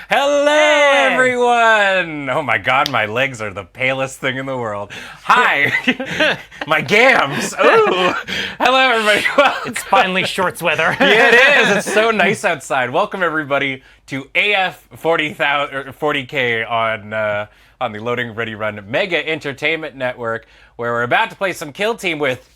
Hello, Hey! everyone! Oh my god, my legs are the palest thing in the world. Hi! My gams! Ooh! Hello, everybody! It's finally shorts weather. Yeah, it is! It's so nice outside. Welcome, everybody, to AF 40K on the Loading Ready Run Mega Entertainment Network, where we're about to play some Kill Team with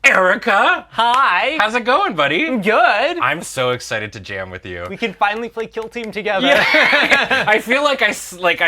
Erica! Hi. How's it going, buddy? Good. I'm so excited to jam with you. We can finally play Kill Team together. Yeah. I feel like I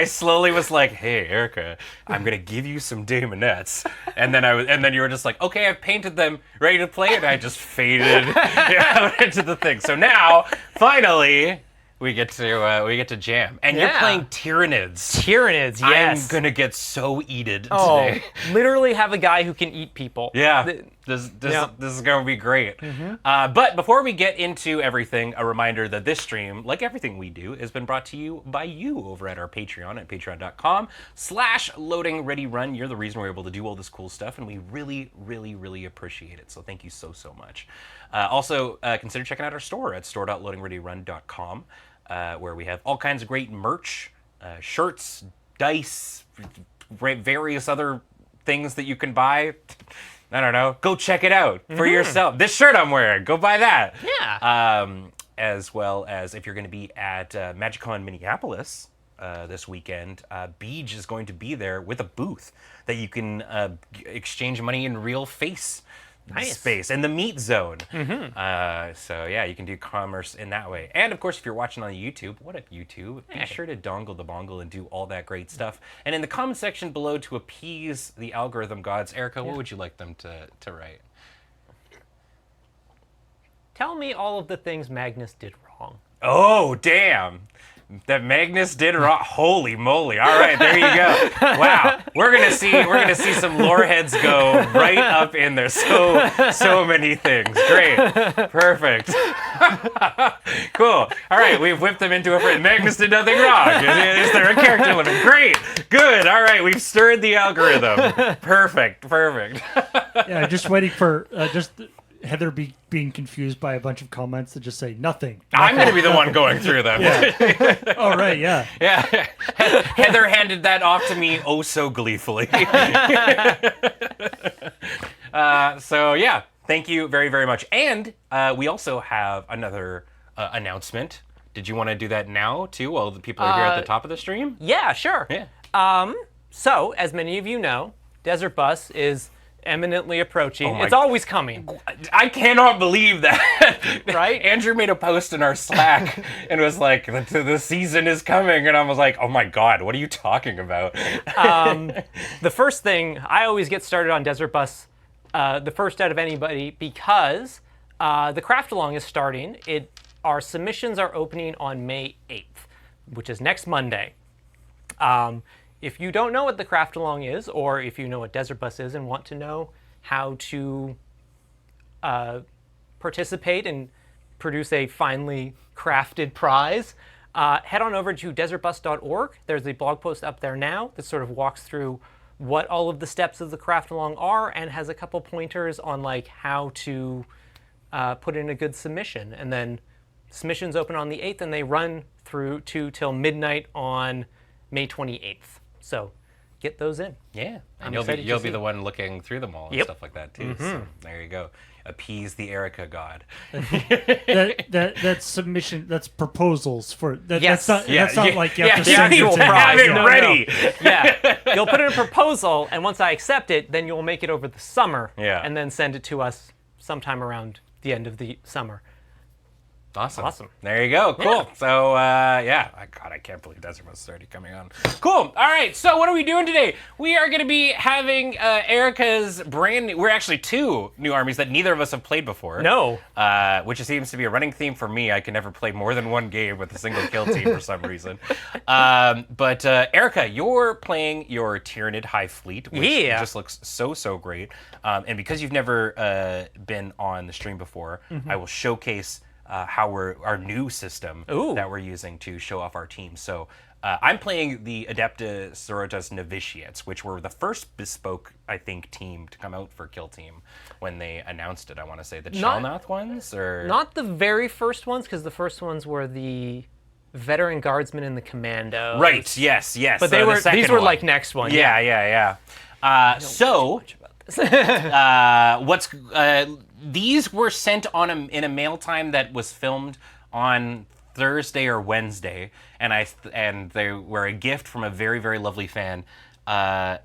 slowly was like, "Hey, Erica, I'm gonna give you some daemonettes," and then you were just like, "Okay, I've painted them, ready to play," and I just faded out into the thing. So now, finally, we get to jam, and you're Yeah. playing Tyranids. Tyranids, yes. I'm gonna get so eated Oh, today. literally have a guy who can eat people. Yeah, this Yeah. is going to be great. But before we get into everything, a reminder that this stream, like everything we do, has been brought to you by you over at our Patreon at patreon.com/loadingreadyrun. You're the reason we're able to do all this cool stuff, and we really, really, really appreciate it. So thank you so, so much. Also, consider checking out our store at store.loadingreadyrun.com, where we have all kinds of great merch, shirts, dice, various other things that you can buy. I don't know. Go check it out for yourself. This shirt I'm wearing, go buy that. Yeah. As well as if you're going to be at MagicCon Minneapolis this weekend, Beej is going to be there with a booth that you can exchange money in real face space in the meat zone. So yeah, you can do commerce in that way. And of course, if you're watching on YouTube, what up YouTube? Be sure to dongle the bongle and do all that great stuff. And in the comment section below, to appease the algorithm gods, Erica, what would you like them to write? Tell me all of the things Magnus did wrong. Oh, damn. That Magnus did wrong. Holy moly. All right, there you go. Wow. We're gonna see some lore heads go right up in there. So many things. Great. Perfect. Cool. All right, we've whipped them into a friend. Magnus did nothing wrong. Is there a character limit? Great. Good. All right, we've stirred the algorithm. Perfect. Yeah, just waiting for Heather being confused by a bunch of comments that just say nothing. I'm going to be the one going through them. Yeah. Oh, right, yeah. Yeah. Heather handed that off to me oh so gleefully. So, yeah, thank you very, very much. And we also have another announcement. Did you want to do that now, too, while the people are here at the top of the stream? Yeah, sure. Yeah. So, as many of you know, Desert Bus is eminently approaching. Oh my- It's always coming. I cannot believe that. Right? Andrew made a post in our Slack and was like, the season is coming. And I was like, oh my God, what are you talking about? The first thing, I always get started on Desert Bus the first out of anybody because the craft along is starting. Our submissions are opening on May 8th, which is next Monday. If you don't know what the craft along is, or if you know what Desert Bus is and want to know how to participate and produce a finely crafted prize, head on over to desertbus.org. There's a blog post up there now that sort of walks through what all of the steps of the craft along are and has a couple pointers on like how to put in a good submission. And then submissions open on the 8th and they run through till midnight on May 28th. So get those in. Yeah, and I'm you'll excited be to see. the one looking through them all and Yep. stuff like that too. So there you go. Appease the Erica god. That submission, that's proposals for that. Yes. That's not like you have to the send actual it to prize. Have it No, no. ready. Yeah, you'll put in a proposal, and once I accept it, then you'll make it over the summer, Yeah. and then send it to us sometime around the end of the summer. Awesome. There you go. Cool. Yeah. So, yeah. God, I can't believe Desert Bus is already coming on. Cool. All right. So, what are we doing today? We are going to be having Erica's brand new... We're actually two new armies that neither of us have played before. No. Which seems to be a running theme for me. I can never play more than one game with a single kill team for some reason. But Erica, you're playing your Tyranid High Fleet, which just looks so great. And because you've never been on the stream before, I will showcase how our new system that we're using to show off our team. So I'm playing the Adeptus Sororitas Novitiates, which were the first bespoke, I think, team to come out for Kill Team when they announced it. I want to say the Chalnoth ones, or not the very first ones, because the first ones were the Veteran Guardsmen and the Commandos. Right. Yes. But they were these were like next one. Yeah. These were sent on in a mail time that was filmed on Thursday or Wednesday, and they were a gift from a very, very lovely fan. I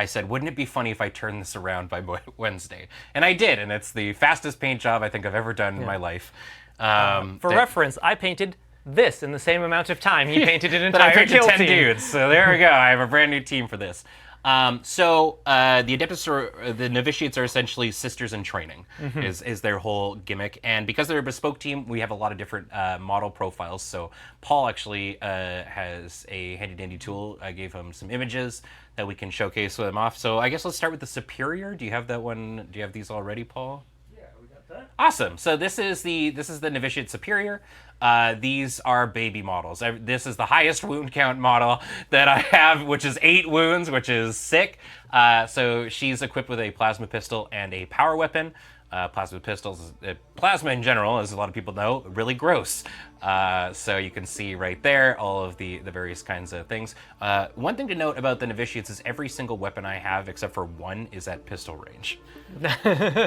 said, wouldn't it be funny if I turned this around by Wednesday? And I did, and it's the fastest paint job I think I've ever done in my life. For reference, I painted this in the same amount of time he painted an entire I painted 10 team. dudes, so there we go. I have a brand new team for this. The Adeptus, the Novitiates are essentially sisters in training, is their whole gimmick. And because they're a bespoke team, we have a lot of different model profiles. So Paul actually has a handy-dandy tool. I gave him some images that we can showcase them off. So I guess let's start with the Superior. Do you have that one? Do you have these already, Paul? Yeah, we got that. Awesome. So this is the Novitiate Superior. These are baby models. This is the highest wound count model that I have, which is 8 wounds, which is sick. So she's equipped with a plasma pistol and a power weapon. Plasma pistols, plasma in general, as a lot of people know, really gross. So you can see right there all of the various kinds of things. One thing to note about the Novitiates is every single weapon I have, except for one, is at pistol range.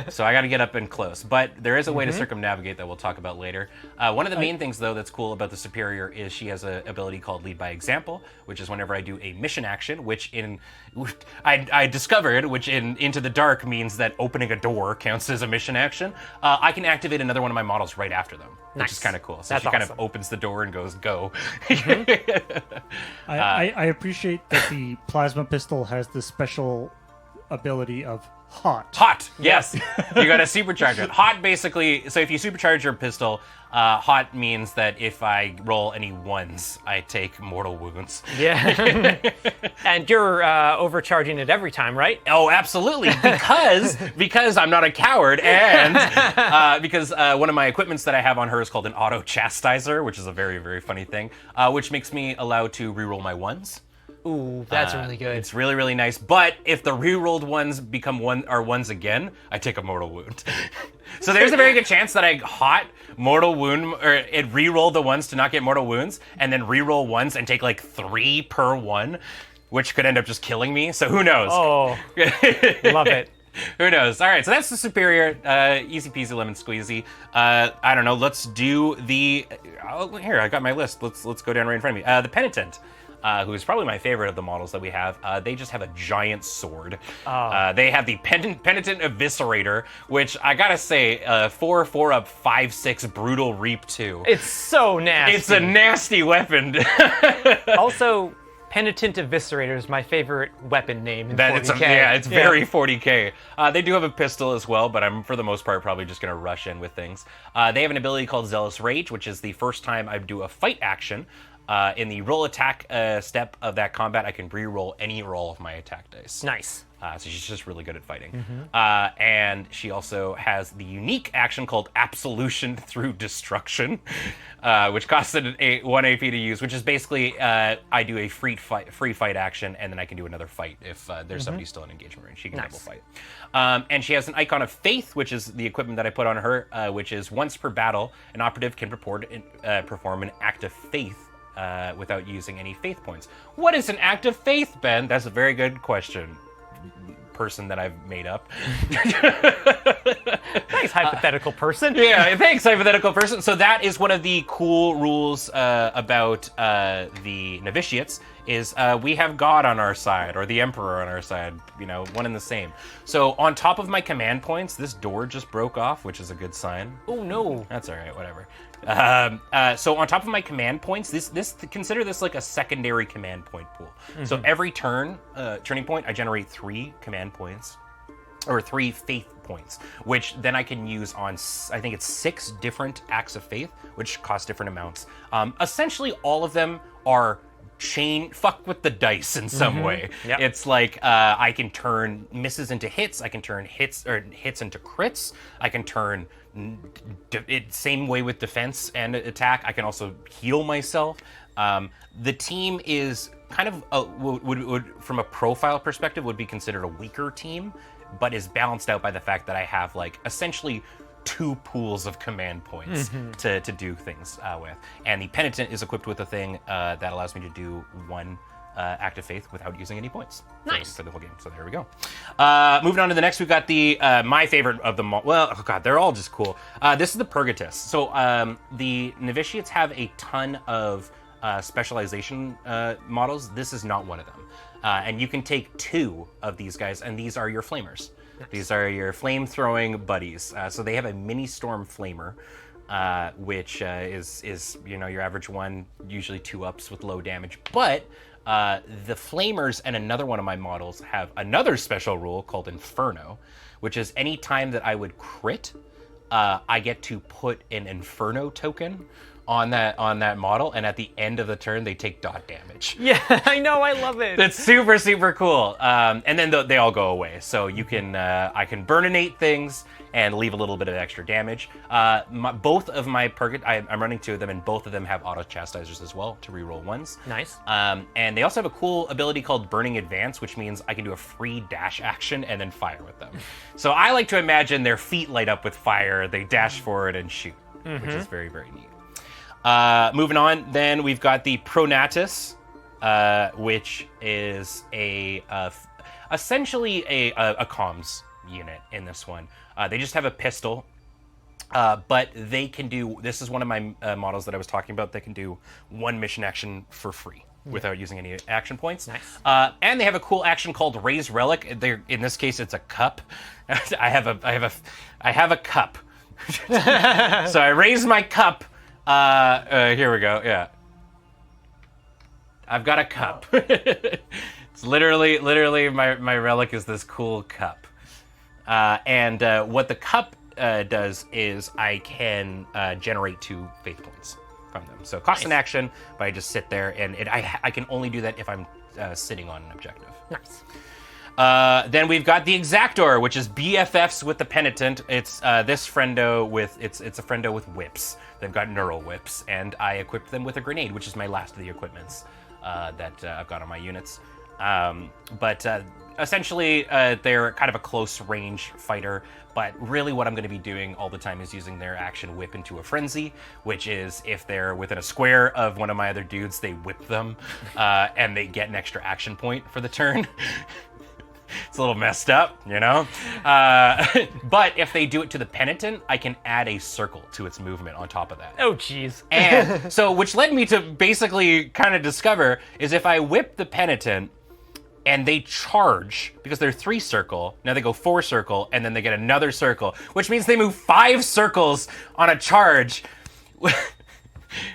So I got to get up and close. But there is a way to circumnavigate that we'll talk about later. One of the main things, though, that's cool about the Superior is she has an ability called Lead by Example, which is whenever I do a mission action, which I discovered, which in Into the Dark means that opening a door counts as a mission action. I can activate another one of my models right after them, which is kind of cool. So That's she kind awesome. of opens the door and goes, go. I appreciate that the plasma pistol has the special ability of hot. Hot, yes. You got to supercharge it. Hot basically, so if you supercharge your pistol, hot means that if I roll any ones, I take mortal wounds. Yeah. And you're overcharging it every time, right? Oh, absolutely, because I'm not a coward, and because one of my equipments that I have on her is called an auto chastiser, which is a very, very funny thing, which makes me allowed to reroll my ones. Ooh, that's really good. It's really, really nice. But if the rerolled ones become ones again, I take a mortal wound. So there's a very good chance that I hot mortal wound, or it reroll the ones to not get mortal wounds, and then reroll ones and take like 3 per one, which could end up just killing me. So who knows? Oh, love it. Who knows? All right, so that's the Superior, easy peasy lemon squeezy. I don't know. Let's do the. Here, I got my list. Let's go down right in front of me. The Penitent. Who is probably my favorite of the models that we have. They just have a giant sword. They have the Penitent Eviscerator, which I gotta say, 4 up, 5/6 Brutal Reap 2. It's so nasty. It's a nasty weapon. Also, Penitent Eviscerator is my favorite weapon name in 40K. It's very 40K. They do have a pistol as well, but I'm, for the most part, probably just gonna rush in with things. They have an ability called Zealous Rage, which is the first time I do a fight action. In the roll attack step of that combat, I can re-roll any roll of my attack dice. Nice. So she's just really good at fighting. And she also has the unique action called Absolution Through Destruction, which costs 1 AP to use, which is basically I do a free fight action, and then I can do another fight if there's somebody still in engagement range. She can double fight. And she has an Icon of Faith, which is the equipment that I put on her, which is once per battle, an operative can perform an act of faith without using any faith points. What is an act of faith, Ben? That's a very good question, person that I've made up. Thanks, hypothetical person. Yeah, thanks, hypothetical person. So that is one of the cool rules about the Novitiates, is we have God on our side, or the Emperor on our side, one and the same. So on top of my command points, this door just broke off, which is a good sign. Oh, no. That's all right, whatever. So on top of my command points, consider this like a secondary command point pool. So every turning point, I generate 3 command points, or 3 faith points, which then I can use on, I think it's 6 different acts of faith, which cost different amounts. Essentially, all of them are fuck with the dice in some way. Yep. It's like I can turn misses into hits, I can turn hits into crits, I can turn same way with defense and attack. I can also heal myself. The team is kind of would from a profile perspective would be considered a weaker team, but is balanced out by the fact that I have like essentially 2 pools of command points to do things with. And the Penitent is equipped with a thing that allows me to do 1 Act of Faith without using any points for the whole game. So there we go. Moving on to the next, we've got the my favorite of them all. Well, oh god, they're all just cool. This is the Purgatus. So the Novitiates have a ton of specialization models. This is not one of them. And you can take 2 of these guys, and these are your flamers. Nice. These are your flame-throwing buddies. So they have a mini storm flamer, which is your average one, usually 2-ups with low damage. But the flamers and another one of my models have another special rule called Inferno, which is any time that I would crit, I get to put an Inferno token on that model, and at the end of the turn they take dot damage. Yeah, I know, I love it. That's super, super cool. And then they all go away. So you can I can burninate things and leave a little bit of extra damage. Both of my I'm running 2 of them, and both of them have auto chastisers as well to reroll 1s. Nice. And they also have a cool ability called Burning Advance, which means I can do a free dash action and then fire with them. So I like to imagine their feet light up with fire, they dash forward and shoot, which is very, very neat. Moving on, then we've got the Pronatus, which is essentially a comms unit in this one. They just have a pistol, but they can do, this is one of my models that I was talking about, they can do 1 mission action for free without using any action points. Nice. And they have a cool action called Raise Relic. In this case, it's a cup. I have a cup. So I raise my cup. Here we go. Yeah, I've got a cup. It's literally my relic is this cool cup. And what the cup does is I can generate 2 faith points from them. So it costs an action, but I just sit there, and I can only do that if I'm sitting on an objective. Nice. Then we've got the Exactor, which is BFFs with the Penitent. It's this friendo with it's a friendo with whips. They've got neural whips, and I equipped them with a grenade, which is my last of the equipments that I've got on my units. But essentially, they're kind of a close range fighter. But really, what I'm going to be doing all the time is using their action whip into a frenzy, which is if they're within a square of one of my other dudes, they whip them, and they get an extra action point for the turn. It's a little messed up, you know? But if they do it to the Penitent, I can add a circle to its movement on top of that. Oh, jeez. And so, which led me to basically kind of discover is if I whip the Penitent and they charge, because they're 3 circle, now they go 4 circle, and then they get another circle, which means they move 5 circles on a charge.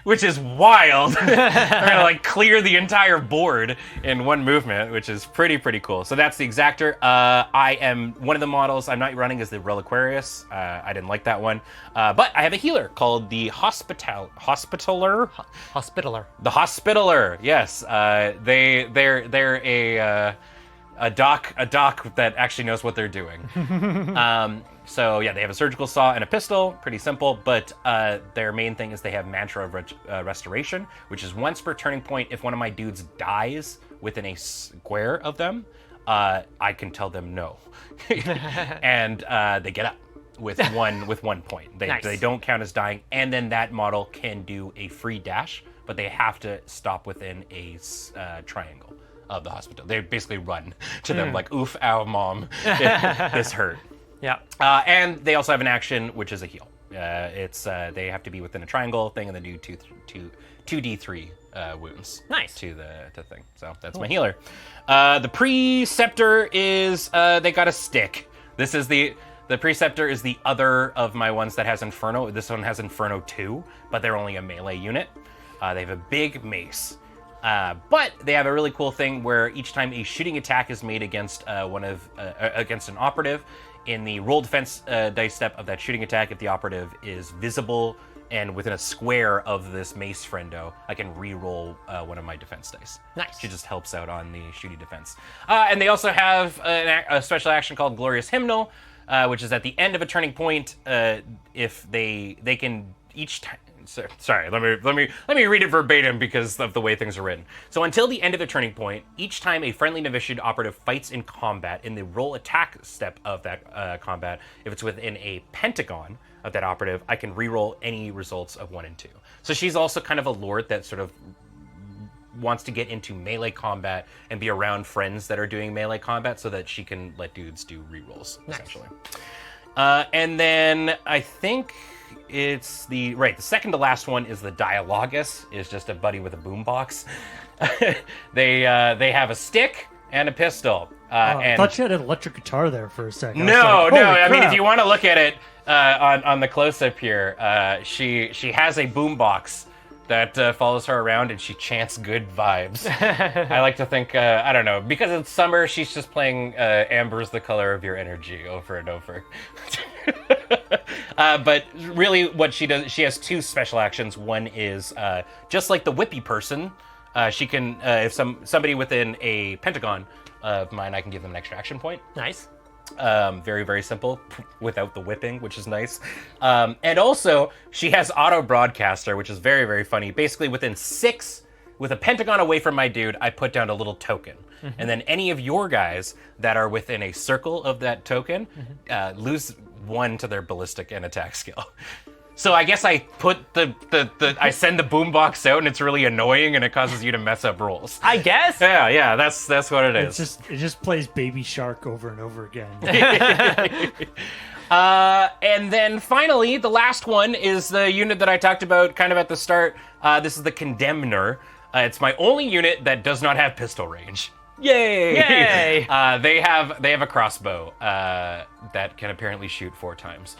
Which is wild. They're gonna like clear the entire board in 1 movement, which is pretty cool. So that's the Exactor. I am one of the models I'm not running is the Reliquarius. I didn't like that one, but I have a healer called the Hospitaler. The Hospitaler. Yes, they're a doc that actually knows what they're doing. So yeah, they have a surgical saw and a pistol, pretty simple, but their main thing is they have Mantra of Restoration, which is once per turning point, if one of my dudes dies within a square of them, I can tell them no. And they get up with one point. They don't count as dying, and then that model can do a free dash, but they have to stop within a triangle of the hospital. They basically run to them like, oof, ow, mom, this hurt. Yeah. And they also have an action, which is a heal. They have to be within a triangle thing, and then do 2d3 wounds. Nice. To the thing. So that's my healer. The Preceptor is they got a stick. This is the Preceptor is the other of my ones that has Inferno. This one has Inferno 2, but they're only a melee unit. They have a big mace. But they have a really cool thing where each time a shooting attack is made against against an operative, in the roll defense dice step of that shooting attack, if the operative is visible and within a square of this mace friendo, I can re-roll one of my defense dice. Nice. She just helps out on the shooting defense. And they also have a special action called Glorious Hymnal, which is at the end of a turning point. If they can each time. sorry, let me read it verbatim because of the way things are written. So until the end of the turning point, each time a friendly Novitiate operative fights in combat in the roll attack step of that combat, if it's within a pentagon of that operative, I can reroll any results of 1 and 2. So she's also kind of a lord that sort of wants to get into melee combat and be around friends that are doing melee combat so that she can let dudes do rerolls, essentially. And then I think it's the second to last one is the Dialogus, is just a buddy with a boombox. They have a stick and a pistol. I thought you had an electric guitar there for a second. No. I mean, if you want to look at it on the close-up here, she has a boombox that follows her around, and she chants good vibes. I like to think, I don't know, because it's summer, she's just playing Amber's the Color of Your Energy over and over. But really what she does, she has 2 special actions. One is, just like the whippy person, she can, if somebody within a pentagon of mine, I can give them an extra action point. Nice. Very, very simple, without the whipping, which is nice. And also, she has auto broadcaster, which is very, very funny. Basically, within 6, with a pentagon away from my dude, I put down a little token. And then any of your guys that are within a circle of that token lose 1 to their ballistic and attack skill. So I guess I put I send the boombox out, and it's really annoying, and it causes you to mess up rolls. I guess. Yeah, that's what it is. It just plays Baby Shark over and over again. And then finally, the last one is the unit that I talked about kind of at the start. This is the Condemner. It's my only unit that does not have pistol range. Yay! They have a crossbow that can apparently shoot 4 times.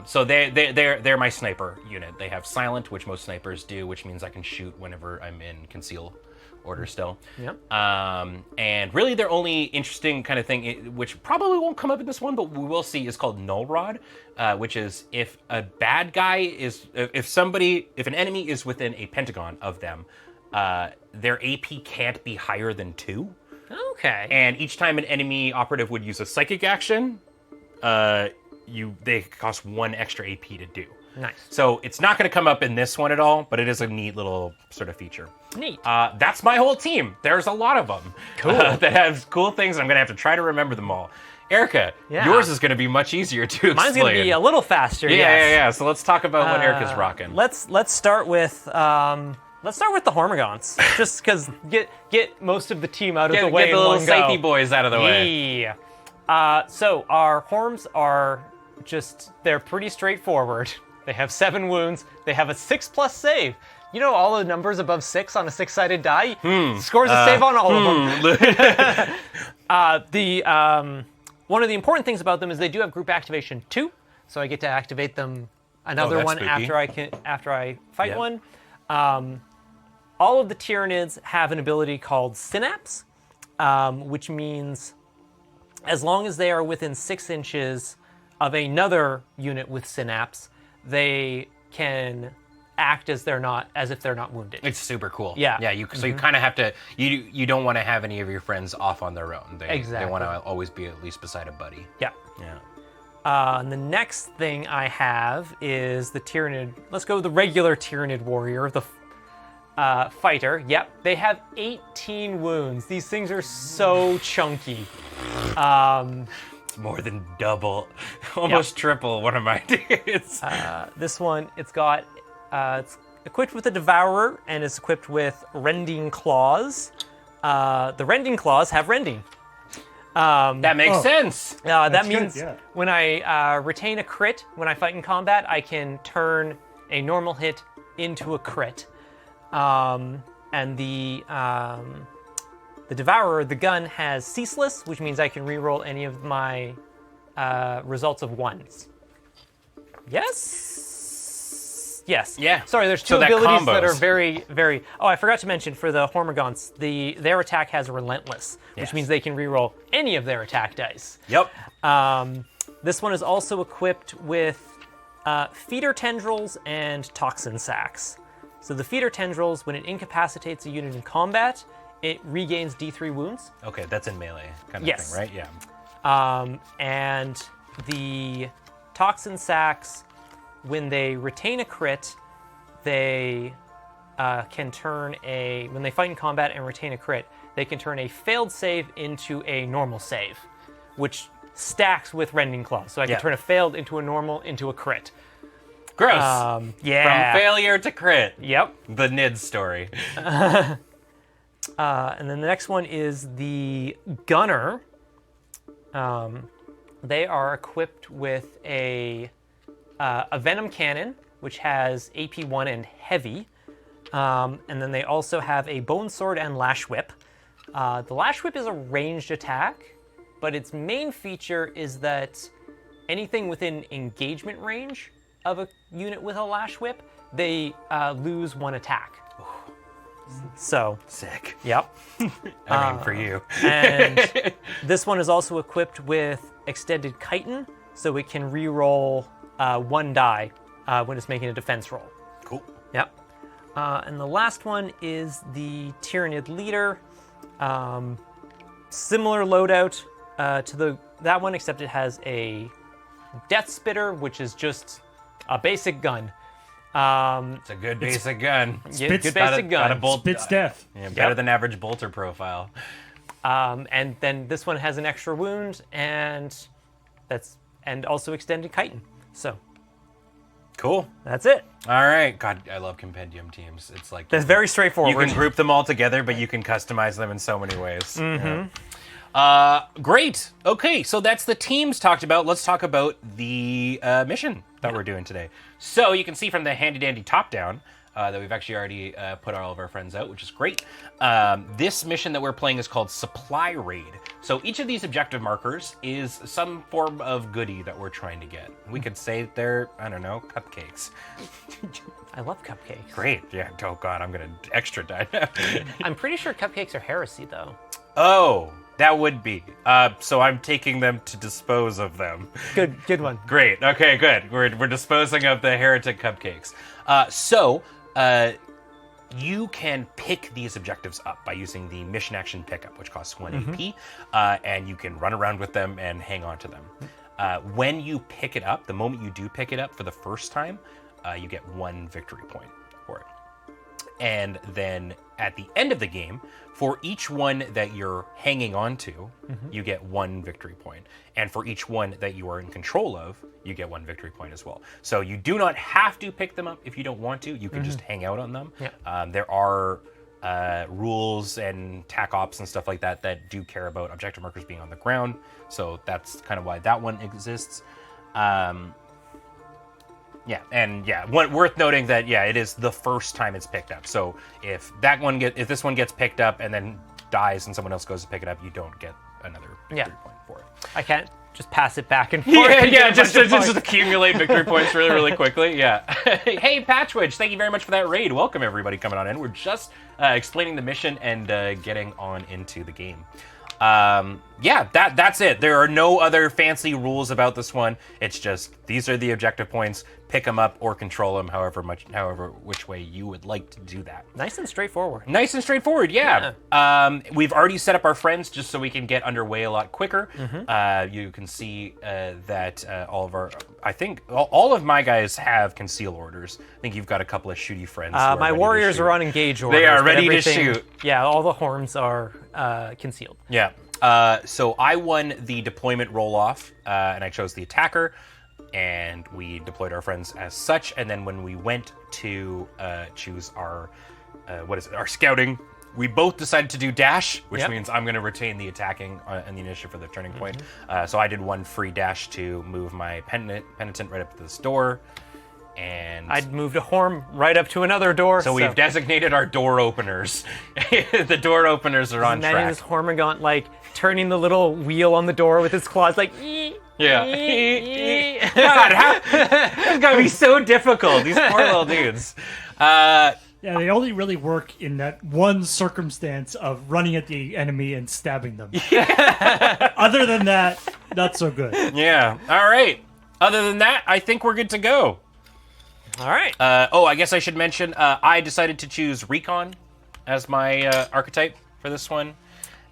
So they're my sniper unit. They have silent, which most snipers do, which means I can shoot whenever I'm in conceal order still. Yep. And really their only interesting kind of thing, which probably won't come up in this one, but we will see, is called Null Rod, which is if a bad guy is, if an enemy is within a pentagon of them, their AP can't be higher than 2. Okay. And each time an enemy operative would use a psychic action, they cost 1 extra AP to do. Nice. So it's not going to come up in this one at all, but it is a neat little sort of feature. Neat. That's my whole team. There's a lot of them. Cool. That have cool things. I'm going to have to try to remember them all. Erica, yours is going to be much easier to explain. Mine's going to be a little faster. Yeah. So let's talk about what Erica's rocking. Let's start with the Hormagaunts, just because get most of the team out of the way. Get the little sighthy boys out of the way. Yeah. So our Horms are they're pretty straightforward. They have 7 wounds. They have a 6+ save. You know all the numbers above 6 on a 6-sided die? Scores a save on all of them. One of the important things about them is they do have group activation 2, so I get to activate them another one spooky. after I fight one. All of the Tyranids have an ability called Synapse, which means as long as they are within 6 inches of another unit with Synapse, they can act as if they're not wounded. It's super cool. Yeah. So you kind of have to. You don't want to have any of your friends off on their own. They want to always be at least beside a buddy. Yeah. And the next thing I have is the Tyranid. Let's go with the regular Tyranid warrior, the fighter. Yep. They have 18 wounds. These things are so chunky. It's more than double, almost triple one of my dudes. This one, it's equipped with a Devourer and it's equipped with Rending Claws. The Rending Claws have Rending. That makes sense. That means when I retain a crit, when I fight in combat, I can turn a normal hit into a crit. And the Devourer, the gun, has Ceaseless, which means I can reroll any of my results of 1s. Yes? Yes. Yeah. Sorry, there's 2 abilities that are very, very... Oh, I forgot to mention, for the Hormagaunts, their attack has Relentless, which means they can reroll any of their attack dice. Yep. This one is also equipped with Feeder Tendrils and Toxin Sacs. So the Feeder Tendrils, when it incapacitates a unit in combat, it regains D3 wounds. Okay, that's in melee kind of thing, right? Yeah. And the Toxin Sacs, when they retain a crit, they can turn when they fight in combat and retain a crit, they can turn a failed save into a normal save, which stacks with Rending Claws. So I can turn a failed into a normal into a crit. Gross. Yeah. From failure to crit. Yep. The Nid story. And then the next one is the Gunner. They are equipped with a Venom Cannon, which has AP 1 and Heavy. And then they also have a Bone Sword and Lash Whip. The Lash Whip is a ranged attack, but its main feature is that anything within engagement range of a unit with a Lash Whip, they lose 1 attack. So sick. Yep. I mean, for you. And this one is also equipped with Extended Chitin, so it can re-roll 1 die when it's making a defense roll. Cool. Yep. And the last one is the Tyranid Leader. Similar loadout to that one, except it has a Death Spitter, which is just a basic gun. It's a good basic gun. Good basic gun. Spits death. Yeah, better than average bolter profile. And then this one has an extra wound, and also Extended Chitin. So cool. That's it. All right. God, I love compendium teams. It's like that's very straightforward. You can group them all together, but you can customize them in so many ways. Mm-hmm. Yeah. Great. Okay, so that's the teams talked about. Let's talk about the mission that we're doing today. So you can see from the handy dandy top down that we've actually already put all of our friends out, which is great. This mission that we're playing is called Supply Raid. So each of these objective markers is some form of goodie that we're trying to get. We could say they're, I don't know, cupcakes. I love cupcakes. Great. Yeah. Oh, God, I'm going to extra die now. I'm pretty sure cupcakes are heresy, though. Oh, that would be. So I'm taking them to dispose of them. Good one. Great. Okay, good. We're disposing of the heretic cupcakes. You can pick these objectives up by using the mission action pickup, which costs 1 AP, and you can run around with them and hang on to them. When you pick it up, the moment you do pick it up for the first time, you get 1 victory point for it. And then at the end of the game, for each one that you're hanging on to, you get 1 victory point. And for each one that you are in control of, you get 1 victory point as well. So you do not have to pick them up if you don't want to. You can just hang out on them. Yeah. There are rules and tac ops and stuff like that that do care about objective markers being on the ground. So that's kind of why that one exists. Worth noting that it is the first time it's picked up. So if this one gets picked up and then dies and someone else goes to pick it up, you don't get another victory point for it. I can't just pass it back and forth. Just accumulate victory points really, really quickly. Yeah. Hey, Patchwitch, thank you very much for that raid. Welcome everybody coming on in. We're just explaining the mission and getting on into the game. That's it. There are no other fancy rules about this one. It's just these are the objective points. Pick them up or control them however which way you would like to do that. Nice and straightforward. Nice and straightforward, yeah. We've already set up our friends just so we can get underway a lot quicker. You can see that all of my guys have conceal orders. I think you've got a couple of shooty friends. My warriors are on engage orders. They are ready to shoot. Yeah, all the horns are concealed. Yeah. So I won the deployment roll-off, and I chose the attacker, and we deployed our friends as such. And then when we went to choose our scouting, we both decided to do dash, which means I'm going to retain the attacking and the initiative for the turning point. So I did 1 free dash to move my penitent right up to this door. And I'd moved a horn right up to another door. So we've designated our door openers. The door openers are on track. Imagine this Hormigaunt like turning the little wheel on the door with his claws, like. Yeah. God, it's gonna be so difficult. These poor little dudes. Yeah, they only really work in that one circumstance of running at the enemy and stabbing them. Other than that, not so good. Yeah. All right. Other than that, I think we're good to go. All right. I guess I should mention I decided to choose Recon as my archetype for this one.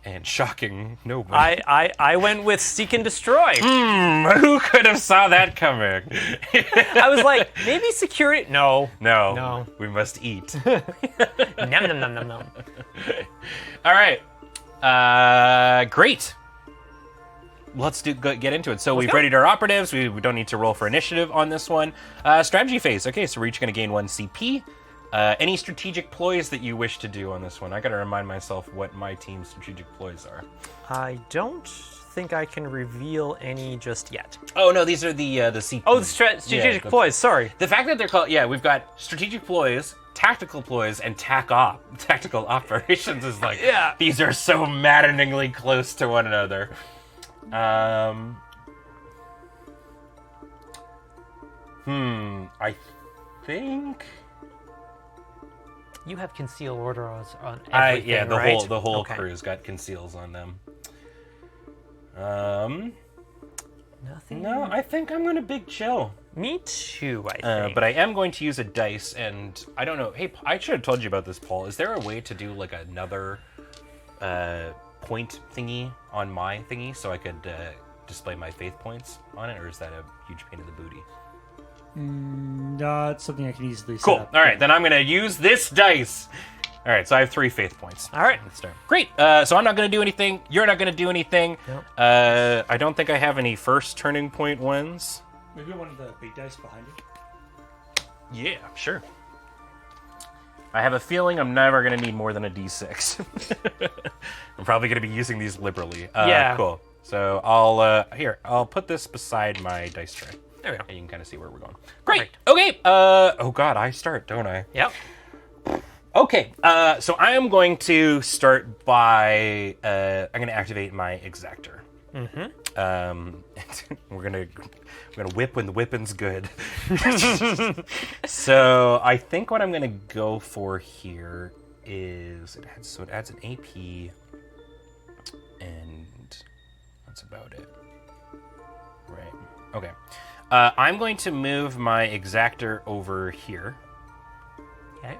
And shocking, nobody. I went with seek and destroy. Who could have saw that coming? I was like, maybe security. No. No. We must eat. Nom nom nom nom nom. All right. Great. Let's get into it. So we've readied our operatives. We don't need to roll for initiative on this one. Strategy phase. Okay, so we're each going to gain 1 CP. Any strategic ploys that you wish to do on this one? I got to remind myself what my team's strategic ploys are. I don't think I can reveal any just yet. Oh no, these are the CP. Oh, the strategic ploys. Sorry. The fact that they're called, we've got strategic ploys, tactical ploys, and tactical operations is like, these are so maddeningly close to one another. I think you have conceal orders on everything, the whole crew's got conceals on them. Nothing. No, I think I'm gonna big chill. Me too, I think. But I am going to use a dice, and I don't know. Hey, I should have told you about this, Paul. Is there a way to do like another point thingy on my thingy so I could display my faith points on it, or is that a huge pain in the booty? No, it's something I can easily set Cool. up. All right, then I'm gonna use this dice. All right, so I have 3 faith points. All right. Let's start. Great. So I'm not going to do anything. You're not going to do anything. Nope. I don't think I have any first turning point ones. Maybe one of the big dice behind it. Yeah, sure. I have a feeling I'm never going to need more than a D6. I'm probably going to be using these liberally. Yeah. Cool. So I'll put this beside my dice tray. There we go. And you can kind of see where we're going. Great. Perfect. Okay. Oh God, I start, don't I? Yep. Okay, so I am going to start by I'm going to activate my exactor. We're gonna whip when the whipping's good. So I think what I'm gonna go for here is it adds an AP, and that's about it. Right. Okay. I'm going to move my exactor over here. Okay.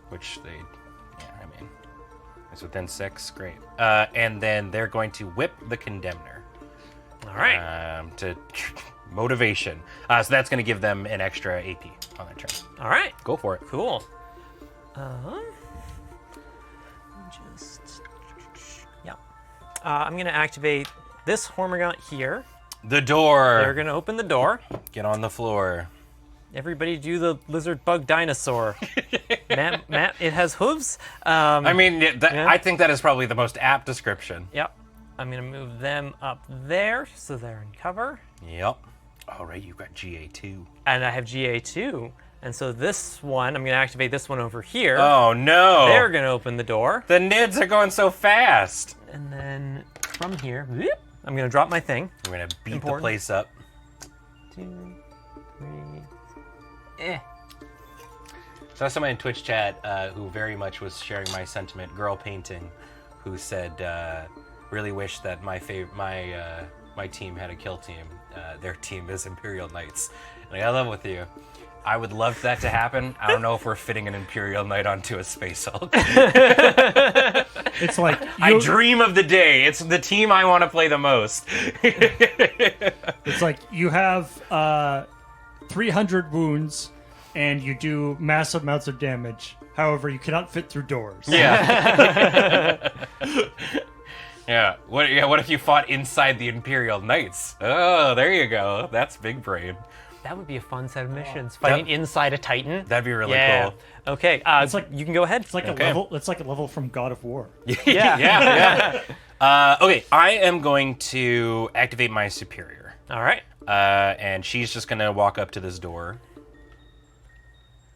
Which it's within 6, great. And then they're going to whip the condemner. All right. To motivation. So that's going to give them an extra AP on their turn. All right. Go for it. Cool. I'm going to activate this Hormigaunt here. The door. They're going to open the door. Get on the floor. Everybody do the lizard bug dinosaur. Matt, it has hooves. I mean, I think that is probably the most apt description. Yep. I'm going to move them up there so they're in cover. Yep. All right, you've got GA2. And I have GA2. And so this one, I'm going to activate this one over here. Oh, no. They're going to open the door. The NIDs are going so fast. And then from here, whoop, I'm going to drop my thing. I'm going to beat the place up. 2, 3... Saw somebody in Twitch chat who very much was sharing my sentiment, girl painting, who said, really wish that my team had a kill team. Their team is Imperial Knights. And I love with you. I would love that to happen. I don't know if we're fitting an Imperial Knight onto a Space Hulk. It's like I dream of the day. It's the team I want to play the most. It's like you have 300 wounds, and you do massive amounts of damage. However, you cannot fit through doors. Yeah. Yeah. What if you fought inside the Imperial Knights? Oh, there you go. That's big brain. That would be a fun set of missions. Fighting inside a Titan. That'd be really cool. Okay. It's like you can go ahead. It's like a level. It's like a level from God of War. Yeah. Okay, I am going to activate my superior. All right. And she's just going to walk up to this door.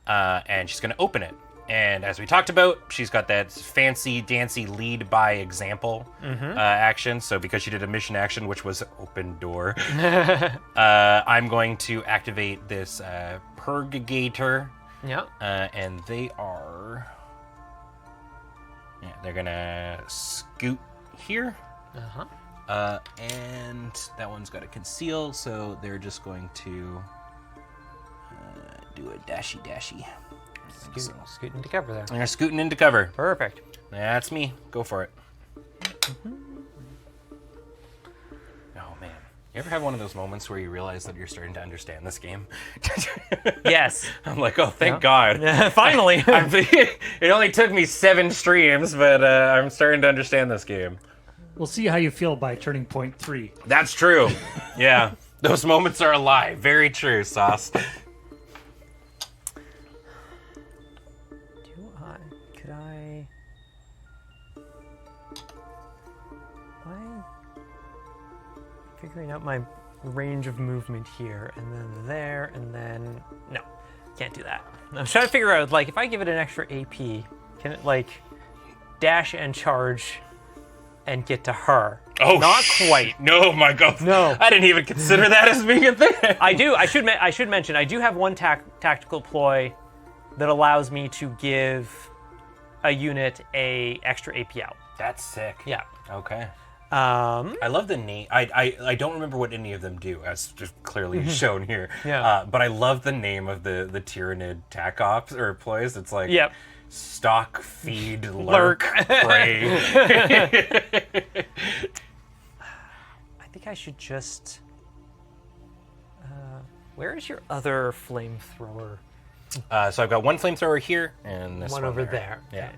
And she's going to open it. And as we talked about, she's got that fancy, dancy lead by example action. So because she did a mission action, which was open door, I'm going to activate this Purgator. Yeah. And they are... Yeah, they're going to scoot here. And that one's got a conceal, so they're just going to do a dashy. Scoot into cover there. They're scooting into cover. Perfect. That's me. Go for it. Oh, man. You ever have one of those moments where you realize that you're starting to understand this game? Yes. I'm like, oh, thank God. Finally. It only took me 7 streams, but I'm starting to understand this game. We'll see how you feel by turning point 3. That's true. Yeah. Those moments are alive. Very true, Sauce. Could I... Figuring out my range of movement here, and then there, and then... No, can't do that. I'm trying to figure out, like, if I give it an extra AP, can it, like, dash and charge and get to her? Oh, not quite. No, my God. No. I didn't even consider that as being a thing. I do. I should mention, I do have one tactical ploy that allows me to give a unit a extra AP out. That's sick. Yeah. Okay. I love the name. I don't remember what any of them do, as just clearly shown here. Yeah. But I love the name of the Tyranid tac ops or ploys. It's like stalk, feed, lurk, prey. I think I should just... where is your other flamethrower? So I've got one flamethrower here and this one over there. Yeah. Okay.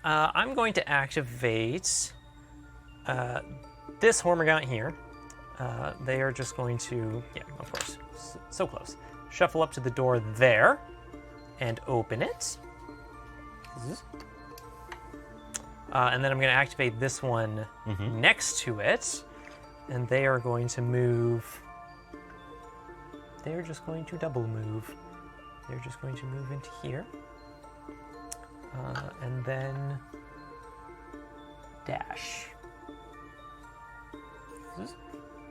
I'm going to activate this Hormigaunt here. They are just going to, yeah, of course, so close. Shuffle up to the door there and open it. And then I'm going to activate this one next to it, and they are going to move. They're just going to double move. They're just going to move into here. And then dash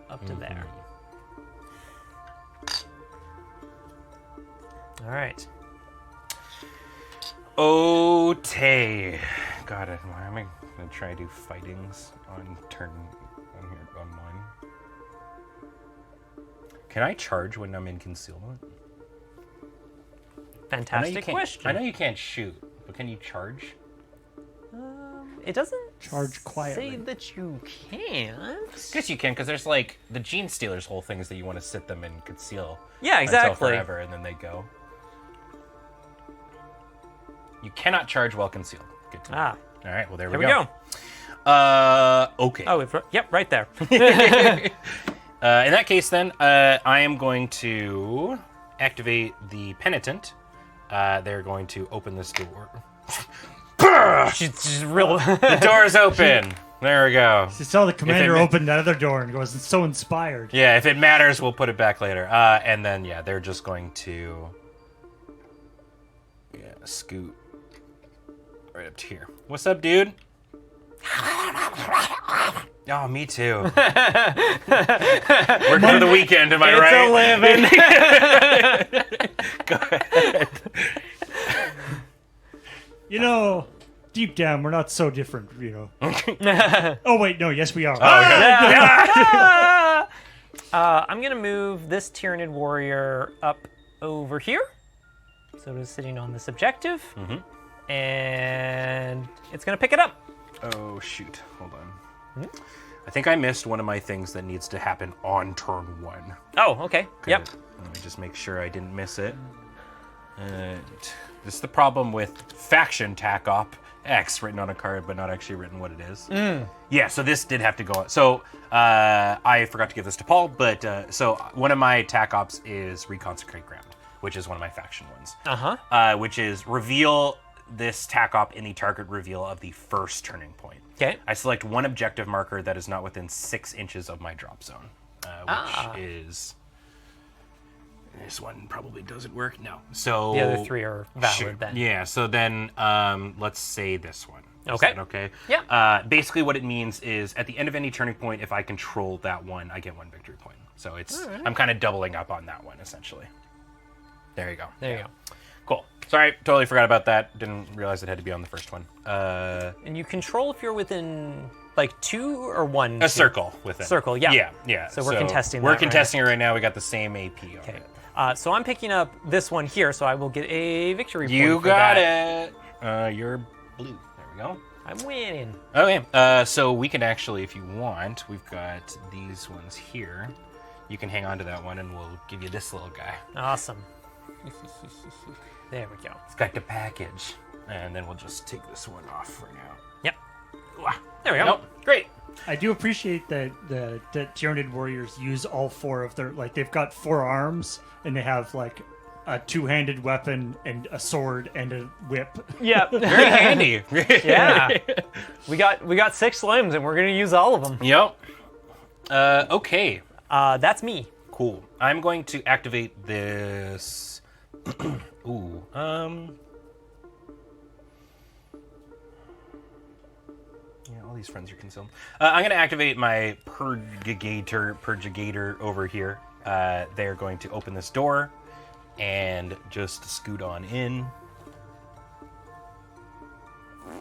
up to there. All right. Okay. Got it. I'm gonna try to do fightings on turn on here on mine. Can I charge when I'm in concealment? Fantastic question. I know you can't shoot, but can you charge? It doesn't Charge quietly. say that you can't. Guess you can, because there's like the Gene Stealer's whole thing is that you want to sit them and conceal. Yeah, Until exactly. forever, and then they go. You cannot charge while concealed. Good to know. Ah, All right. Well, there here we we go. Okay. Oh, yep, right there. In that case, then, I am going to activate the Penitent. They're going to open this door. She's real. The door is open. There we go. You saw the commander open that other door and goes, it's so inspired. Yeah, if it matters, we'll put it back later. And then, yeah, they're just going to scoot right up to here. What's up, dude? Oh, me too. Working for the weekend, am I right? It's a living. Go ahead. You know, deep down, we're not so different, you know. Oh, wait, no, yes, we are. I'm going to move this Tyranid warrior up over here. So it is sitting on this objective. And it's going to pick it up. Oh, shoot. Hold on. I think I missed one of my things that needs to happen on turn 1. Oh, okay. Yep. Let me just make sure I didn't miss it. This is the problem with faction tac op X written on a card, but not actually written what it is. Yeah, so this did have to go on. So I forgot to give this to Paul, but so one of my tac ops is Reconsecrate Ground, which is one of my faction ones. Which is reveal this tac op in the target reveal of the first turning point. Okay. I select one objective marker that is not within 6 inches of my drop zone, which is... This one probably doesn't work. No. So the other 3 are valid then. Yeah. So then let's say this one. Okay. Is that okay? Yeah. Basically, what it means is at the end of any turning point, if I control that one, I get 1 victory point. So it's I'm kind of doubling up on that one essentially. There you go. There you go. Cool. Sorry, totally forgot about that. Didn't realize it had to be on the first one. And you control if you're within like 2 or 1. A circle with it. Circle. Yeah. Yeah. So we're contesting. We're that contesting it right now. We got the same AP on it. So I'm picking up this one here, so I will get a victory point. You for got that. it. You're blue. There we go. I'm winning. Okay, so we can actually, if you want, we've got these ones here. You can hang on to that one, and we'll give you this little guy. Awesome. There we go. It's got the package. And then we'll just take this one off for now. Yep. There we go. Nope. Great. I do appreciate that the Tyranid warriors use all 4 of their, like, they've got 4 arms, and they have, like, a 2-handed weapon and a sword and a whip. Yep. Very handy. Yeah. We got 6 limbs, and we're going to use all of them. Yep. Okay. That's me. Cool. I'm going to activate this. Ooh. Yeah, all these friends are concealed. I'm going to activate my Purgator over here. They're going to open this door and just scoot on in. I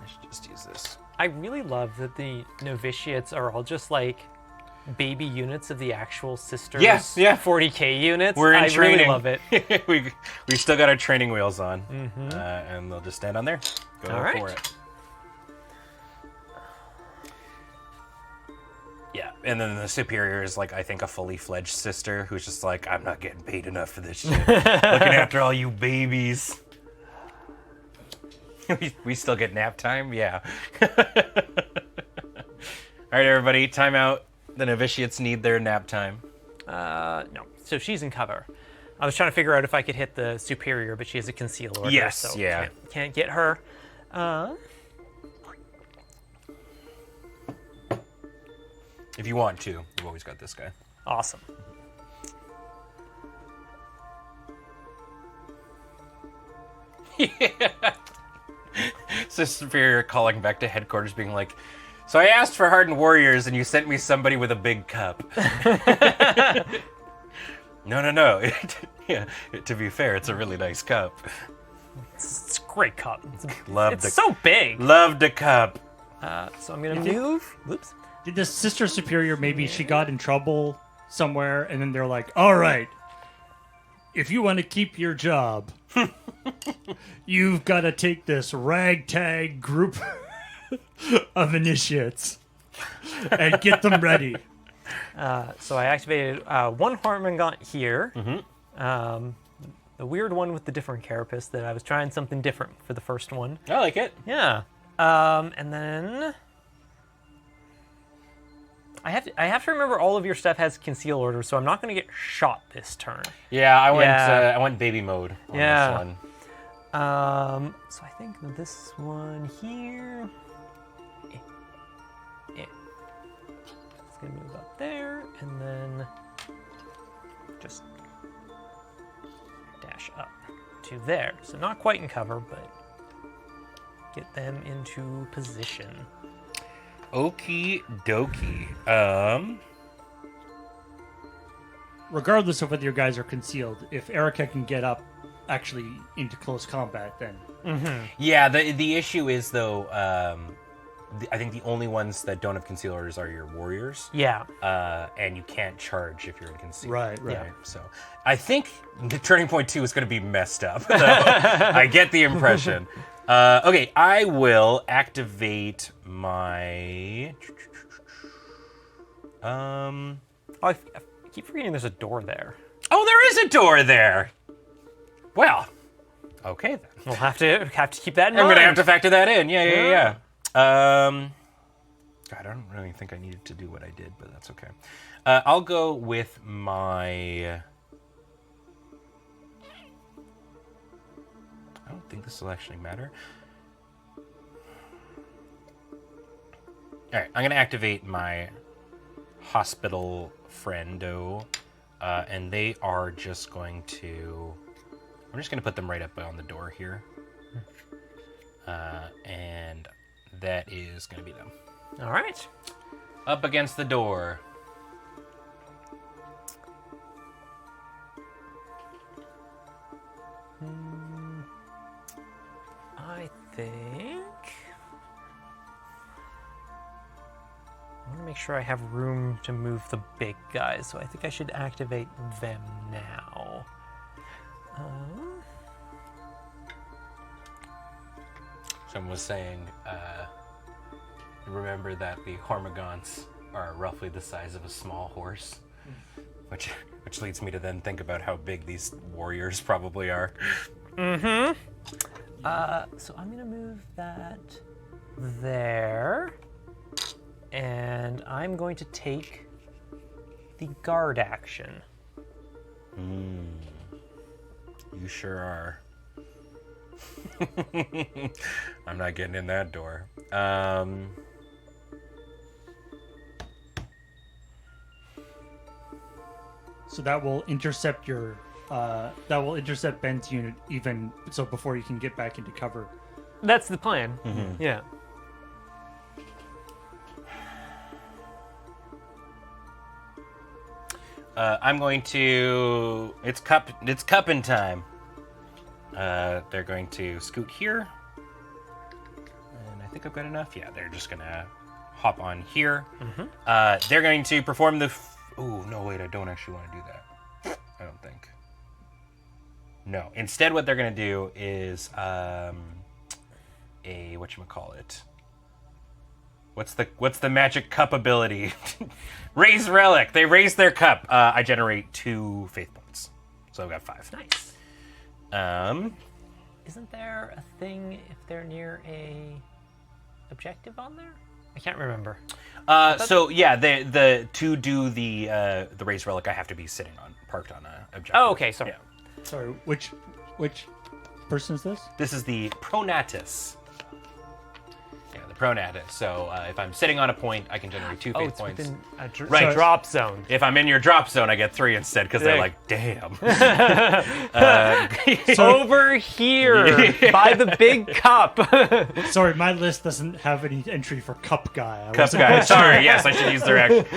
should just use this. I really love that the Novitiates are all just like baby units of the actual sisters. Yes, yeah. 40k units. We're in I training. really love it. we still got our training wheels on, and they'll just stand on there. Go All right. for it. Yeah, and then the superior is like, I think, a fully fledged sister who's just like, I'm not getting paid enough for this shit. Looking after all you babies. we still get nap time? Yeah. All right, everybody, time out. The Novitiates need their nap time. No. So she's in cover. I was trying to figure out if I could hit the superior, but she has a conceal order. Yes, so yeah. Can't get her. If you want to, you've always got this guy. Awesome. So Superior calling back to headquarters being like, so I asked for hardened warriors and you sent me somebody with a big cup. No. Yeah, to be fair, it's a really nice cup. It's a great cup. It's so big. Love the cup. So I'm going to move. Whoops. Did the sister superior, maybe she got in trouble somewhere, and then they're like, all right, if you want to keep your job, you've got to take this ragtag group of initiates and get them ready. So I activated one Hormungant here. The weird one with the different carapace that I was trying something different for the first one. I like it. Yeah. And then I have to remember all of your stuff has conceal order, so I'm not going to get shot this turn. Yeah, I went baby mode on this one. So I think this one here. It's gonna move up there, and then just dash up to there. So not quite in cover, but get them into position. Okie dokie. Regardless of whether your guys are concealed, if Erica can get up actually into close combat, then Yeah, the issue is though, I think the only ones that don't have conceal orders are your warriors. Yeah. And you can't charge if you're in conceal. Right. So I think the Turning Point 2 is going to be messed up. So I get the impression. Okay, I will activate my. I keep forgetting there's a door there. Oh, there is a door there. Well, okay then. We'll have to keep that in I'm mind. gonna have to factor that in. Yeah. God, I don't really think I needed to do what I did, but that's okay. I'll go with my. I don't think this will actually matter. All right, I'm gonna activate my hospital friendo, and they are just going to. I'm just gonna put them right up on the door here, and that is gonna be them. All right. Up against the door. I think I want to make sure I have room to move the big guys, so I think I should activate them now. Someone was saying, remember that the Hormigons are roughly the size of a small horse, which leads me to then think about how big these warriors probably are. So I'm gonna move that there, and I'm going to take the guard action. You sure are. I'm not getting in that door. So that will intercept your. That will intercept Ben's unit even so before you can get back into cover. That's the plan. Yeah. I'm going to. It's cupping time. They're going to scoot here, and I think I've got enough. Yeah, they're just gonna hop on here. They're going to perform the. Oh no! Wait, I don't actually want to do that. I don't think. No. Instead, what they're gonna do is a whatchamacallit. What's the magic cup ability? Raise relic. They raise their cup. I generate 2 faith points, so I've got 5. Nice. Isn't there a thing if they're near a objective on there? I can't remember. So yeah, to do the raise relic, I have to be sitting parked on a objective. Oh, okay. Sorry. Yeah. Sorry, which person is this? This is the Pronatus. Yeah, the Pronatus. So if I'm sitting on a point, I can generate 2 faith points. Within a Right. drop zone. If I'm in your drop zone, I get 3 instead because they're like, damn. Over here by the big cup. Sorry, my list doesn't have any entry for Cup Guy. Cup guy. Sorry. Yes, I should use their action.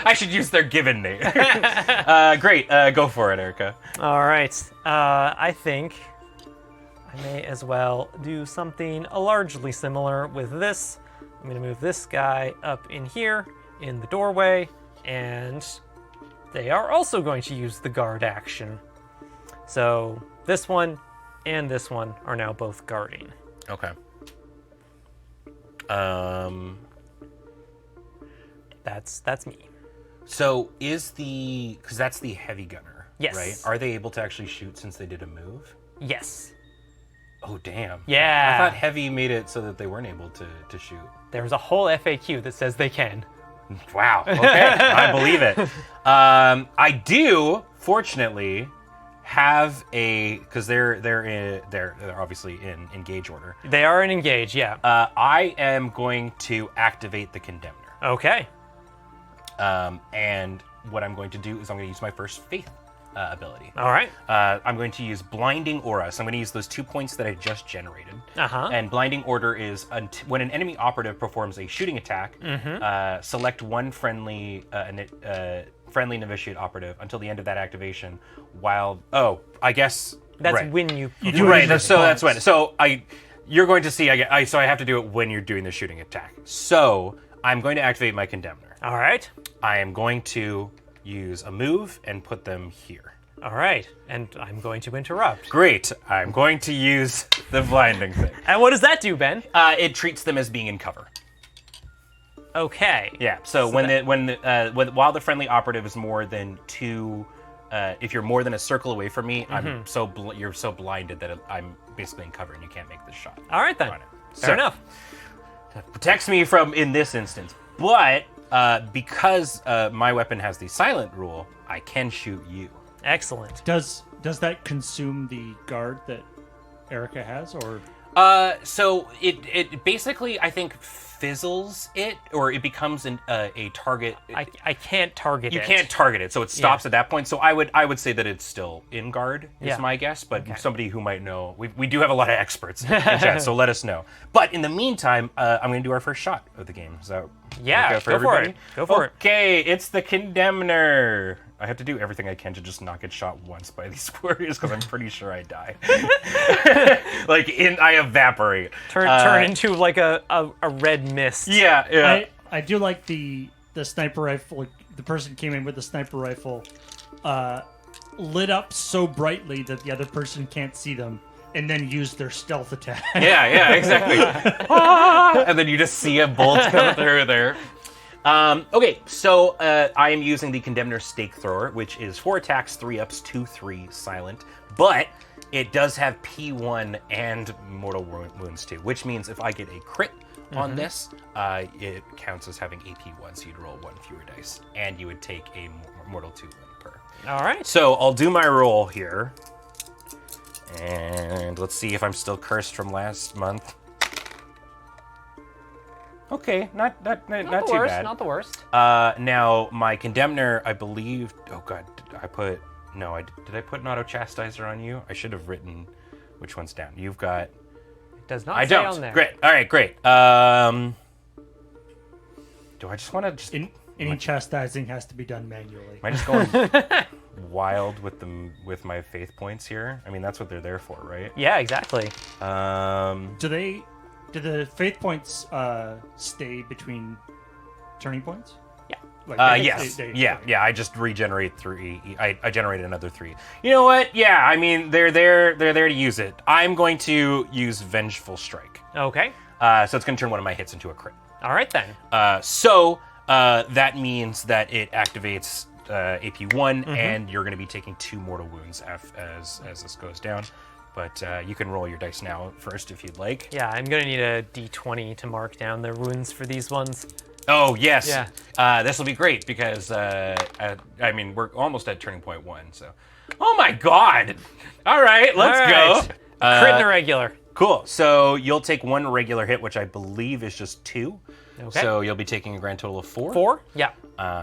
I should use their given name. Great. Go for it, Erica. All right. I think I may as well do something largely similar with this. I'm going to move this guy up in here in the doorway, and they are also going to use the guard action. So this one and this one are now both guarding. Okay. That's me. So because that's the heavy gunner, Yes. right? Are they able to actually shoot since they did a move? Yes. Oh, damn. Yeah. I thought heavy made it so that they weren't able to shoot. There's a whole FAQ that says they can. Wow. Okay. I believe it. I do, fortunately, have because they're obviously in engage order. They are in engage, yeah. I am going to activate the Condemner. Okay. And what I'm going to do is I'm going to use my first faith ability. All right. I'm going to use Blinding Aura. So I'm going to use those 2 points that I just generated. And Blinding Order is when an enemy operative performs a shooting attack, select one friendly novitiate operative until the end of that activation. I guess that's right. when you do it right. in That's response. when. So you're going to see. So I have to do it when you're doing the shooting attack. So I'm going to activate my Condemner. All right. I am going to use a move and put them here. All right. And I'm going to interrupt. Great. I'm going to use the blinding thing. And what does that do, Ben? It treats them as being in cover. Okay. Yeah. So while the friendly operative is more than 2, if you're more than a circle away from me, I'm you're so blinded that I'm basically in cover and you can't make this shot. All right then. Fair enough. Protects me from in this instance, but because my weapon has the silent rule, I can shoot you. Excellent. Does that consume the guard that Erica has, or? So it basically, I think, fizzles it, or it becomes a target. I can't target it. You can't target it, so it stops at that point. So I would say that it's still in guard, is my guess. But somebody who might know, we do have a lot of experts in chat, so let us know. But in the meantime, I'm going to do our first shot of the game. Is that Yeah, for go for everybody? it. Go for it. Okay, it's the Condemner. I have to do everything I can to just not get shot once by these warriors because I'm pretty sure I die. I evaporate. Turn into like a red mist. Yeah. I do like the sniper rifle. The person came in with the sniper rifle, lit up so brightly that the other person can't see them, and then use their stealth attack. Yeah, exactly. And then you just see a bolt come through there. Okay, so I am using the Condemner Stake Thrower, which is 4 attacks, 3 ups, 2/3 silent, but it does have P1 and Mortal Wounds too, which means if I get a crit on this, it counts as having AP1, so you'd roll 1 fewer dice, and you would take a Mortal 2 wound per. All right. So I'll do my roll here, and let's see if I'm still cursed from last month. Okay, not too bad. Not the worst. Now my Condemner, I believe. Oh God, did I put an auto chastiser on you? I should have written which one's down. You've got. It does not I say don't. on there. Great. All right. Great. Do I just want to just? Any chastising has to be done manually. Am I just going wild with my faith points here? I mean, that's what they're there for, right? Yeah, exactly. Do the faith points stay between turning points? Yeah. Like, yes. Yeah. I just regenerate 3. I generate another 3. You know what? Yeah. I mean, they're there to use it. I'm going to use Vengeful Strike. Okay. So it's going to turn one of my hits into a crit. All right then. So that means that it activates AP1, and you're going to be taking 2 mortal wounds as this goes down. But you can roll your dice now first if you'd like. Yeah, I'm gonna need a D20 to mark down the wounds for these ones. Oh yes. Yeah. This will be great because I mean we're almost at turning point 1. So. Oh my God! All right, let's go. Crit and a regular. Cool. So you'll take 1 regular hit, which I believe is just 2. Okay. So you'll be taking a grand total of 4. 4? Yeah.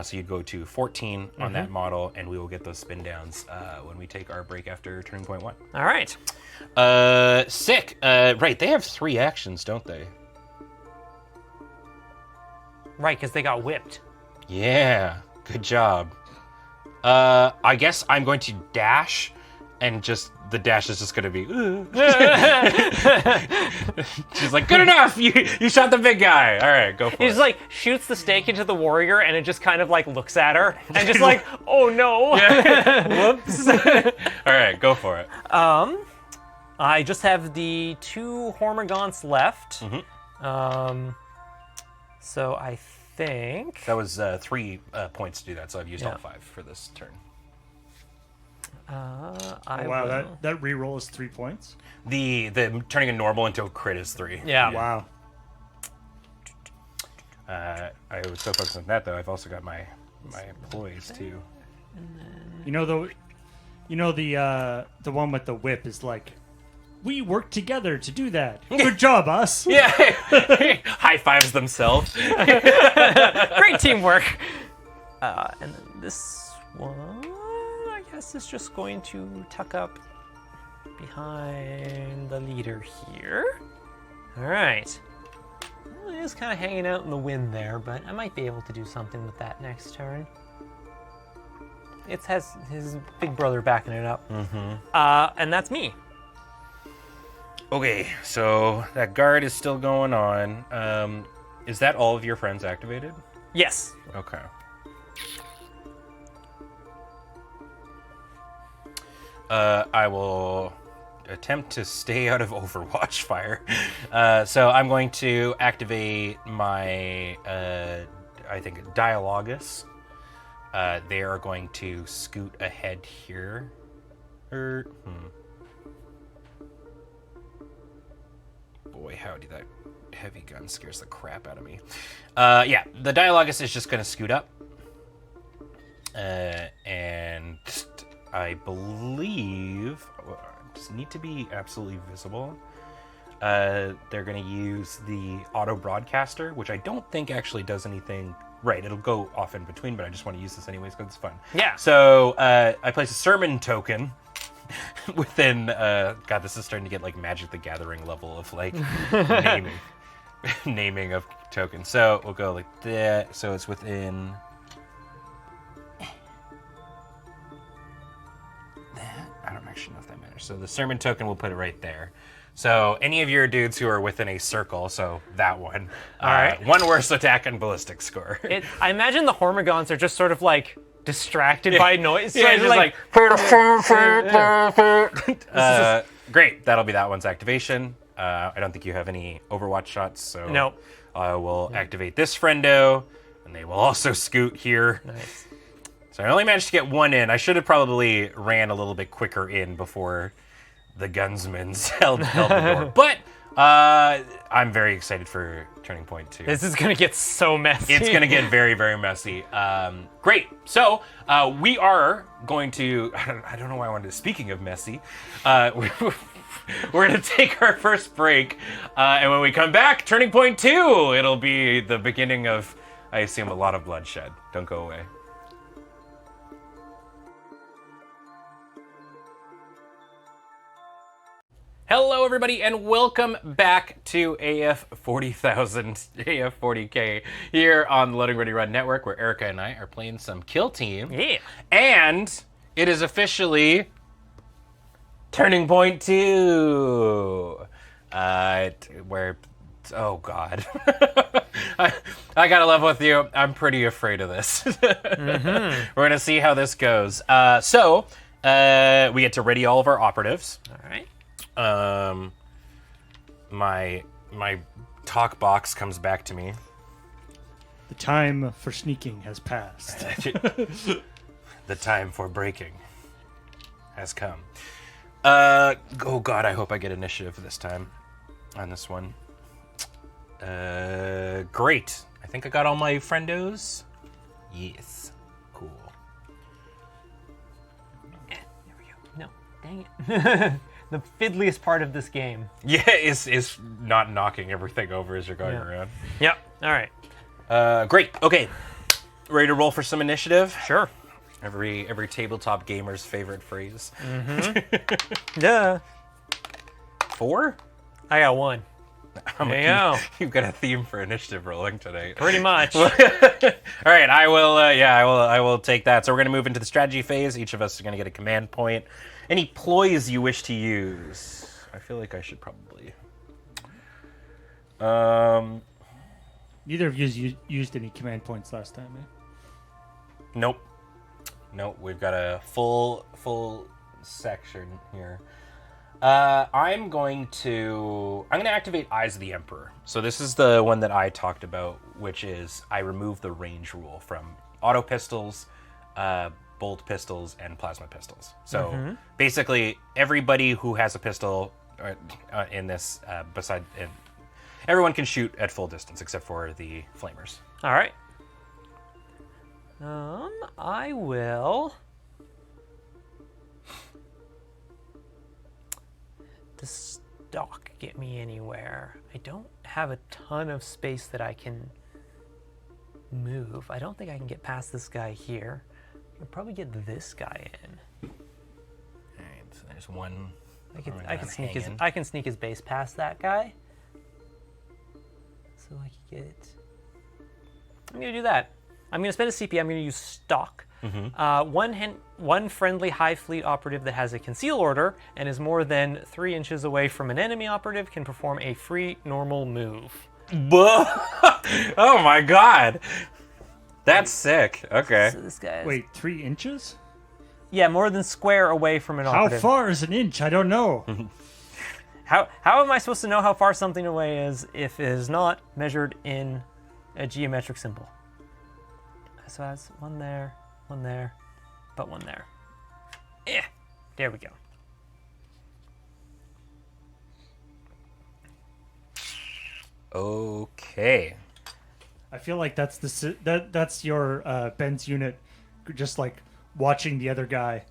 So you'd go to 14 on that model, and we will get those spin downs when we take our break after turning point 1. All right. Sick. Right, they have 3 actions, don't they? Right, because they got whipped. Yeah. Good job. I guess I'm going to dash, and just the dash is just going to be. She's like, good enough. You shot the big guy. All right, go for it. He just like shoots the stake into the warrior, and it just kind of like looks at her, and just like, oh no. Whoops. All right, go for it. I just have the 2 Hormagaunts left. So I think That was 3 points to do that, so I've used all 5 for this turn. That reroll is 3 points. The turning a normal into a crit is 3. Yeah. Wow. I was so focused on that though. I've also got my employees too. The one with the whip is like, we work together to do that. Good job, us. Yeah. High fives themselves. great teamwork. And then this one, I guess, is just going to tuck up behind the leader here. All right. Well, it is kind of hanging out in the wind there, but I might be able to do something with that next turn. It has his big brother backing it up. And that's me. Okay, so that guard is still going on. Is that all of your friends activated? Yes. Okay. I will attempt to stay out of Overwatch fire. So I'm going to activate my, I think, Dialogus. They are going to scoot ahead here. Boy, howdy, that heavy gun scares the crap out of me. Yeah, the Dialogus is just going to scoot up. And I believe, just need to be absolutely visible. They're going to use the auto broadcaster, which I don't think actually does anything. Right, it'll go off in between, but I just want to use this anyways because it's fun. Yeah. So I place a sermon token within. God, this is starting to get like Magic the Gathering level of like naming of tokens. So we'll go like that. So it's within. I don't actually know if that matters. So the sermon token, we'll put it right there. So any of your dudes who are within a circle, so that one. All right. One worse attack and ballistic score. I imagine the Hormagaunts are just sort of like distracted by noise. So Yeah, just like Great. That'll be that one's activation. I don't think you have any Overwatch shots, so No. I will activate this friendo, and they will also scoot here. Nice. So I only managed to get one in. I should have probably ran a little bit quicker in before the gunsmans held the door. But I'm very excited for Turning Point 2. This is gonna get so messy. It's going to get very, very messy. Great. So we are going to, I don't know why I wanted to, speaking of messy, we're going to take our first break. And when we come back, Turning Point 2, it'll be the beginning of, I assume, a lot of bloodshed. Don't go away. Hello, everybody, and welcome back to AF 40,000, AF 40K here on the Loading Ready Run Network, where Erica and I are playing some Kill Team. Yeah. And it is officially Turning Point 2. Where, oh God. I gotta level with you. I'm pretty afraid of this. We're gonna see how this goes. So we get to ready all of our operatives. All right. My talk box comes back to me. The time for sneaking has passed. The time for breaking has come. Oh God, I hope I get initiative this time on this one. Great. I think I got all my friendos. Yes. Cool. There we go. No, dang it. The fiddliest part of this game. Yeah, is not knocking everything over as you're going around. Yep. All right. Great. Okay. Ready to roll for some initiative? Sure. Every tabletop gamer's favorite phrase. Yeah. 4? I got one. There you go. You've got a theme for initiative rolling today. Pretty much. All right, I will. I will take that. So we're going to move into the strategy phase. Each of us is going to get a command point. Any ploys you wish to use? I feel like I should probably. Neither of you used any command points last time, eh? Nope. We've got a full section here. I'm going to activate Eyes of the Emperor. So this is the one that I talked about, which is I remove the range rule from auto pistols, bolt pistols, and plasma pistols. So basically, everybody who has a pistol in this, everyone can shoot at full distance except for the flamers. All right. I will. Does stock get me anywhere? I don't have a ton of space that I can move. I don't think I can get past this guy here. I'll probably get this guy in. All right, so there's one. I can sneak his base past that guy. So I can get. I'm gonna do that. I'm gonna spend a CP. I'm gonna use stock. One friendly high fleet operative that has a conceal order and is more than 3 inches away from an enemy operative can perform a free normal move. Oh my God, that's sick. Okay. So this guy. Wait, 3 inches? Yeah, more than square away from an operative. How far is an inch? I don't know. How am I supposed to know how far something away is if it is not measured in a geometric symbol? So that's one there, but one there. Yeah, there we go. Okay. I feel like that's your Ben's unit, just like watching the other guy,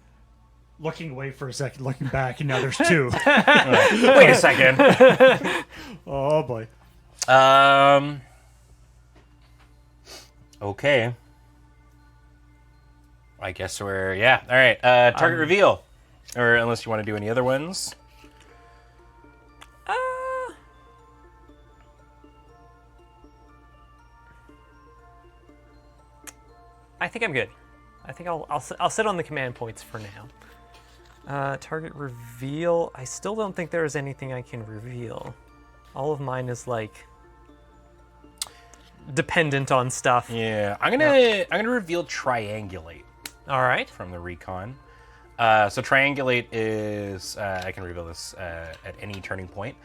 looking away for a second, looking back, and now there's two. Wait a second. Oh boy. Okay. I guess we're all right. Target reveal, or unless you want to do any other ones. I think I'm good. I think I'll sit on the command points for now. Target reveal. I still don't think there is anything I can reveal. All of mine is like dependent on stuff. Yeah, I'm gonna reveal triangulate. All right. From the recon. So triangulate is, I can reveal this at any turning point.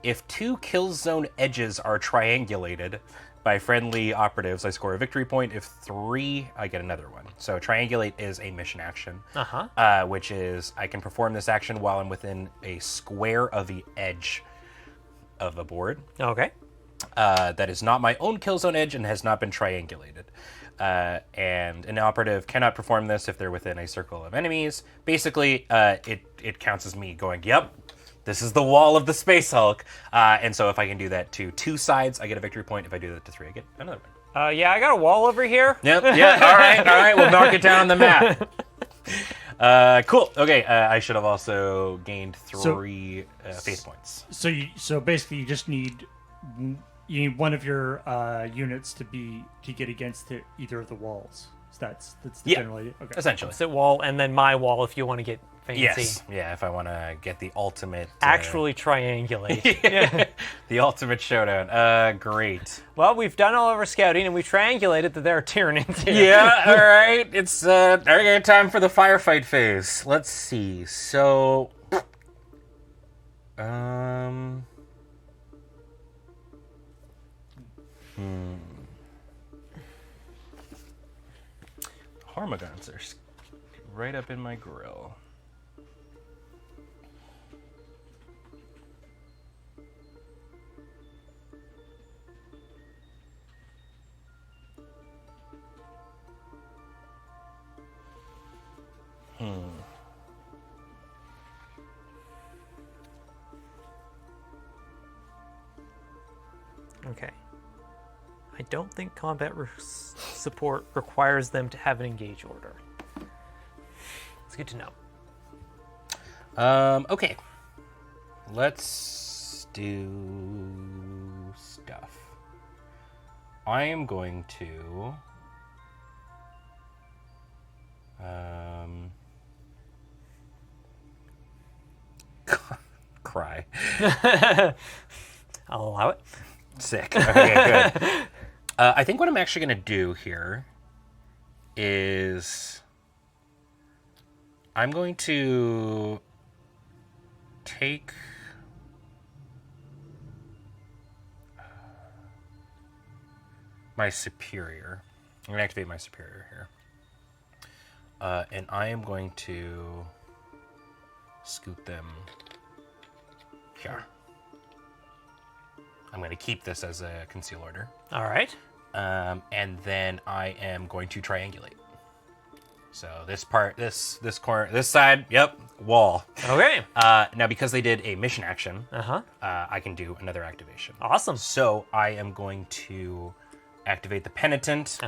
If 2 kill zone edges are triangulated by friendly operatives, I score a victory point. If 3, I get another one. So triangulate is a mission action, which is I can perform this action while I'm within a square of the edge of a board. Okay. That is not my own kill zone edge and has not been triangulated. And an operative cannot perform this if they're within a circle of enemies. Basically, it counts as me going, yep, this is the wall of the Space Hulk. And so if I can do that to 2 sides, I get a victory point. If I do that to 3, I get another one. Yeah, I got a wall over here. Yep, yeah, all right, we'll mark it down on the map. Cool. Okay, I should have also gained 3 faith points. So basically, you just need one of your units to get against either of the walls. So that's the general idea. Okay. Essentially. Opposite wall, and then my wall if you want to get fancy. Yes. Yeah, if I want to get the ultimate. Actually triangulate. The ultimate showdown. Great. Well, we've done all of our scouting, and we triangulated that there are Tyranids here. Yeah, all right. It's okay, time for the firefight phase. Let's see. So, Hormagaunts are right up in my grill. Okay. I don't think combat support requires them to have an engage order. It's good to know. Okay. Let's do stuff. I am going to cry. I'll allow it. Sick. Okay, good. I think what I'm actually going to do here is I'm going to take my superior. I'm going to activate my superior here. And I am going to scoot them here. I'm going to keep this as a conceal order. All right. And then I am going to triangulate. So this part, this corner, this side, yep, wall. Okay. Now, because they did a mission action, I can do another activation. Awesome. So I am going to activate the Penitent.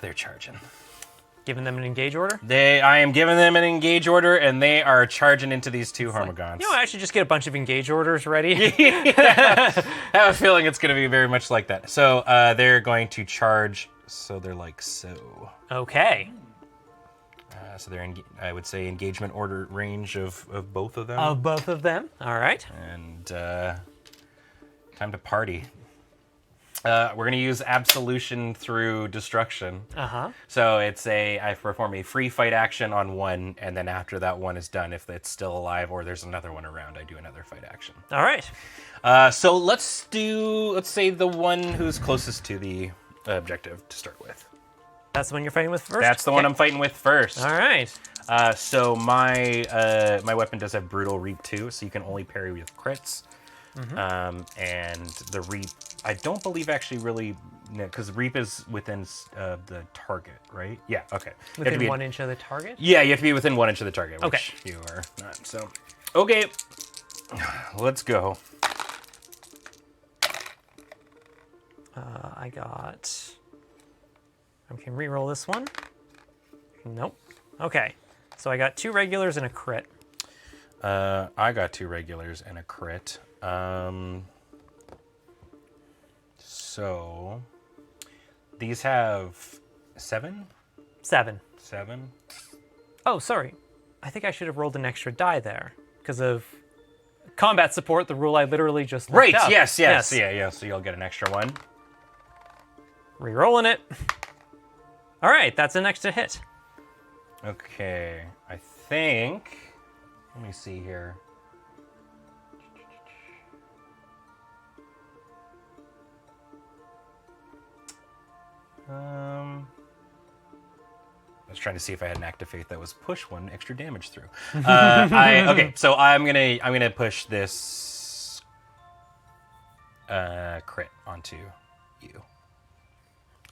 They're charging. Giving them an engage order? I am giving them an engage order, and they are charging into these 2 Hormagaunts. You know, I should just get a bunch of engage orders ready. I have a feeling it's going to be very much like that. So they're going to charge, so they're like so. Okay. So they're, I would say, engagement order range of both of them. Of both of them. All right. And time to party. We're going to use Absolution through Destruction. So I perform a free fight action on one, and then after that one is done, if it's still alive or there's another one around, I do another fight action. All right. So let's say the one who's closest to the objective to start with. That's the one you're fighting with first? That's the one I'm fighting with first. All right. So my weapon does have Brutal Reap too, so you can only parry with crits. And the Reap, I don't believe actually really, because Reap is within the target, right? Yeah, okay. Within 1 inch of the target? Yeah, you have to be within 1 inch of the target, which okay. You are not. So, okay, let's go. I can re-roll this one. Nope. Okay, so I got 2 regulars and a crit. I got 2 regulars and a crit. So these have 7? 7. 7? Oh, sorry. I think I should have rolled an extra die there because of combat support, the rule I literally just looked right, up. Yes. Yeah, so you'll get an extra one. Re-rolling it. All right, that's an extra hit. Okay, I think. Let me see here. I was trying to see if I had an activate that was push 1 extra damage through. Okay, so I'm gonna push this crit onto you.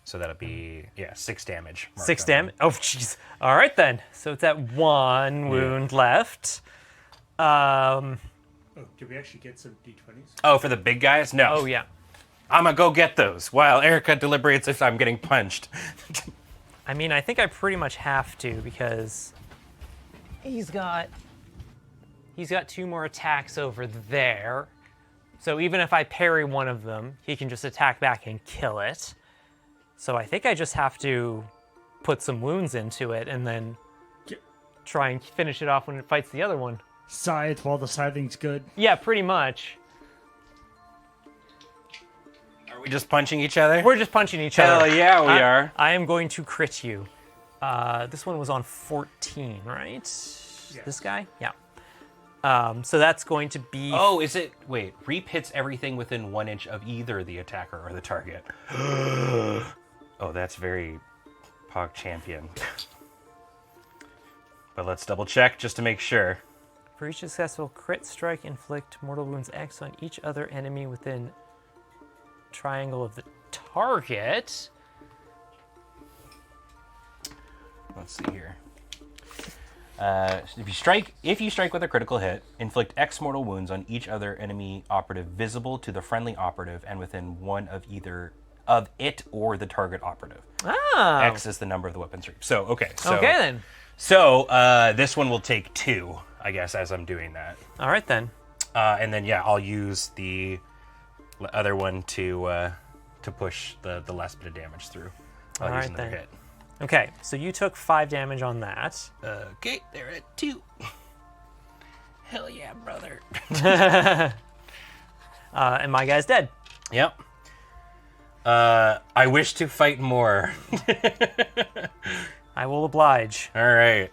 So that'll be 6 damage. 6 damage. Oh, jeez. All right then. So it's at 1 wound left. Oh, did we actually get some d20s? Oh, for the big guys? No. Oh yeah. I'm gonna go get those while Erica deliberates if I'm getting punched. I mean, I think I pretty much have to because he's got 2 more attacks over there. So even if I parry one of them, he can just attack back and kill it. So I think I just have to put some wounds into it and then try and finish it off when it fights the other one. Scythe while the scything's good. Yeah, pretty much. Are we just punching each other? We're just punching each other. Hell yeah, we are. I am going to crit you. This one was on 14, right? Yes. This guy? Yeah. So that's going to be... Oh, is it... Wait, Reap hits everything within 1 inch of either the attacker or the target. Oh, that's very Pog Champion. But let's double check just to make sure. For each successful crit strike, inflict mortal wounds X on each other enemy within triangle of the target. Let's see here. If you strike with a critical hit, inflict X mortal wounds on each other enemy operative visible to the friendly operative and within 1 of either of it or the target operative. Oh. X is the number of the weapon's reap. So okay. So, Okay then. So this one will take 2, I guess, as I'm doing that. All right then. And then I'll use the other one to push the last bit of damage through. I'll use another hit. Okay, so you took 5 damage on that. Okay, they're at 2. Hell yeah, brother. And my guy's dead. Yep. I wish to fight more. I will oblige. All right.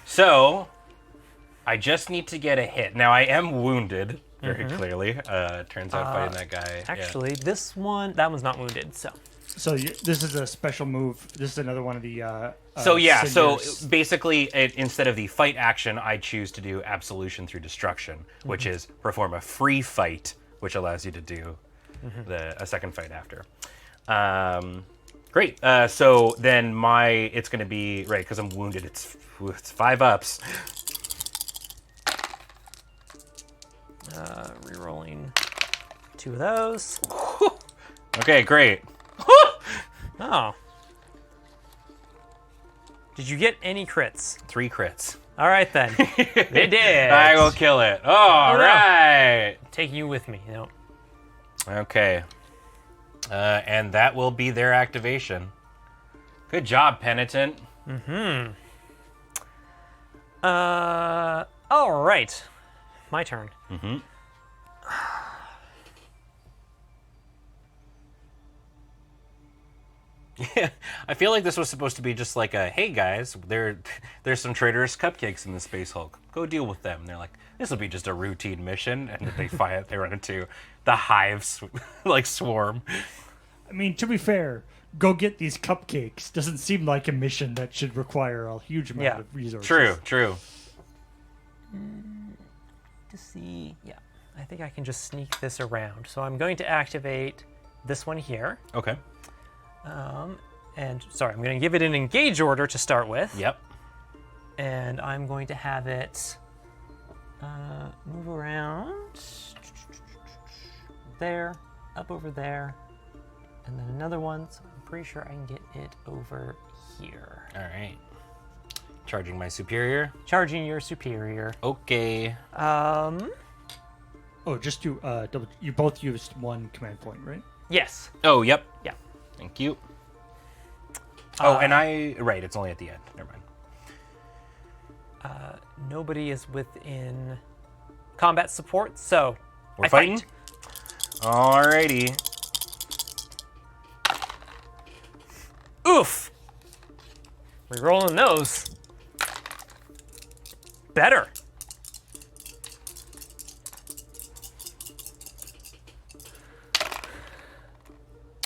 So, I just need to get a hit. Now, I am wounded, very clearly. Turns out fighting that guy. Actually, that one's not wounded, so... So this is a special move. This is another one of the. So cinders. basically, instead of the fight action, I choose to do absolution through destruction, which is perform a free fight, which allows you to do a second fight after. Great. So then it's going to be right because I'm wounded. It's 5 ups. Rerolling 2 of those. Okay, great. Oh. Did you get any crits? 3 crits. All right then. They did. I will kill it. All right. Take you with me. No. Okay. And that will be their activation. Good job, Penitent. All right. My turn. Yeah, I feel like this was supposed to be just like a, hey guys, there's some traitorous cupcakes in the Space Hulk. Go deal with them. And they're like, this will be just a routine mission, and they run into the hives like swarm. I mean, to be fair, go get these cupcakes doesn't seem like a mission that should require a huge amount of resources. True. To see, I think I can just sneak this around. So I'm going to activate this one here. Okay. And sorry, I'm going to give it an engage order to start with. Yep. And I'm going to have it move around there, up over there, and then another one. So I'm pretty sure I can get it over here. All right. Charging my superior. Charging your superior. Okay. Oh, just to double. You both used 1 command point, right? Yes. Oh, yep. Yeah. Thank you. Oh, and right, it's only at the end. Never mind. Nobody is within combat support, so We're I fighting? fight. Alrighty. Oof. Rerolling those. Better.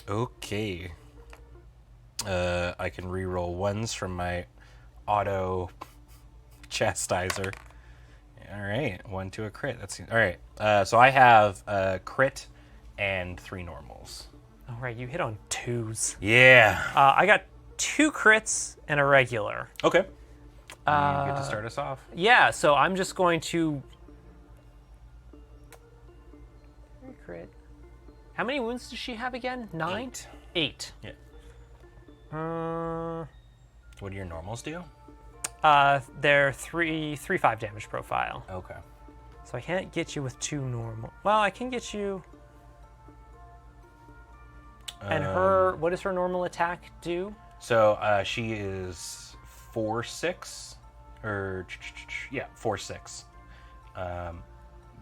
Okay. I can reroll ones from my auto chastiser. All right, 1 to a crit. That's all right. So I have a crit and 3 normals. All right, you hit on 2s. Yeah. I got 2 crits and a regular. Okay. You get to start us off. Yeah, so I'm just going to crit. How many wounds does she have again? 9? 8. Yeah. Uh, What do your normals do? they're 3/5 damage profile. Okay. So I can't get you with 2 normal. Well, I can get you. And her, what does her normal attack do? So she is 4/6, or yeah, 4/6.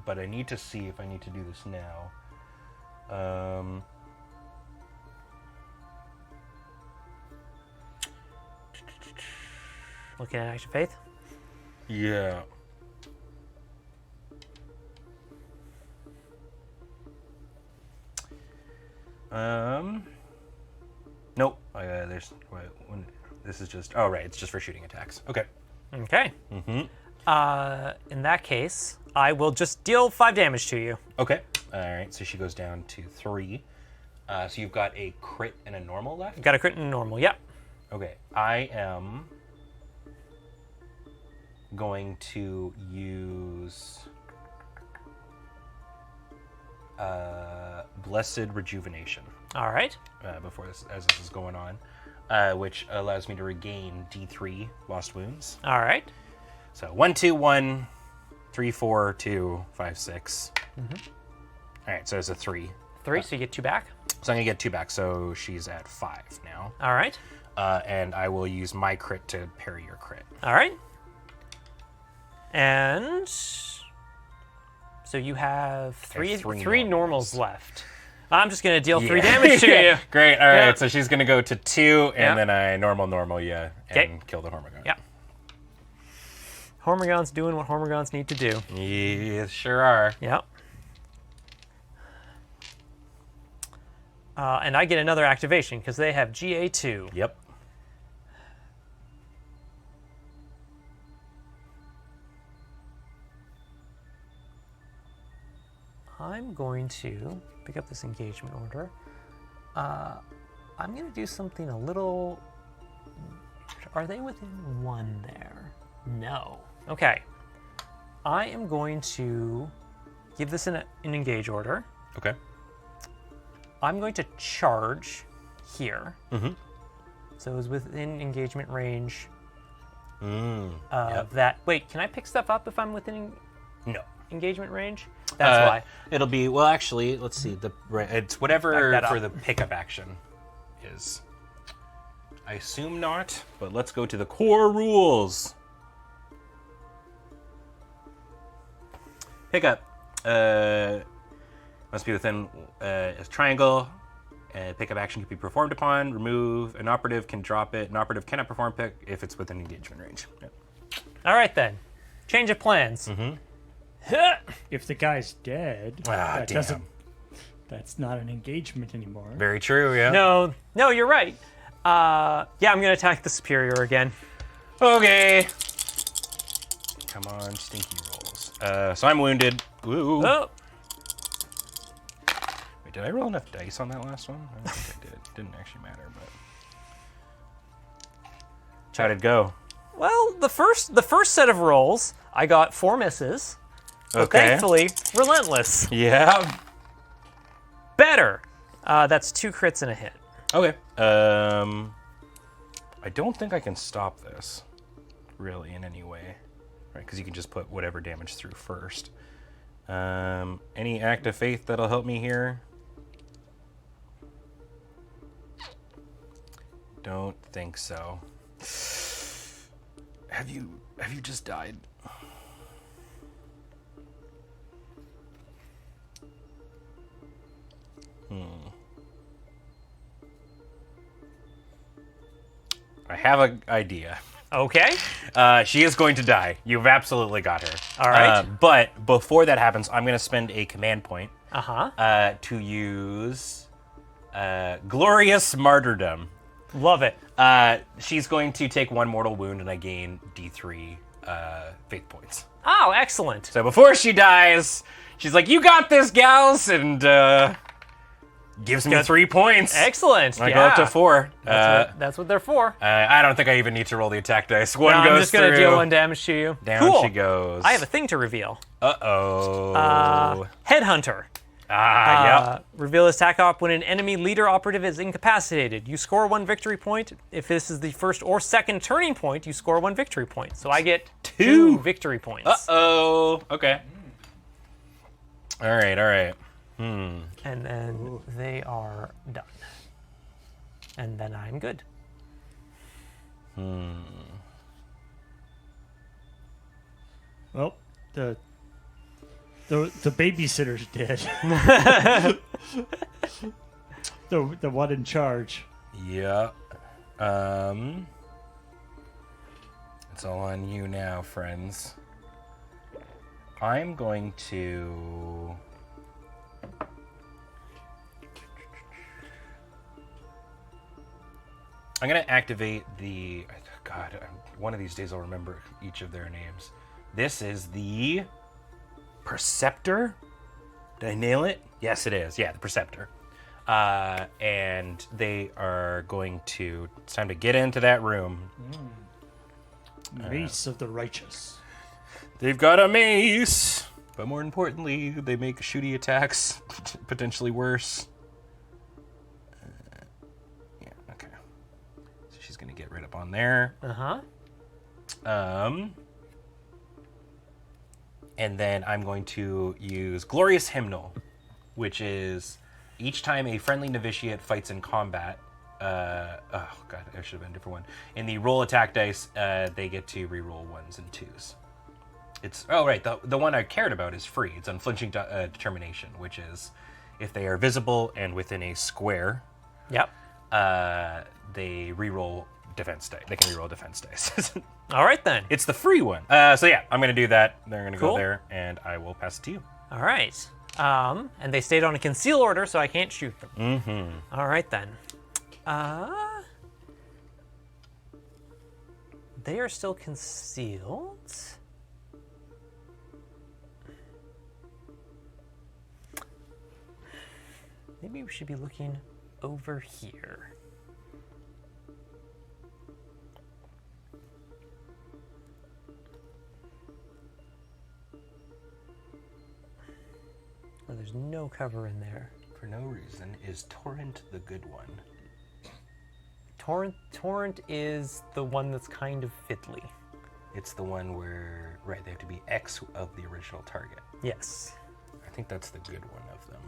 But I need to see if I need to do this now. Looking at Action Faith. Yeah. Nope. There's this is just. Oh right, it's just for shooting attacks. Okay. Okay. In that case, I will just deal 5 damage to you. Okay. All right. So she goes down to 3. So you've got a crit and a normal left. Got a crit and normal. Yep. Okay. I am going to use Blessed Rejuvenation All right. before this, as this is going on, which allows me to regain D3 lost wounds. All right. So 1, 2, 1, 3, 4, 2, 5, 6. All right, so it's a 3. 3, so you get 2 back. So I'm gonna get 2 back. So she's at 5 now, All right. and I will use my crit to parry your crit. All right. And so you have three three normals left. I'm just gonna deal 3 damage to you. Great. All right. Yeah. So she's gonna go to 2, and Yeah. then I normal, and Okay. kill the Hormigón. Yeah. Hormigons doing what Hormigons need to do. Yes, sure are. Yep. And I get another activation because they have GA2. Yep. I'm going to pick up this engagement order. I'm going to do something a little... Are they within 1 there? No. Okay. I am going to give this an engage order. Okay. I'm going to charge here. Mm-hmm. So it's within engagement range Yep. of that. Wait, can I pick stuff up if I'm within No. engagement range? That's why. It'll be, well, actually, let's see. It's whatever Back that for up. the pickup action is. I assume not, but let's go to the core rules. Pickup. Must be within a triangle. Pickup action can be performed upon. Remove. An operative can drop it. An operative cannot perform pick if it's within engagement range. Yep. All right, then. Change of plans. If the guy's dead, Ah, that damn. doesn't. That's not an engagement anymore. Very true, yeah. No, you're right. Yeah, I'm going to attack the superior again. Okay. Come on, stinky rolls. So I'm wounded. Ooh. Oh, Wait, did I roll enough dice on that last one? I don't think I did. It didn't actually matter, but. How'd it go? well, the first set of rolls, I got 4 misses. But Okay. thankfully, relentless. Yeah. Better. That's 2 crits and a hit. Okay. I don't think I can stop this, really, in any way. Right, because you can just put whatever damage through first. Any act of faith that'll help me here? Don't think so. Have you just died? I have an idea. Okay. She is going to die. You've absolutely got her. All right. But before that happens, I'm going to spend a command point to use Glorious Martyrdom. Love it. She's going to take 1 mortal wound, and I gain D3 faith points. Oh, excellent. So before she dies, she's like, "You got this, gals," and gives me 3 points. Excellent. I go up to 4. That's what they're for. I don't think I even need to roll the attack dice. One No, goes I'm just going to through. deal 1 damage to you. Down cool. she goes. I have a thing to reveal. Uh-oh. Headhunter. Yep. Reveal this attack op when an enemy leader operative is incapacitated. You score 1 victory point. If this is the first or second turning point, you score 1 victory point. So I get 2 victory points. Uh-oh. Okay. All right. And then they are done. And then I'm good. Well, the babysitter's dead. the one in charge. Yeah. It's all on you now, friends. I'm going to... I'm going to activate the... God, one of these days I'll remember each of their names. This is the Preceptor? Did I nail it? Yes, it is. Yeah, the Preceptor. And they are going to... It's time to get into that room. Mace of the Righteous. They've got a mace! But more importantly, they make shooty attacks potentially worse. Yeah, okay. So she's going to get right up on there. And then I'm going to use Glorious Hymnal, which is each time a friendly novitiate fights in combat. Oh god, I should have been a different one. In the roll attack dice, they get to reroll 1s and 2s. It's the one I cared about is free. It's Unflinching Determination, which is if they are visible and within a square. Yep. They reroll defense dice. They can reroll defense dice. All right, then. It's the free one. So yeah, I'm going to do that. They're going to Cool. go there, and I will pass it to you. All right. And they stayed on a conceal order, so I can't shoot them. Mm-hmm. All right, then. They are still concealed. Maybe we should be looking over here. Oh, there's no cover in there. For no reason, is Torrent the good one? Torrent is the one that's kind of fiddly. It's the one where, right, they have to be X of the original target. Yes. I think that's the good one of them.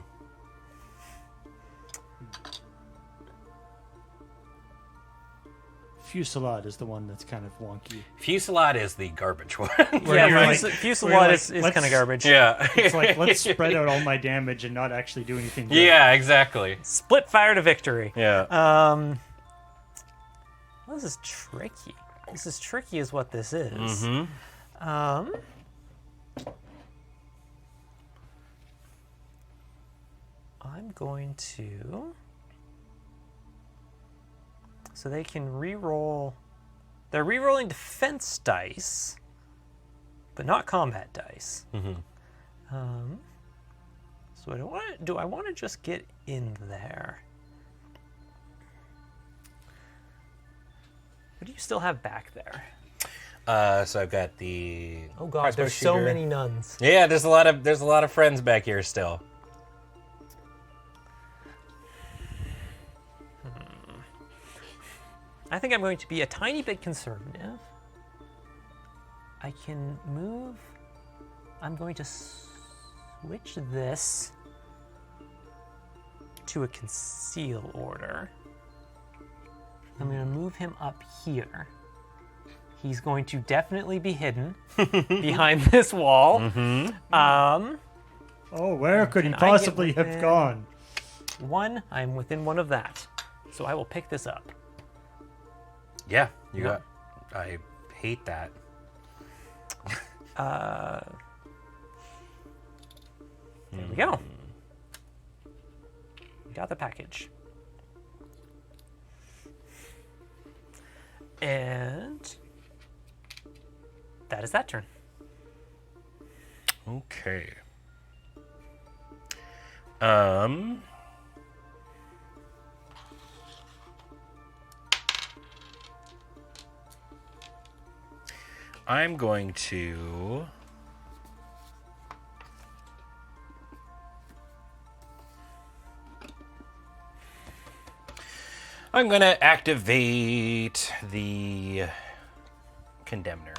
Fusillade is the one that's kind of wonky. Fusillade is the garbage one. Fusillade is kind of garbage. Yeah. It's like, let's spread out all my damage and not actually do anything good. Yeah, exactly. Split fire to victory. Yeah. Well, this is tricky. This is tricky is what this is. Mm-hmm. I'm going to... So they can re-roll... They're re-rolling defense dice, but not combat dice. Mm-hmm. So do I want to just get in there? What do you still have back there? So I've got the... Oh god, crossbow there's so shooter. many nuns. Yeah, there's a lot of friends back here still. I think I'm going to be a tiny bit conservative. I can move. I'm going to switch this to a conceal order. I'm going to move him up here. He's going to definitely be hidden behind this wall. Oh, where could he Can I get possibly have within- gone? I'm within one of that. So I will pick this up. Yeah, you got... hate that. There we go. We got the package. And that is that turn. Okay. I'm going to activate the Condemner.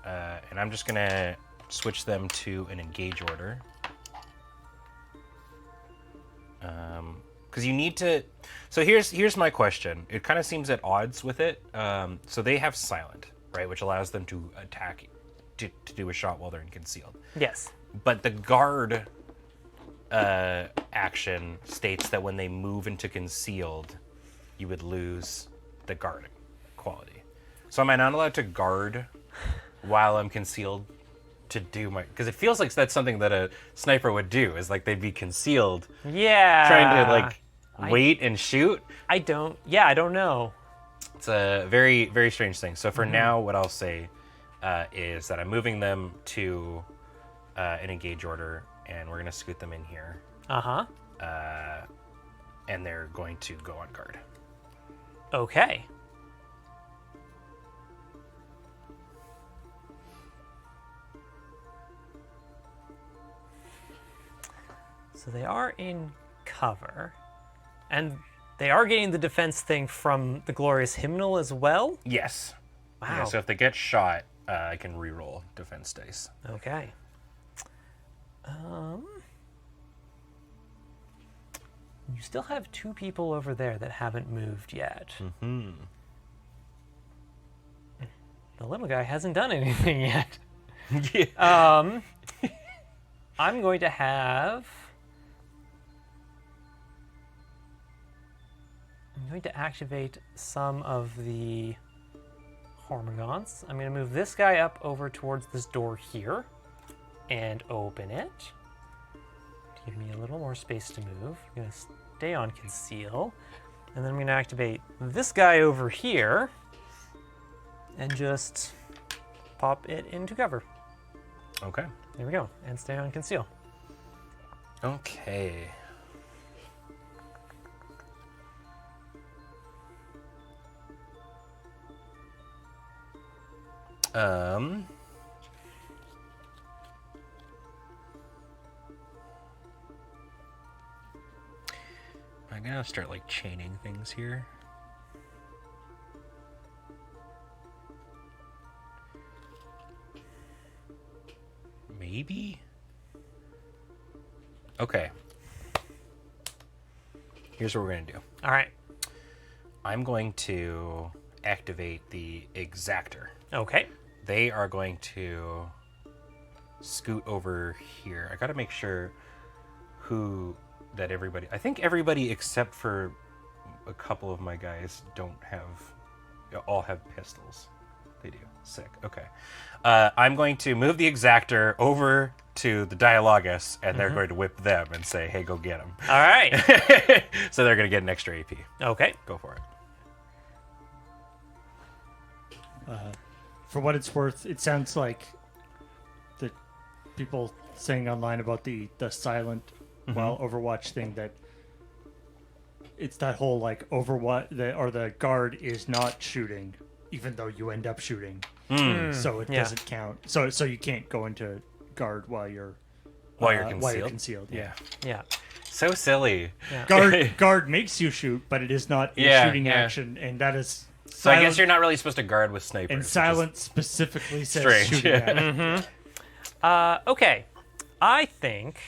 And I'm just going to switch them to an engage order. Because you need to... So here's my question. It kind of seems at odds with it. So they have silent, right? Which allows them to attack, to do a shot while they're in concealed. Yes. But the guard action states that when they move into concealed, you would lose the guarding quality. So am I not allowed to guard while I'm concealed to do my... Because it feels like that's something that a sniper would do, is like they'd be concealed. Yeah. Trying to like wait and shoot. I don't know. It's a very, very strange thing. So for now, what I'll say is that I'm moving them to an engage order, and we're going to scoot them in here. Uh-huh. And they're going to go on guard. Okay. So they are in cover, and they are getting the defense thing from the glorious hymnal as well. Yes. Wow. Yeah, so if they get shot, I can reroll defense dice. Okay. You still have 2 people over there that haven't moved yet. Mm-hmm. The little guy hasn't done anything yet. Yeah. I'm going to have... I'm going to activate some of the Hormigons. I'm going to move this guy up over towards this door here and open it. Give me a little more space to move. I'm going to stay on conceal. And then I'm going to activate this guy over here and just pop it into cover. Okay. There we go. And stay on conceal. Okay. I'm gonna start like chaining things here. Maybe? Okay. Here's what we're gonna do. All right. I'm going to activate the Exactor. Okay. They are going to scoot over here. I gotta make sure that everybody... I think everybody except for a couple of my guys all have pistols. They do. Sick. Okay. I'm going to move the Exactor over to the Dialogus, and they're going to whip them and say, hey, go get them. All right. So they're going to get an extra AP. Okay. Go for it. For what it's worth, it sounds like the people saying online about the silent Overwatch thing, that it's that whole like Overwatch the guard is not shooting even though you end up shooting, so it doesn't count. So you can't go into guard while you're concealed. Yeah. Yeah. So silly. Yeah. Guard makes you shoot, but it is not a shooting action, and that is. So I guess you're not really supposed to guard with snipers. And silent specifically says strange. shooting at. Okay. I think,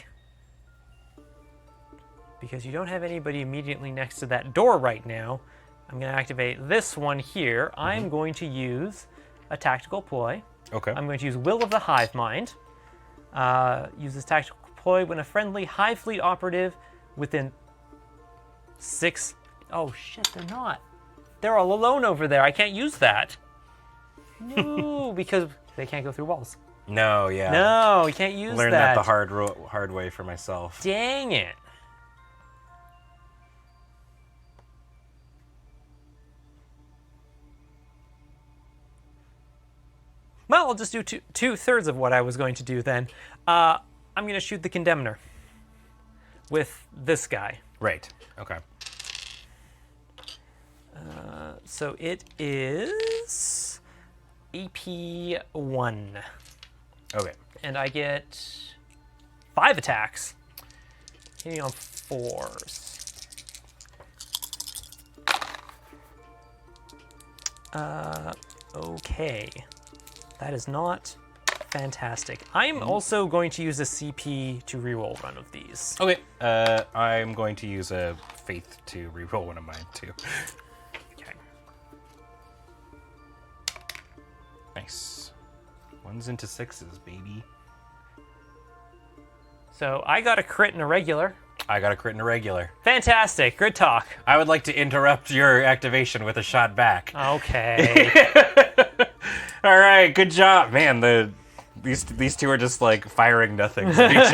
because you don't have anybody immediately next to that door right now, I'm going to activate this one here. I'm going to use a tactical ploy. Okay. I'm going to use Will of the Hive Mind. Use this tactical ploy when a friendly Hive Fleet operative within 6... Oh, shit, they're not. They're all alone over there. I can't use that. No, because they can't go through walls. No, yeah. No, you can't use Learned that the hard way for myself. Dang it. Well, I'll just do two-thirds of what I was going to do then. I'm going to shoot the Condemner with this guy. Right. Okay. So it is AP 1. Okay. And I get 5 attacks. Hitting on 4s. Okay. That is not fantastic. I'm also going to use a CP to reroll one of these. Okay. I'm going to use a faith to reroll one of mine too. Okay. Nice. 1s into 6s, baby. So I got a crit and a regular. I got a crit and a regular. Fantastic. Good talk. I would like to interrupt your activation with a shot back. Okay. All right, good job, man. These two are just like firing nothings at each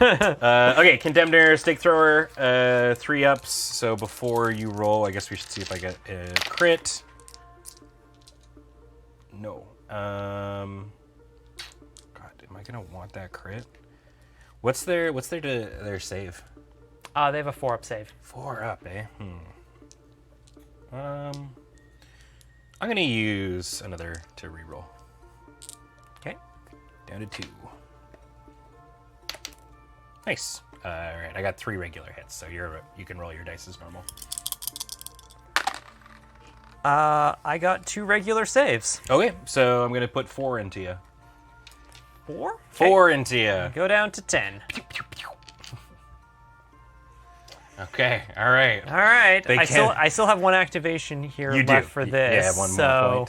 other. Okay, Condemner, Stake Thrower, 3 ups. So before you roll, I guess we should see if I get a crit. No. God, am I gonna want that crit? What's their save? They have a 4-up save. 4 up, eh? I'm gonna use another to reroll. Okay. Down to 2. Nice. All right, I got 3 regular hits, so you can roll your dice as normal. I got 2 regular saves. Okay, so I'm gonna put 4 into you. 4? 4 into you. Go down to 10. Okay, all right. All right. They I still have 1 activation here You left do. for this. Yeah, 1 more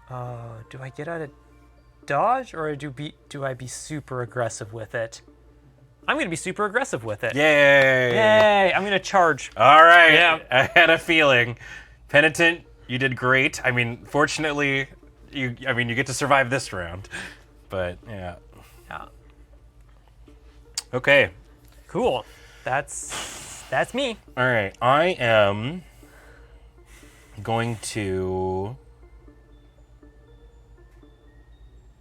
point. Do I get out of dodge or do I be super aggressive with it? I'm going to be super aggressive with it. Yay! Yay! I'm going to charge. All right. Yeah. I had a feeling. Penitent, you did great. I mean, fortunately, you get to survive this round. But yeah. Yeah. Okay. Cool. That's me. All right. I am going to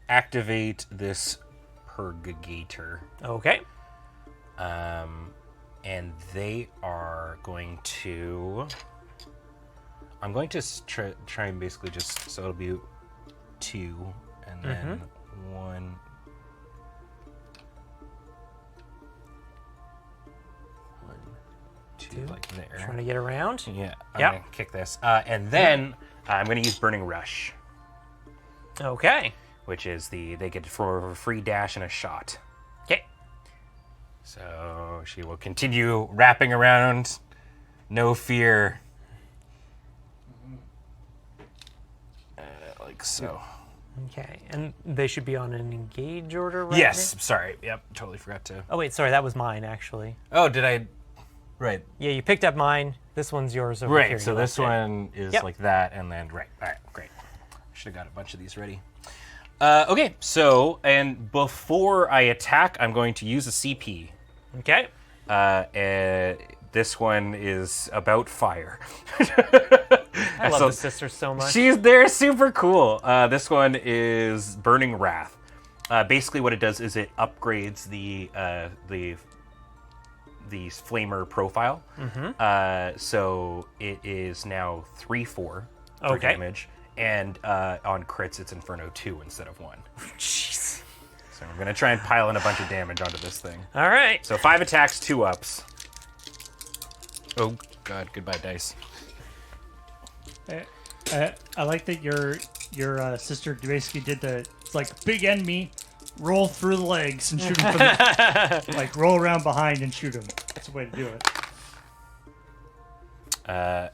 activate this Purgator. Okay. And they are going to... I'm going to try and basically just... So it'll be 2, and then 1... Like there. Trying to get around. Yeah, I'm Yep. gonna kick this. And then I'm gonna use Burning Rush, Okay. which is they get for a free dash and a shot. Okay. So she will continue wrapping around, no fear. Like so. Okay. And they should be on an engage order right Yes, now? sorry. Yep, totally forgot to. Oh, wait. Sorry. That was mine, actually. Oh, did I? Right. Yeah, you picked up mine. This one's yours over here. Right, so You this left it. one is Yep. like that, and then, right, all right, great. Should have got a bunch of these ready. Okay, so, and before I attack, I'm going to use a CP. Okay. And this one is about fire. I love the sisters so much. They're super cool. This one is Burning Wrath. Basically what it does is it upgrades the flamer profile. So it is now 3/4 for Okay. damage, and on crits it's Inferno 2 instead of 1. Jeez. So I'm gonna try and pile in a bunch of damage onto this thing. All right. So 5 attacks, 2 ups. Oh god, goodbye dice. I like that your sister basically did it's like big enemy, roll through the legs and shoot him from the, like roll around behind and shoot him. That's the way to do it.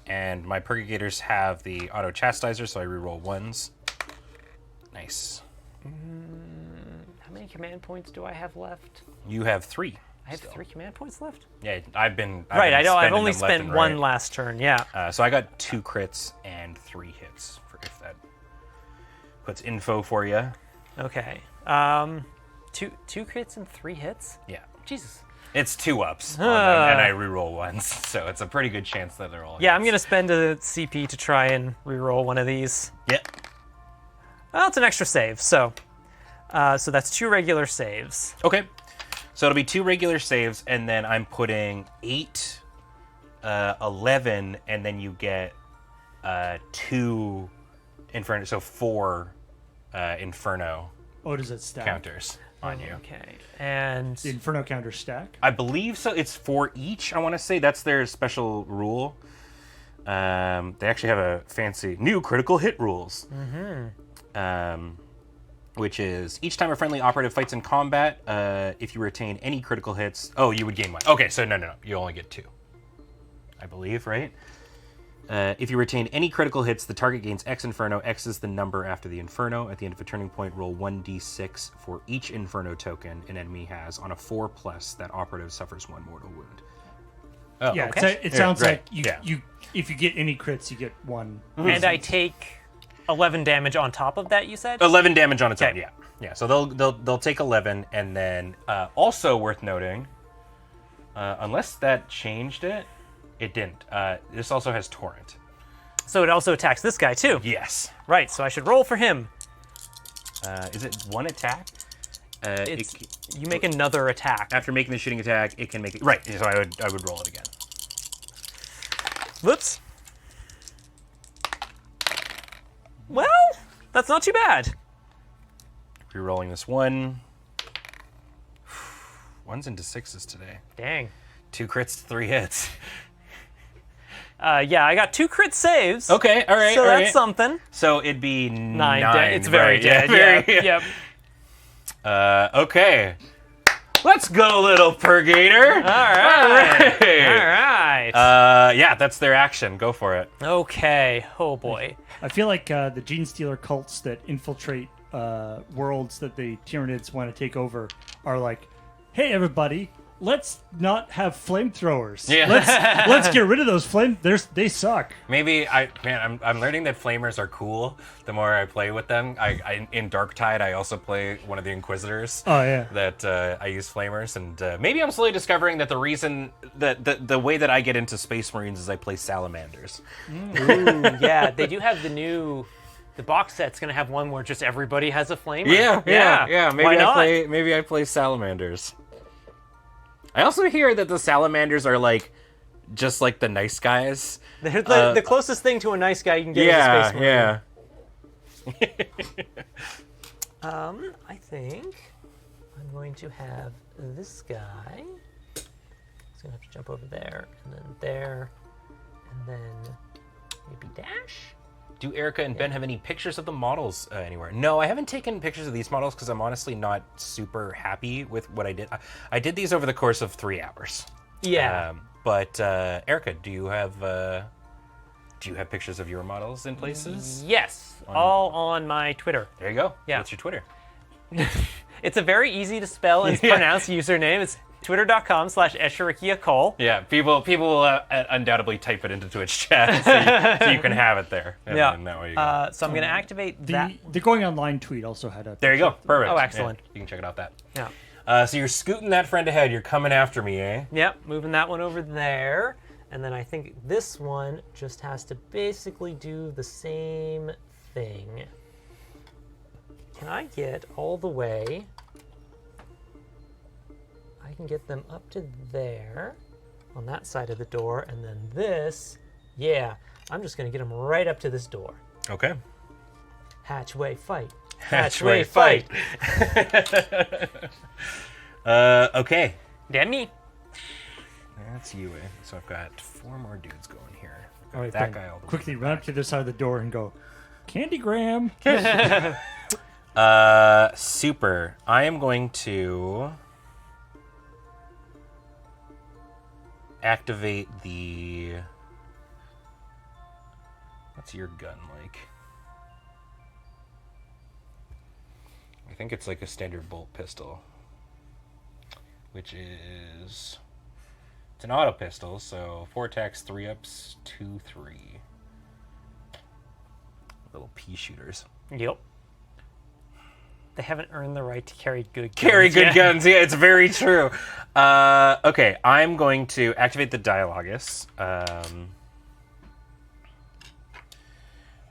And my Purgators have the auto chastizer, so I reroll 1s. Nice. How many command points do I have left? You have 3. I have 3 command points left? Yeah, I've been Right, I know. I've spending only them left spent and 1 right. last turn, yeah. So I got 2 crits and 3 hits, for if that puts info for you. Okay. Two crits and 3 hits? Yeah. Jesus. It's 2-ups on them, and I reroll ones, so it's a pretty good chance that they're all Yeah, hits. I'm going to spend a CP to try and reroll one of these. Yep. Well, it's an extra save, so that's 2 regular saves. Okay. So it'll be 2 regular saves, and then I'm putting 8, 11, and then you get 2 Inferno, so 4 Inferno Oh, does it stack? counters on you. Okay, and The Inferno counter stack? I believe so. It's 4 each, I want to say. That's their special rule. They actually have a fancy new critical hit rules. Which is each time a friendly operative fights in combat, if you retain any critical hits, you would gain 1. Okay, so no, you only get 2, I believe, right? If you retain any critical hits, the target gains X Inferno. X is the number after the Inferno. At the end of a turning point, roll 1d6 for each Inferno token an enemy has. On a 4+, that operative suffers 1 mortal wound. Oh, Yeah, okay. it sounds right. like you if you get any crits, you get 1. and I take 11 damage on top of that, you said? 11 damage on its own, Okay. yeah. So they'll take 11, and then also worth noting, unless that changed it, it didn't. This also has Torrent. So it also attacks this guy, too. Yes. Right, so I should roll for him. Is it 1 attack? You make another attack. After making the shooting attack, it can make it. Right. So I would roll it again. Whoops. Well, that's not too bad. Rerolling this 1. 1s into 6s today. Dang. 2 crits, 3 hits. Yeah, I got 2 crit saves. Okay, all right. So all that's right. something. So it'd be 9. It's very right, dead. Yeah, Yep. Okay. Let's go, little purgator. All right. All right. Yeah, that's their action. Go for it. Okay. Oh boy. I feel like the Gene Stealer cults that infiltrate worlds that the Tyranids want to take over are like, hey, everybody, let's not have flamethrowers. Yeah. Let's get rid of those they suck. Maybe I'm learning that flamers are cool the more I play with them. I in Darktide I also play one of the Inquisitors. Oh, yeah. That I use flamers, and maybe I'm slowly discovering that the reason that the way that I get into Space Marines is I play salamanders. Ooh, yeah, they do have the box set's gonna have one where just everybody has a flamer. Yeah. Maybe Why not? I play salamanders. I also hear that the salamanders are like just like the nice guys. They're the closest thing to a nice guy you can get is a Space Marine. Yeah. I think I'm going to have this guy. He's gonna have to jump over there, and then there, and then maybe dash. Do Erica and Ben have any pictures of the models anywhere? No, I haven't taken pictures of these models because I'm honestly not super happy with what I did. I did these over the course of 3 hours. Yeah. But Erica, do you have pictures of your models in places? Yes, all on my Twitter. There you go. Yeah. What's your Twitter? It's a very easy to spell and Yeah. pronounce username. It's twitter.com/esherikiacole. Yeah, people will undoubtedly type it into Twitch chat so you can have it there. And then that way you go. So I'm going to activate that. The Going Online tweet also had a There you go. Perfect. Oh, excellent. Yeah, you can check it out that. Yeah. So you're scooting that friend ahead. You're coming after me, eh? Yep, moving that one over there. And then I think this one just has to basically do the same thing. Can I get all the way? I can get them up to there on that side of the door, and then this, yeah, I'm just going to get them right up to this door. Okay. Hatchway fight. Hatchway fight. Okay. Damn me. That's you, eh? So I've got 4 more dudes going here. I've got All right, that Ben, guy all the way quickly in the run up back. to the side of the door and go, Candygram. Super. I am going to activate the... What's your gun like? I think it's like a standard bolt pistol, which is... It's an auto pistol, so 4 attacks, 3 ups, 2, 3. Little pea shooters. Yep. They haven't earned the right to carry good guns. Carry good yet. guns. Yeah, it's very true. Okay, I'm going to activate the Dialogus.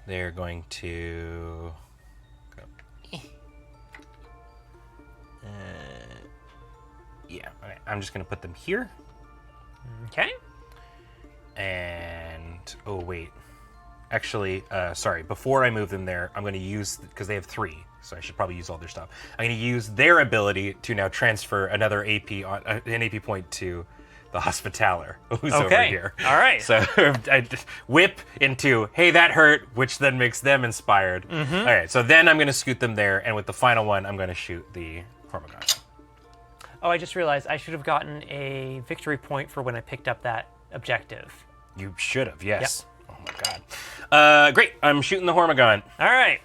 They're going to go. Yeah, okay, I'm just going to put them here. Okay. And, oh, wait. Actually, sorry, before I move them there, I'm going to use, because they have 3, so I should probably use all their stuff. I'm going to use their ability to now transfer another AP, an AP point to the Hospitaller, who's over here. All right. So I just whip into, hey, that hurt, which then makes them inspired. All right, so then I'm going to scoot them there, and with the final one, I'm going to shoot the Hormigaunt. Oh, I just realized I should have gotten a victory point for when I picked up that objective. You should have, yes. Yep. Oh my god. Great, I'm shooting the Hormigaunt. All right.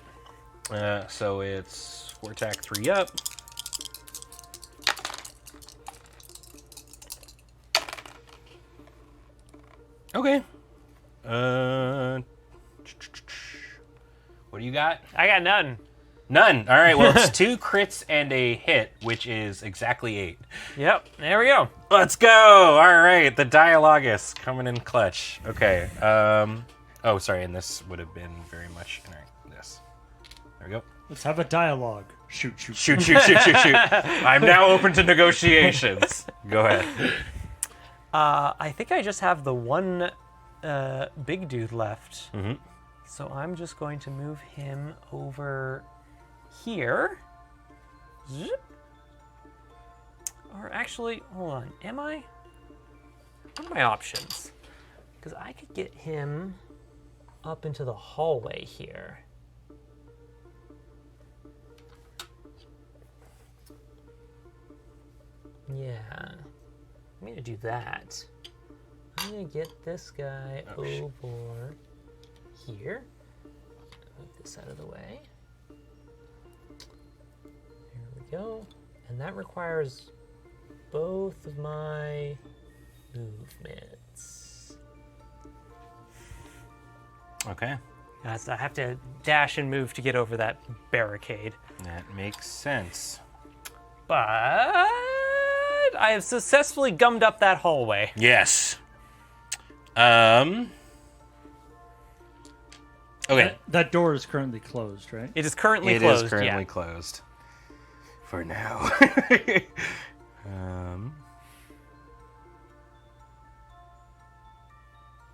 So it's 4 attack, 3 up. Okay. What do you got? I got none. None. All right, well, it's 2 crits and a hit, which is exactly 8. Yep, there we go. Let's go. All right, the Dialogus coming in clutch. Okay. Oh, sorry, and this would have been very much... All right, this. There we go. Let's have a dialogue. Shoot. Shoot. I'm now open to negotiations. Go ahead. I think I just have the one big dude left. Mm-hmm. So I'm just going to move him over here. Zip. Or actually, hold on. Am I? What are my options? Because I could get him up into the hallway here. Yeah. I'm going to do that. I'm going to get this guy over here. Move this out of the way. There we go. And that requires both of my movements. Okay. So I have to dash and move to get over that barricade. That makes sense. But I have successfully gummed up that hallway. Yes. Okay. That door is currently closed, right? It is currently closed. It is currently yeah. closed. For now.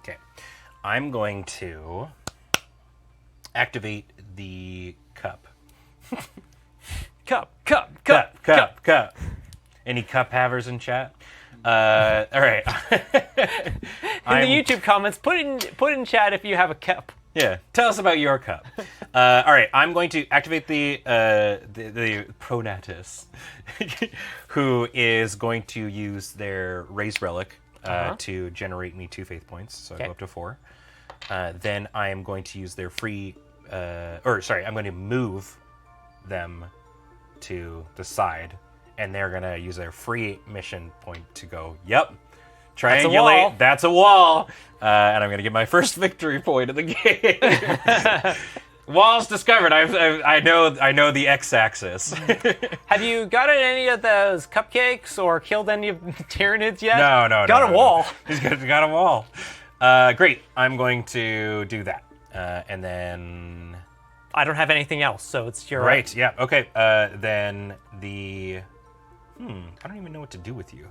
Okay. I'm going to activate the cup. Cup. Any cup havers in chat? All right. In the YouTube comments, put in chat if you have a cup. Yeah, tell us about your cup. All right, I'm going to activate the Pronatus, who is going to use their Raise Relic to generate me 2 faith points, so I go up to 4. Then I am going to use their free, I'm going to move them to the side, and they're going to use their free mission point to go, yep, triangulate, that's a wall. And I'm going to get my first victory point of the game. Walls discovered. I know the x-axis. Have you gotten any of those cupcakes or killed any of the Tyranids yet? No. Got a wall. He's got a wall. Great. I'm going to do that. And then... I don't have anything else, so it's your... Right, yeah. Okay. Then the... I don't even know what to do with you.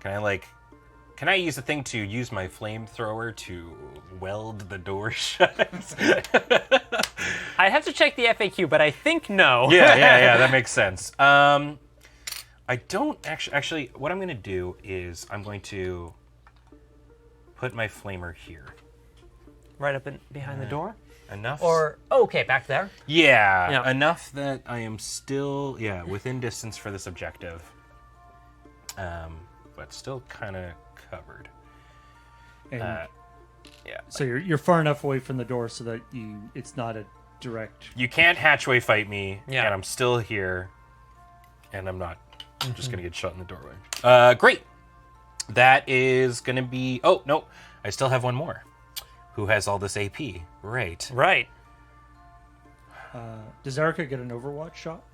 Can I use the thing to use my flamethrower to weld the door shut? I have to check the FAQ, but I think no. Yeah, that makes sense. I don't actually, what I'm going to do is I'm going to put my flamer here. Right up behind the door? Enough? Or, okay, back there. Yeah, enough that I am still, within distance for this objective. But still kind of covered. And so you're far enough away from the door so that it's not a direct... You can't hatchway fight me, and I'm still here, and I'm not just going to get shut in the doorway. Great. That is going to be... Oh, no. I still have one more. Who has all this AP. Right. Right. Does Erica get an Overwatch shot?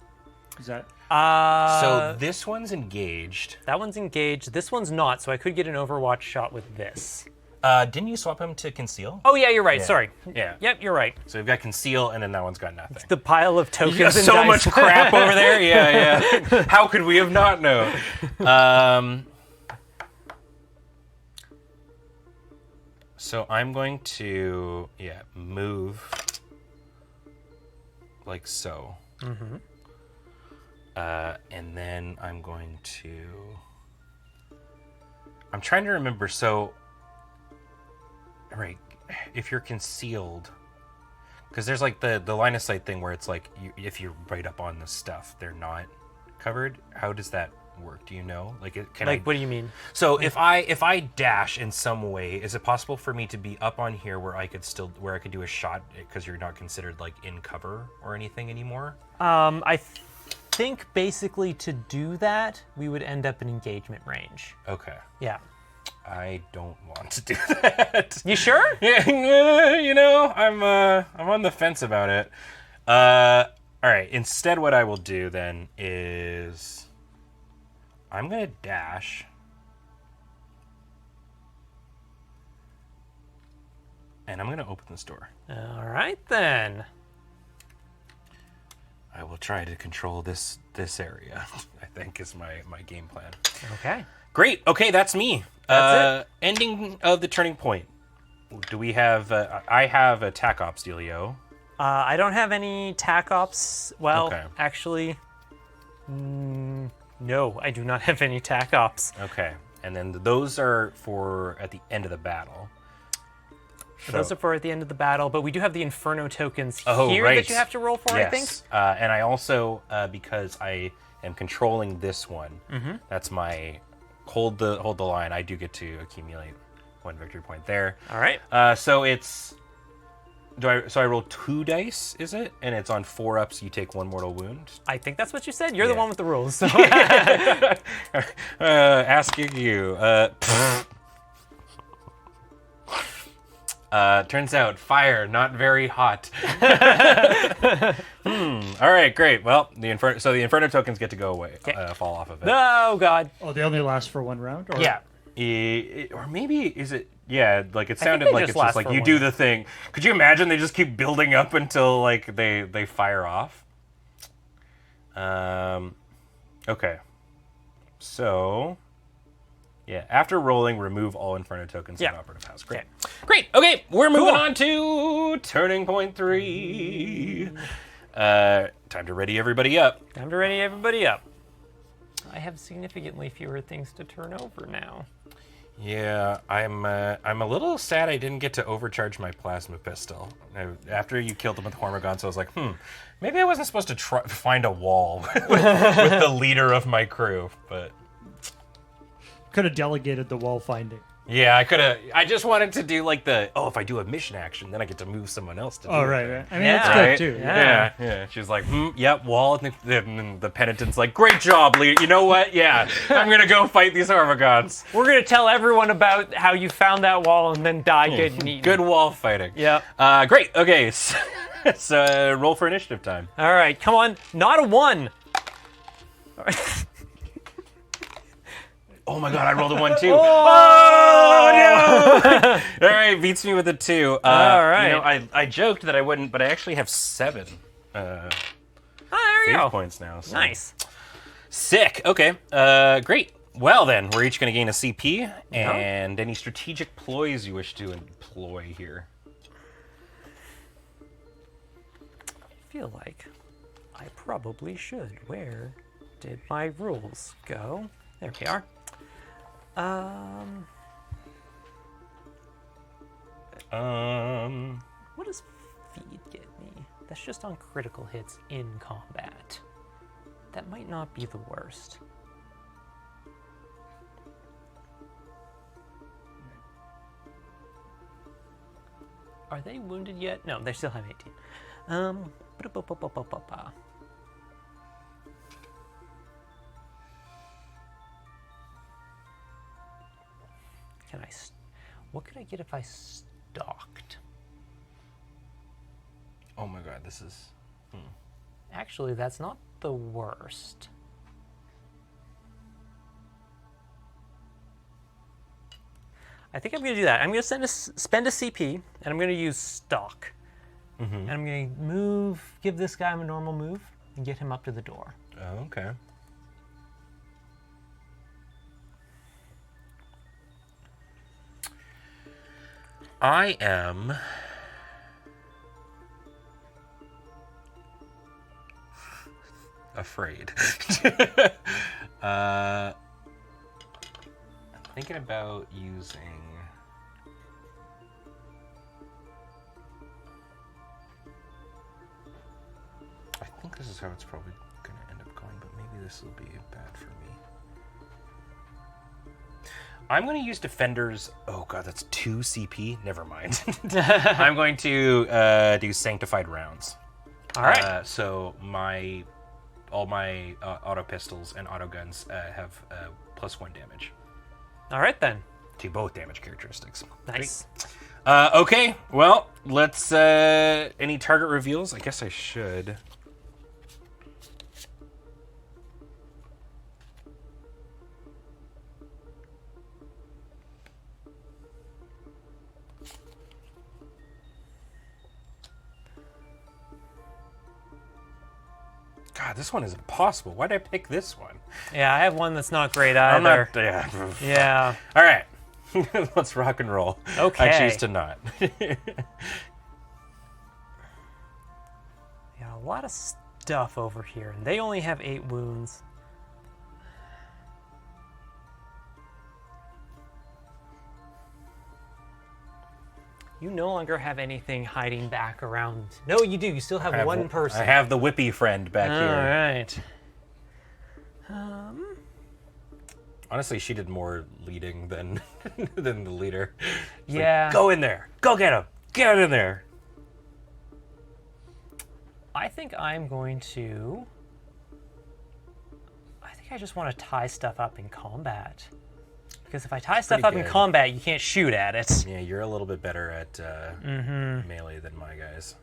Is that... So this one's engaged. That one's engaged. This one's not, so I could get an Overwatch shot with this. Didn't you swap him to conceal? Oh, yeah, you're right. Yeah. Sorry. Yeah. Yep, you're right. So we've got conceal, and then that one's got nothing. The pile of tokens You got and so dice. much crap over there. Yeah, yeah. How could we have not known? So I'm going to, move like so. Mm-hmm. And then I'm going to... I'm trying to remember, so... Right, if you're concealed... Because there's like the line of sight thing where it's like, if you're right up on the stuff, they're not covered. How does that work? Do you know? Like, What do you mean? So if I dash in some way, is it possible for me to be up on here where I could do a shot because you're not considered like in cover or anything anymore? I think basically to do that, we would end up in engagement range. Okay. Yeah. I don't want to do that. You sure? Yeah, you know, I'm on the fence about it. All right. Instead, what I will do then is I'm gonna dash, and I'm gonna open this door. All right then. I will try to control this area. I think is my game plan. Okay. Great. Okay, that's me. That's it. Ending of the turning point. Do we have? I have a TAC Ops dealio. I don't have any TAC Ops. Well, Okay. actually, no, I do not have any TAC Ops. Okay, and then those are for at the end of the battle. Those are for at the end of the battle, but we do have the Inferno tokens Oh, here right. that you have to roll for, Yes. I think. And I also, because I am controlling this one, that's my hold the line. I do get to accumulate 1 victory point there. All right. So it's I roll 2 dice, is it? And it's on 4 ups. You take 1 mortal wound. I think that's what you said. You're the Yeah. one with the rules. So. Asking you. Turns out fire not very hot. All right, great. Well, the Inferno tokens get to go away, fall off of it. Oh God. Oh, they only last for 1 round? Or... Yeah. Or maybe is it? Yeah, like it sounded they like just it's just last like for you one. do the thing. Could you imagine they just keep building up until like they fire off? Okay. So, yeah, after rolling, remove all Inferno tokens Yeah. from Operative House. Great. Okay. Great. Okay, we're moving Cool. on to Turning Point 3. Time to ready everybody up. Time to ready everybody up. I have significantly fewer things to turn over now. Yeah, I'm a little sad I didn't get to overcharge my plasma pistol. After you killed them with Hormagaunts, I was like, maybe I wasn't supposed to find a wall with the leader of my crew, but... Could have delegated the wall finding. Yeah, I could have. I just wanted to do like if I do a mission action, then I get to move someone else to do Oh, it. right. I mean, Yeah. that's Right? good, too. Yeah. She's like, yep, wall. And the penitent's like, great job, leader. You know what? Yeah, I'm going to go fight these Hormagaunts. We're gonna tell everyone about how you found that wall and then die getting eaten. Good wall fighting. Yep. Great. Okay, so roll for initiative time. All right, come on. Not a 1. All right. Oh my god, I rolled a 1 too. Oh no! All right, beats me with a 2. All right. You know, I joked that I wouldn't, but I actually have 7 there you save go. points now. So. Nice. Sick. Okay. Great. Well then, we're each going to gain a CP and any strategic ploys you wish to employ here. I feel like I probably should. Where did my rules go? There we are. What does feed get me? That's just on critical hits in combat. That might not be the worst. Are they wounded yet? No, they still have 18. Ba-da-ba-ba-ba-ba-ba. What could I get if I stalked? Oh my god, this is... Actually, that's not the worst. I think I'm going to do that. I'm going to spend a CP, and I'm going to use stock. And I'm going to give this guy a normal move, and get him up to the door. Oh, okay. I am afraid. I'm thinking about using... I think this is how it's probably going to end up going, but maybe this will be bad for me. I'm going to use Defenders. Oh god, that's 2 CP. Never mind. I'm going to do Sanctified Rounds. All right. So all my auto pistols and auto guns have +1 damage. All right then. To both damage characteristics. Nice. Okay, well, let's... any target reveals? I guess I should. God, this one is impossible. Why did I pick this one? Yeah, I have one that's not great either. I'm not... Yeah. Yeah. All right. Let's rock and roll. Okay. I choose to not. Yeah, a lot of stuff over here, and they only have 8 wounds. You no longer have anything hiding back around. No, you do. You still have one person. I have the whippy friend back here. All right. Honestly, she did more leading than than the leader. It's Yeah. like, go in there. Go get him. Get in there. I think I'm going to... I think I just want to tie stuff up in combat. Because if I tie stuff up in combat, you can't shoot at it. Yeah, you're a little bit better at melee than my guys.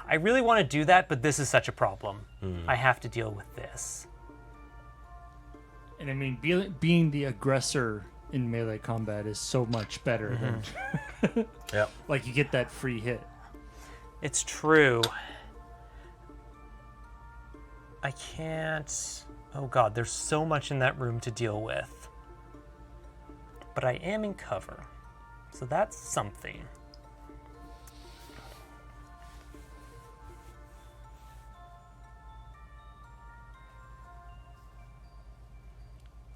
I really want to do that, but this is such a problem. I have to deal with this. And I mean, being the aggressor in melee combat is so much better than... Yep. Like, you get that free hit. It's true. I can't... Oh god, there's so much in that room to deal with. But I am in cover. So that's something.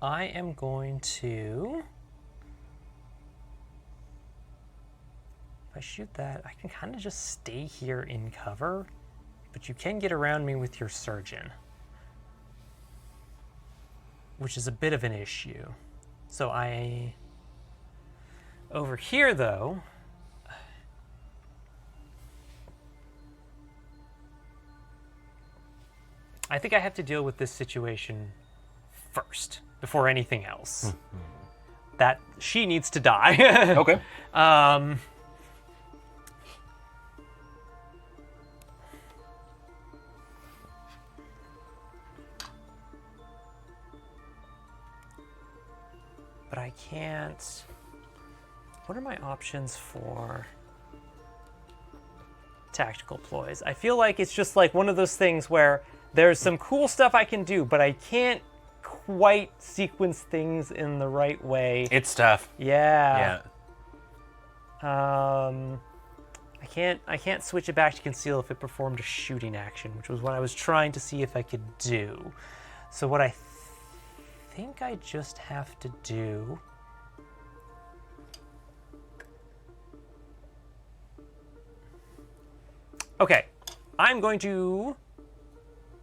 I am going to... If I shoot that, I can kind of just stay here in cover. But you can get around me with your surgeon. Which is a bit of an issue. So over here, though, I think I have to deal with this situation first, before anything else. That she needs to die. Okay. But I can't... What are my options for tactical ploys? I feel like it's just like one of those things where there's some cool stuff I can do, but I can't quite sequence things in the right way. It's tough. Yeah. Yeah. I can't switch it back to conceal if it performed a shooting action, which was what I was trying to see if I could do. So what I think I just have to do... Okay, I'm going to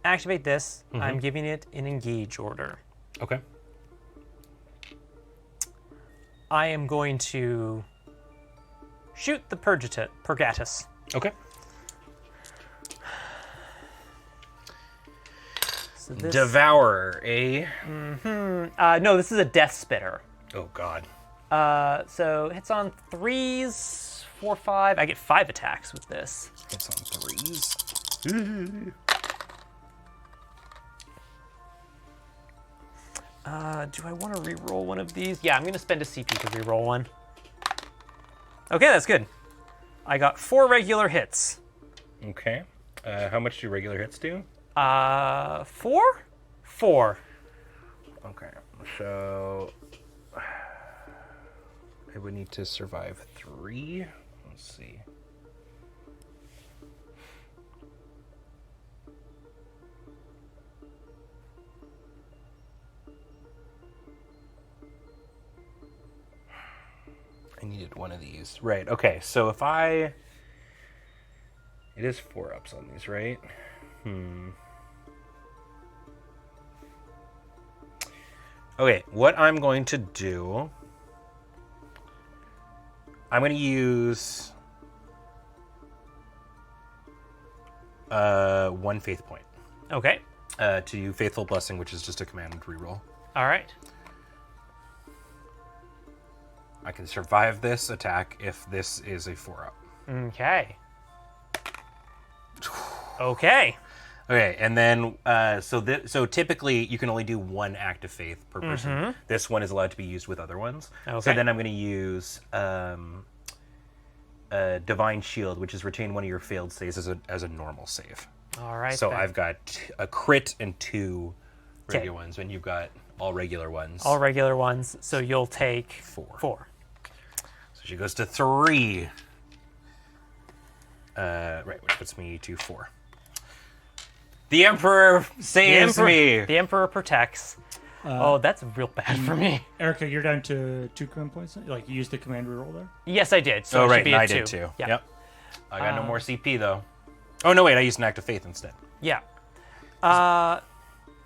activate this. I'm giving it an engage order. Okay. I am going to shoot the Purgatus. Okay. So this, Devourer, eh? no, this is a Death Spitter. Oh, God. So hits on 3s, 4, 5. I get 5 attacks with this. It's on 3s. Do I want to re-roll one of these? Yeah, I'm going to spend a CP to re-roll one. Okay, that's good. I got 4 regular hits. Okay. How much do regular hits do? 4? 4. Okay. So I would need to survive 3. Let's see. I needed one of these. Right, okay, so if I... It is 4-ups on these, right? Okay, what I'm going to do... I'm going to use... 1 faith point. Okay. To do Faithful Blessing, which is just a command reroll. All right. I can survive this attack if this is a 4-up. Okay. Okay. Okay, and then so typically you can only do 1 act of faith per person. This one is allowed to be used with other ones. Okay. So then I'm going to use Divine Shield, which is retain one of your failed saves as a normal save. All right. So then. I've got a crit and 2 regular ones, and you've got all regular ones. All regular ones. So you'll take 4. So she goes to 3. Right, which puts me to 4. The Emperor saves me. The Emperor protects. Oh, that's real bad for me. Erica, you're down to 2 command points. Like you used the command reroll there. Yes, I did. So Oh, it should right, be and a I 2. did too. Yeah. Yep. I got no more CP though. Oh no, wait, I used an act of faith instead. Yeah.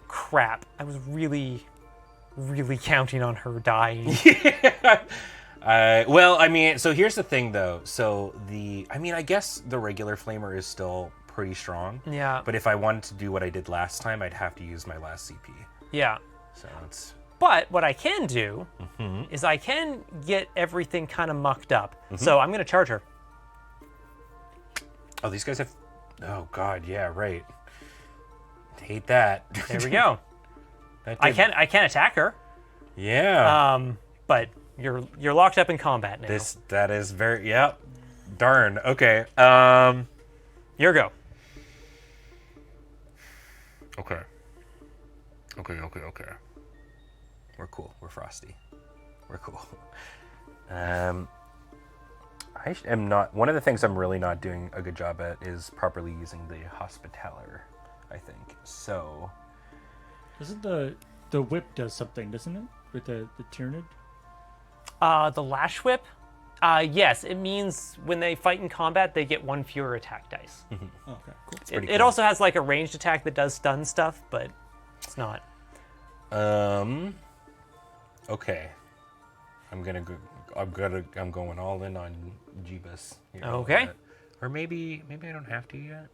Crap. I was really counting on her dying. Well, I mean, so here's the thing though. So I guess the regular flamer is still pretty strong. Yeah. But if I wanted to do what I did last time, I'd have to use my last CP. Yeah. So it's... But what I can do is I can get everything kind of mucked up. So I'm going to charge her. Oh, these guys have... Oh, God, yeah, right. Hate that. There we go. That I did- can attack her. Yeah. But you're locked up in combat now. That is very... Yep. Darn. Okay. Your go. Okay. We're cool. We're frosty. We're cool. I am not... One of the things I'm really not doing a good job at is properly using the Hospitaller, I think. So... Doesn't the whip does something, doesn't it? With the Tyranid? The Lash Whip? Yes, it means when they fight in combat, they get 1 fewer attack dice. Okay, cool. It also has like a ranged attack that does stun stuff, but it's not. Okay. I'm going all in on Jeebus here. Okay. Or maybe I don't have to yet.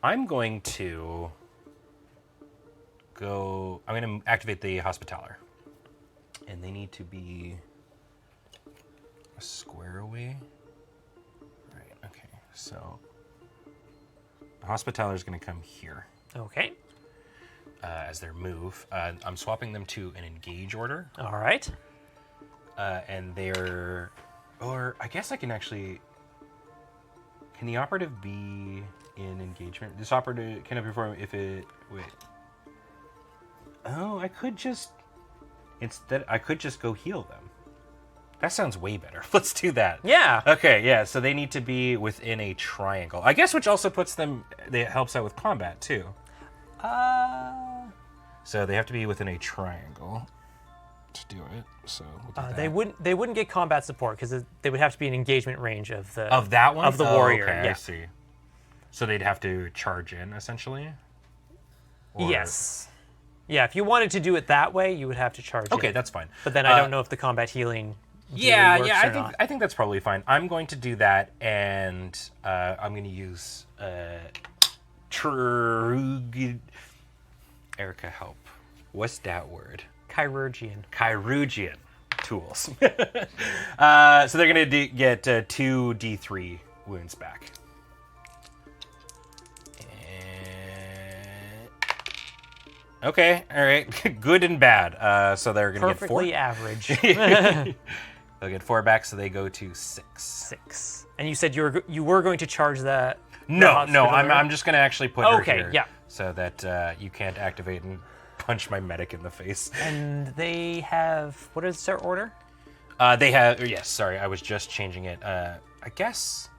I'm going to activate the Hospitaller. And they need to be a square away. Right, okay. So the Hospitaller is going to come here. Okay. As their move. I'm swapping them to an engage order. All right. And they're... Or I guess I can actually... Can the operative be in engagement? This operative can perform if it... Wait. Oh, I could just... Instead, I could just go heal them. That sounds way better. Let's do that. Yeah. Okay, yeah, so they need to be within a triangle. I guess which also puts them... It helps out with combat, too. So they have to be within a triangle to do it. So we'll do that. They wouldn't get combat support because they would have to be in engagement range of the that one of the warrior. Okay, Yeah. I see. So they'd have to charge in essentially. Or- Yes. Yeah. If you wanted to do it that way, you would have to charge. Okay, in. that's fine. But then I don't know if the combat healing. Yeah, really yeah. works or not. I think that's probably fine. I'm going to do that, and I'm going to use Erica, help. What's that word? Chirurgian. Chirurgian. tools. So they're going to get 2 D3 wounds back. Okay, all right. Good and bad. So they're going to get 4. Perfectly average. They'll get 4 back, so they go to 6. 6. And you said you were going to charge the No, hospital I'm just going to actually put her Okay, here. yeah. So that you can't activate and punch my medic in the face. And they have, what is their order? They have, yes, sorry, I was just changing it. I guess.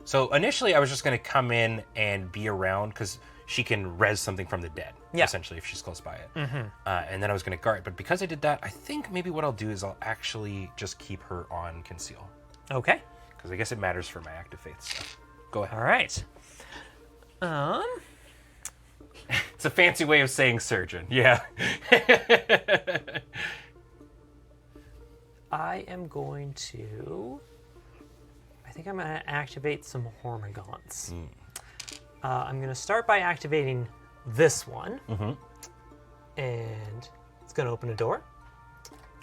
So initially I was just going to come in and be around because she can res something from the dead, essentially, if she's close by it. And then I was going to guard. But because I did that, I think maybe what I'll do is I'll actually just keep her on conceal. Okay. Because I guess it matters for my active faith stuff. Go ahead. All right. It's a fancy way of saying surgeon. Yeah. I am going to, I think I'm going to activate some Hormagaunts. I'm going to start by activating this one. And it's going to open a door.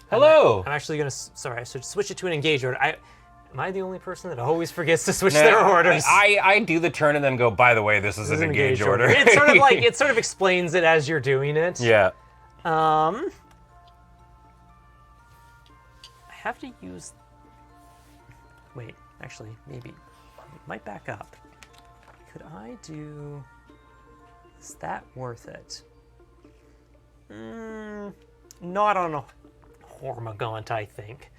Hello. I'm actually going to, sorry, I should switch it to an engage order. Am I the only person that always forgets to switch their orders? I do the turn and then go, by the way, this is an engage order. It's sort of like, it sort of explains it as you're doing it. Yeah. I have to use, wait, actually, maybe, it might back up. Could I do, is that worth it? Not on a Hormagaunt, I think.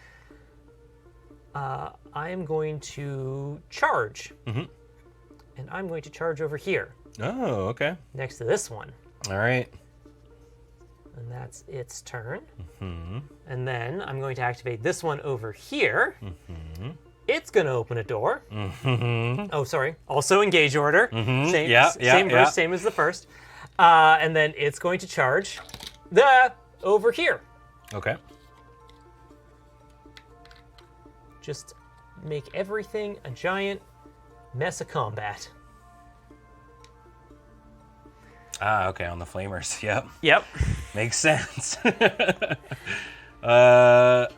I am going to charge. And I'm going to charge over here. Oh, okay. Next to this one. All right. And that's its turn. And then I'm going to activate this one over here. It's going to open a door. Oh, sorry. Also engage order. Same verse, same as the first. And then it's going to charge over here. Okay. Just make everything a giant mess of combat. Ah, okay, on the flamers. Yep. Yep. Makes sense.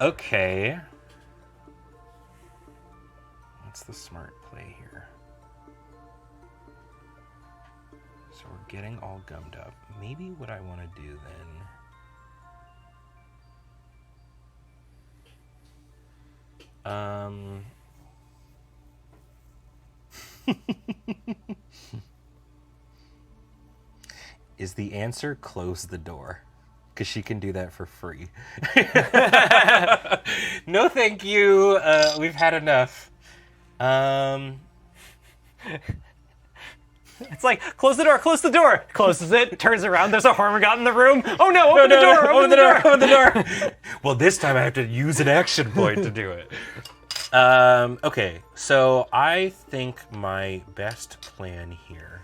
Okay. What's the smart play here? So we're getting all gummed up. Maybe what I want to do then... Is the answer close the door? Because she can do that for free. No, thank you. We've had enough. It's like, close the door, close the door. Closes it, turns around, there's a Hormagaut in the room. Oh no, open the door, open the door. Open the door. Well, this time I have to use an action point to do it. Okay, so I think my best plan here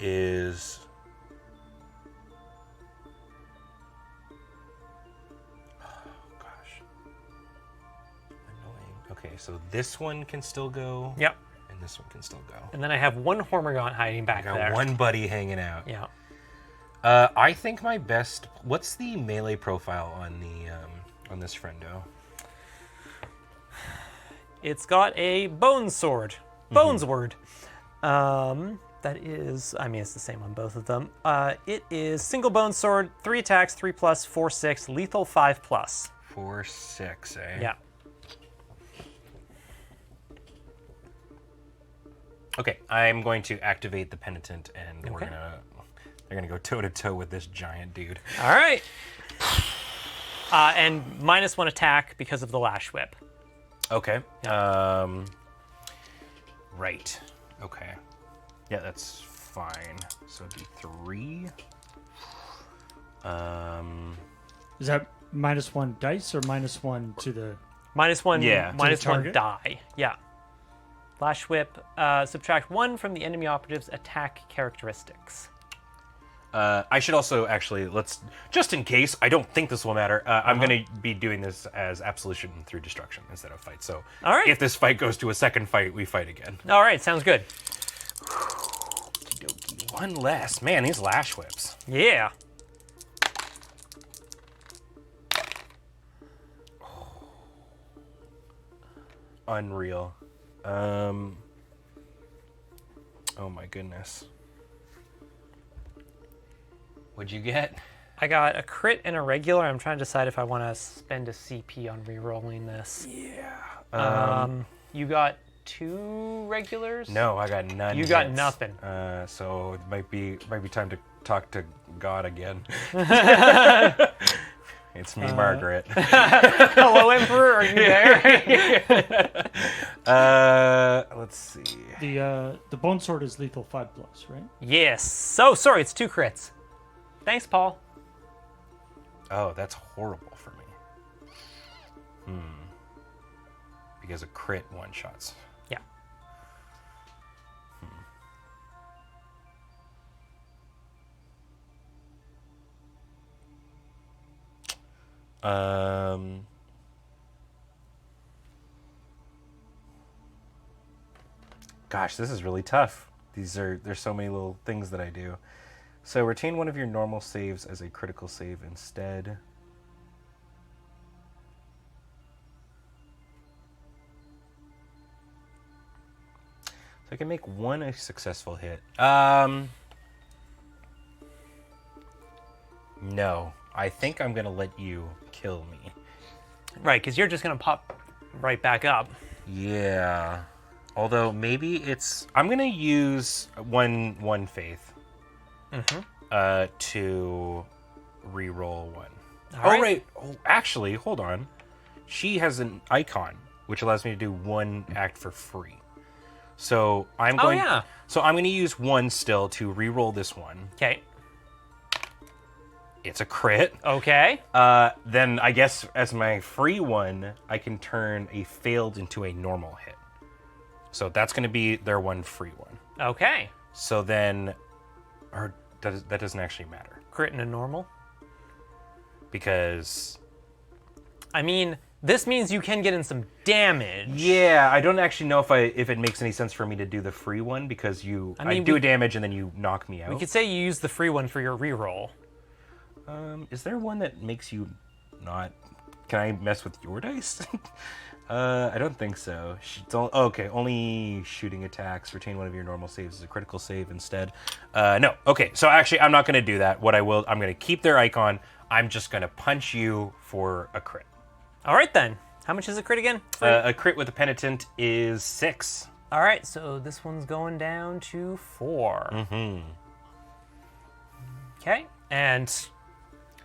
is... Oh, gosh. Annoying. Okay, so this one can still go. Yep. And this one can still go. And then I have one Hormagaut hiding back I got there. one buddy hanging out. Yeah. I think my best... What's the melee profile on the on this friendo? It's got a bone sword. Bones word. That is, I mean, it's the same on both of them. It is single bone sword, 3 attacks, 3+, 4/6, lethal 5+. 4/6, eh? Yeah. Okay, I'm going to activate the penitent, and they're gonna go toe to toe with this giant dude. All right. And -1 attack because of the lash whip. Okay. Right. Okay. Yeah, that's fine. So it'd be 3. Is that -1 dice or -1 to the... -1, Yeah. -1 target? die. Yeah. Lash whip, subtract 1 from the enemy operative's attack characteristics. I should also actually, just in case, I don't think this will matter, I'm going to be doing this as absolution through destruction instead of fight. So all right. If this fight goes to a second fight, we fight again. All right, sounds good. One less. Man, these lash whips. Yeah. unreal. Oh my goodness. What'd you get? I got a crit and a regular. I'm trying to decide if I want to spend a CP on re-rolling this. Yeah. You got 2 regulars? No, I got none. You got hits. nothing. So it might be time to talk to God again. It's me, Margaret. Hello, Emperor. Are you there? Let's see. The bone sword is lethal 5 blows, right? Yes. So sorry, it's 2 crits. Thanks, Paul. Oh, that's horrible for me. Because a crit one-shots. Yeah. Gosh, this is really tough. There's so many little things that I do. So retain one of your normal saves as a critical save instead. So I can make one a successful hit. No, I think I'm gonna let you kill me. Right, because you're just going to pop right back up. Yeah. Although maybe I'm gonna use one faith. To re-roll one. All right. Right. Oh, actually, hold on. She has an icon which allows me to do one act for free. So I'm going. yeah. So I'm going to use one still to re-roll this one. Okay. It's a crit. Okay. Then I guess as my free one, I can turn a failed into a normal hit. So that's going to be their one free one. Okay. So then, that doesn't actually matter Crit and a normal. because. I mean, this means you can get in some damage. Yeah, I don't actually know if it makes any sense for me to do the free one because I do damage and then you knock me out. We could say you use the free one for your reroll. Is there one that makes you not? Can I mess with your dice? I don't think so. Okay, only shooting attacks. Retain one of your normal saves as a critical save instead. No. Okay, so actually, I'm not going to do that. I'm going to keep their icon. I'm just going to punch you for a crit. All right, then. How much is a crit again? A crit with a penitent is 6. All right, so this one's going down to 4. Mm-hmm. Okay, and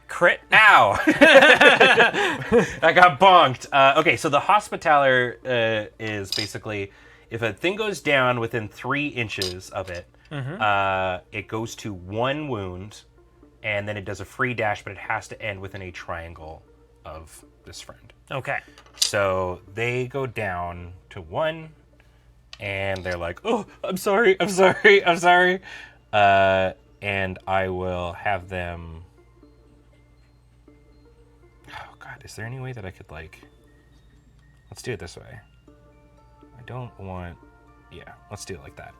crit. Ow! I got bonked. Okay, so the Hospitaller is basically if a thing goes down within 3 inches of it, it goes to 1 wound, and then it does a free dash, but it has to end within a triangle of this friend. Okay. So they go down to 1, and they're like, "Oh, I'm sorry. And I will have them. Oh God, is there any way that I could let's do it this way. I don't want. Yeah, let's do it like that.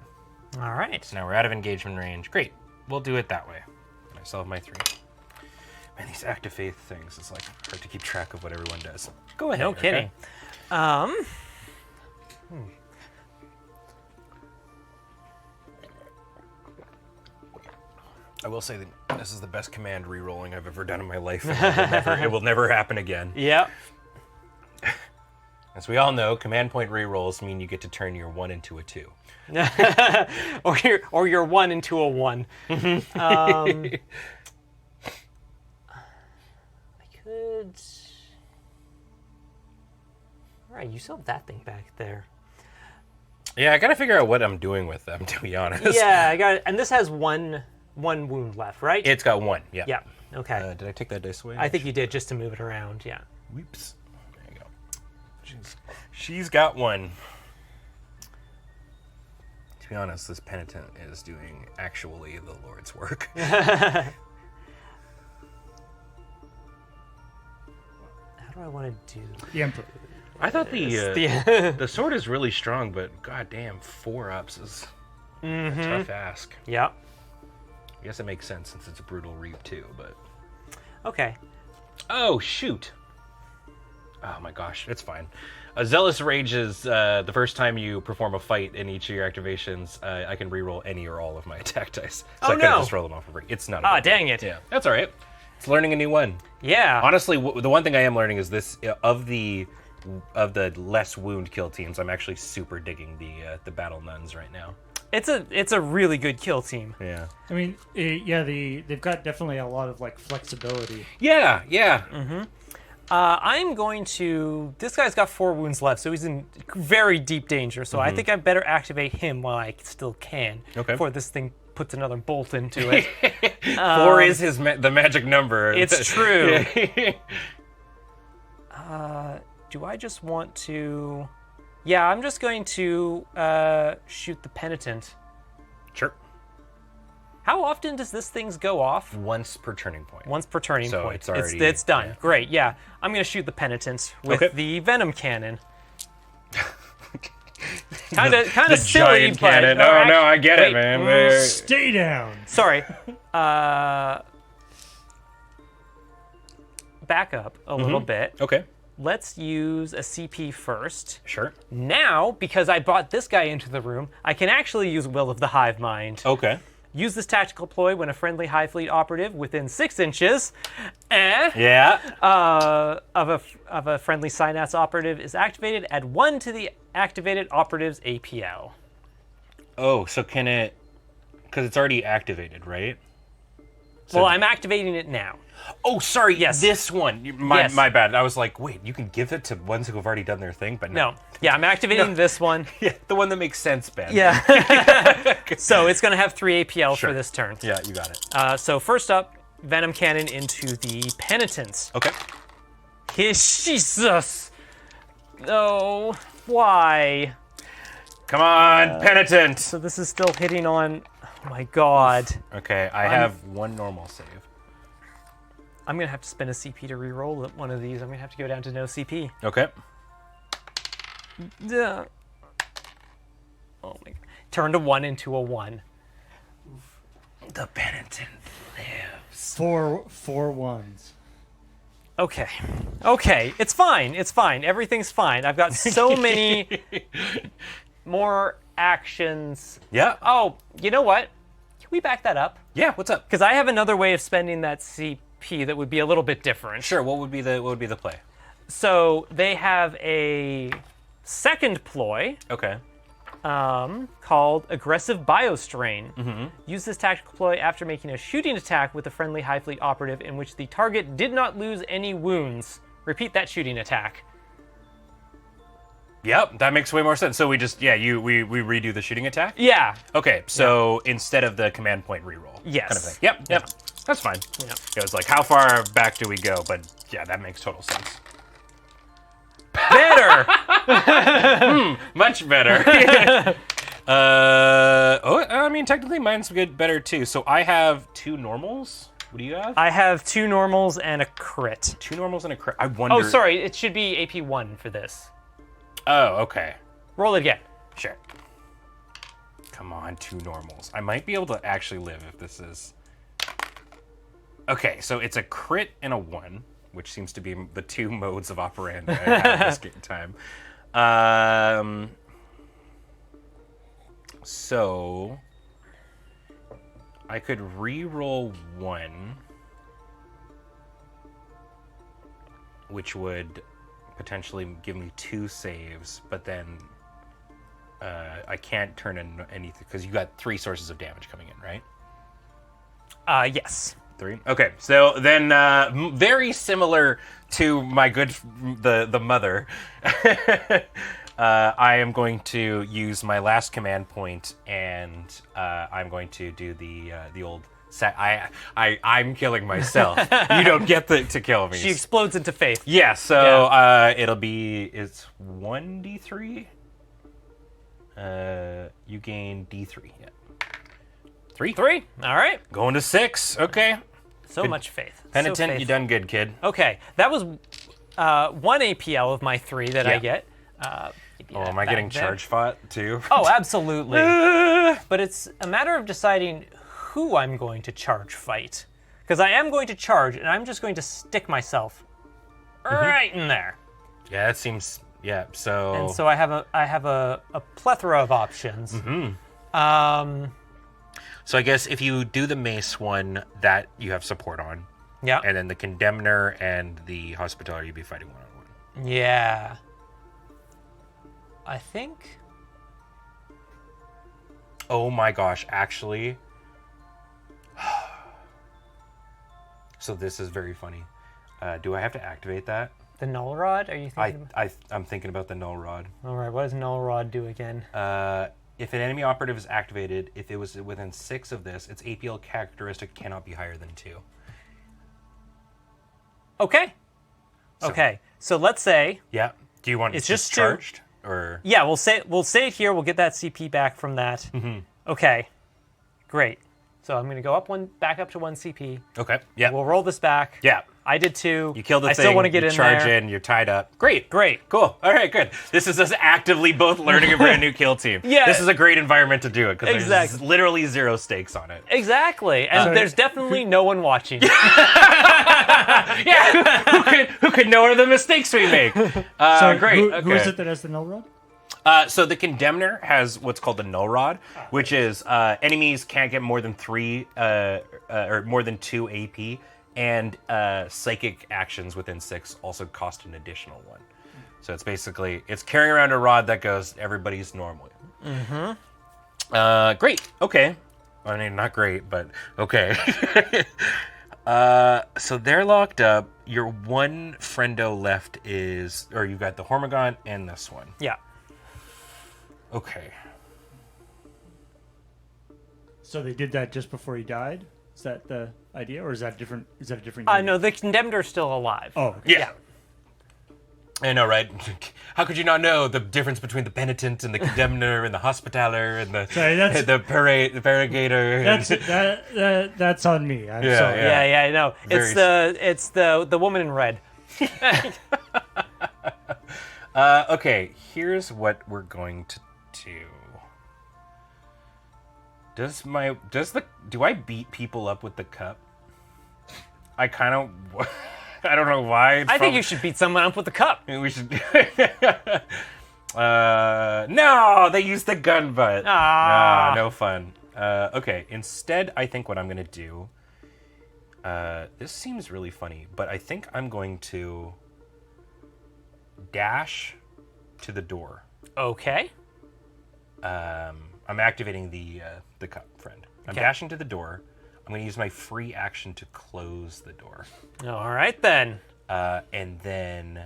All right. So now we're out of engagement range. Great. We'll do it that way. I still have my 3. Man, these active faith things, it's hard to keep track of what everyone does. Go ahead. No Erica. kidding. I will say that this is the best command re-rolling I've ever done in my life. It will never happen again. Yep. As we all know, command point re-rolls mean you get to turn your 1 into a 2. or your 1 into a 1. I could. All right, you still have that thing back there. Yeah, I gotta figure out what I'm doing with them, to be honest. Yeah, I got it. And this has one wound left, right? It's got 1, yeah. Yeah. Okay. Did I take that dice away? I think you did just to move it around. Yeah. Whoops. There you go. She's got 1. To be honest, this penitent is doing actually the Lord's work. How do I want to do? The Emperor. I thought the sword is really strong, but goddamn, 4 ups is a tough ask. Yeah. I guess it makes sense since it's a brutal reap too, but... Okay. Oh, shoot! Oh my gosh, it's fine. A Zealous Rage is the first time you perform a fight in each of your activations, I can reroll any or all of my attack dice. So I could just roll them off for free. It's not a big deal. Dang it. Yeah, that's all right. It's learning a new one. Yeah. Honestly, the one thing I am learning is this, of the less wound kill teams, I'm actually super digging the Battle Nuns right now. It's a really good kill team. Yeah. I mean, they've got definitely a lot of like flexibility. Yeah. I'm going to... This guy's got 4 wounds left, so he's in very deep danger. So I think I better activate him while I still can. Okay. Before this thing puts another bolt into it. 4 is the magic number. It's true. Do I just want to... Yeah, I'm just going to shoot the Penitent. Sure. How often does this thing go off? Once per turning point. Once per turning So point. it's already... It's done. Yeah. Great, yeah. I'm going to shoot the Penitent with the Venom Cannon. Kind of silly, giant but... cannon. Oh, no, I get it, man. Stay down. Sorry. Back up a little bit. Okay. Let's use a CP first. Sure. Now, because I brought this guy into the room, I can actually use Will of the Hive Mind. Okay. Use this tactical ploy when a friendly Hive Fleet operative within 6 inches Yeah. of a friendly Synapse operative is activated, add 1 to the activated operative's APL. Oh, so can it... Because it's already activated, right? So, Well, I'm activating it now. Oh, sorry. Yes. This one. Yes. My bad. I was like, wait, you can give it to ones who have already done their thing, but no. No. Yeah, I'm activating this one. Yeah, the one that makes sense, Ben. Yeah. So it's going to have 3 APL Sure. for this turn. Yeah, you got it. So first up, Venom Cannon into the Penitent. Okay. Jesus. No. Why? Come on, Penitent. So this is still hitting on... Oh my god. Okay, I have 1 normal save. I'm going to have to spend a CP to re-roll one of these. I'm going to have to go down to no CP. Okay. Duh. Oh my god. Turned a 1 into a 1. The Penitent lives. Four ones. Okay. Okay. It's fine. It's fine. Everything's fine. I've got so many more actions. Yeah. Oh, you know what? Can we back that up? Yeah, what's up? Because I have another way of spending that CP that would be a little bit different. Sure, what would be the play? So they have a second ploy Okay. called Aggressive Biostrain. Use this tactical ploy after making a shooting attack with a friendly Hive Fleet operative in which the target did not lose any wounds. Repeat that shooting attack. Yep, that makes way more sense. So we just, we redo the shooting attack? Yeah. Okay, so instead of the command point reroll. Yes. Kind of thing. Yep, Yeah. That's fine. Yeah. It was like, how far back do we go? But yeah, that makes total sense. Better. Much better. I mean, technically mine's better too. So I have 2 normals. What do you have? I have 2 normals and a crit. 2 normals and a crit. I wonder... Oh, sorry. It should be AP 1 for this. Oh, okay. Roll it again. Sure. Come on, 2 normals. I might be able to actually live if this is... Okay, so it's a crit and a 1, which seems to be the 2 modes of operandi I have this game time. So I could re-roll 1, which would potentially give me 2 saves, but then I can't turn in anything because you got 3 sources of damage coming in, right? Yes. 3. Okay, so then very similar to my the mother. I am going to use my last command point, and I'm going to do the old. I'm killing myself. You don't get to kill me. She explodes into faith. Yeah, so it'll be, it's 1d3. You gain d3. Yeah. 3. 3. All right. Going to 6. Okay. So much faith. Penitent, So you faithful. done good, kid. Okay, that was 1 APL of my 3 that I Yeah. get. Oh, am I getting charge fought too? Oh, absolutely. But it's a matter of deciding who I'm going to charge fight. Because I am going to charge, and I'm just going to stick myself right in there. Yeah, that seems... Yeah, so... And so I have a plethora of options. So I guess if you do the mace one, that you have support on. Yeah. And then the Condemner and the Hospitaller, you'd be fighting one-on-one. Yeah. I think... Oh my gosh, actually... So this is very funny. Do I have to activate that? The Null Rod? Are you thinking about? I'm thinking about the Null Rod. All right, what does Null Rod do again? If an enemy operative is activated, if it was within 6 of this, its APL characteristic cannot be higher than 2. Okay. Okay. So let's say... Yeah. Do you want it's it just discharged? Or... Yeah, we'll say it here. We'll get that CP back from that. Okay. Great. So I'm going to go back up to 1 CP. Okay. Yeah. We'll roll this back. Yeah. I did 2. You killed the I thing. still want to get you in charge there. in. You're tied up. Great. Great. Cool. All right. Good. This is us actively both learning a brand new kill team. Yeah. This is a great environment to do it because Exactly. there's literally 0 stakes on it. Exactly. And there's definitely no one watching. Yeah. Who could know the mistakes we make? Great. Who is it that has the Null Rod? So the Condemner has what's called the Null Rod, which is enemies can't get more than 3 or more than 2 AP, and psychic actions within 6 also cost an additional 1. So it's basically carrying around a rod that goes everybody's normal. Great. Okay. I mean, not great, but okay. So they're locked up. Your one friendo left or you got the Hormigaunt and this one. Yeah. Okay. So they did that just before he died? Is that the idea, or is that different? Is that a different? No, the Condemned are still alive. Oh, okay. Yeah. I know, right? How could you not know the difference between the Penitent and the Condemner and the Hospitaller and the the Paragator? That's on me. I'm Yeah, sorry. yeah. I know. Very It's the woman in red. Okay, here's what we're going to do. Do I beat people up with the cup? I kind of... I don't know why. I think you should beat someone up with the cup. We should... No, they used the gun butt. No fun. Okay, instead, I think what I'm going to do... this seems really funny, but I think I'm going to dash to the door. Okay. I'm activating the cup, friend. I'm dashing to the door. I'm going to use my free action to close the door. All right, then. And then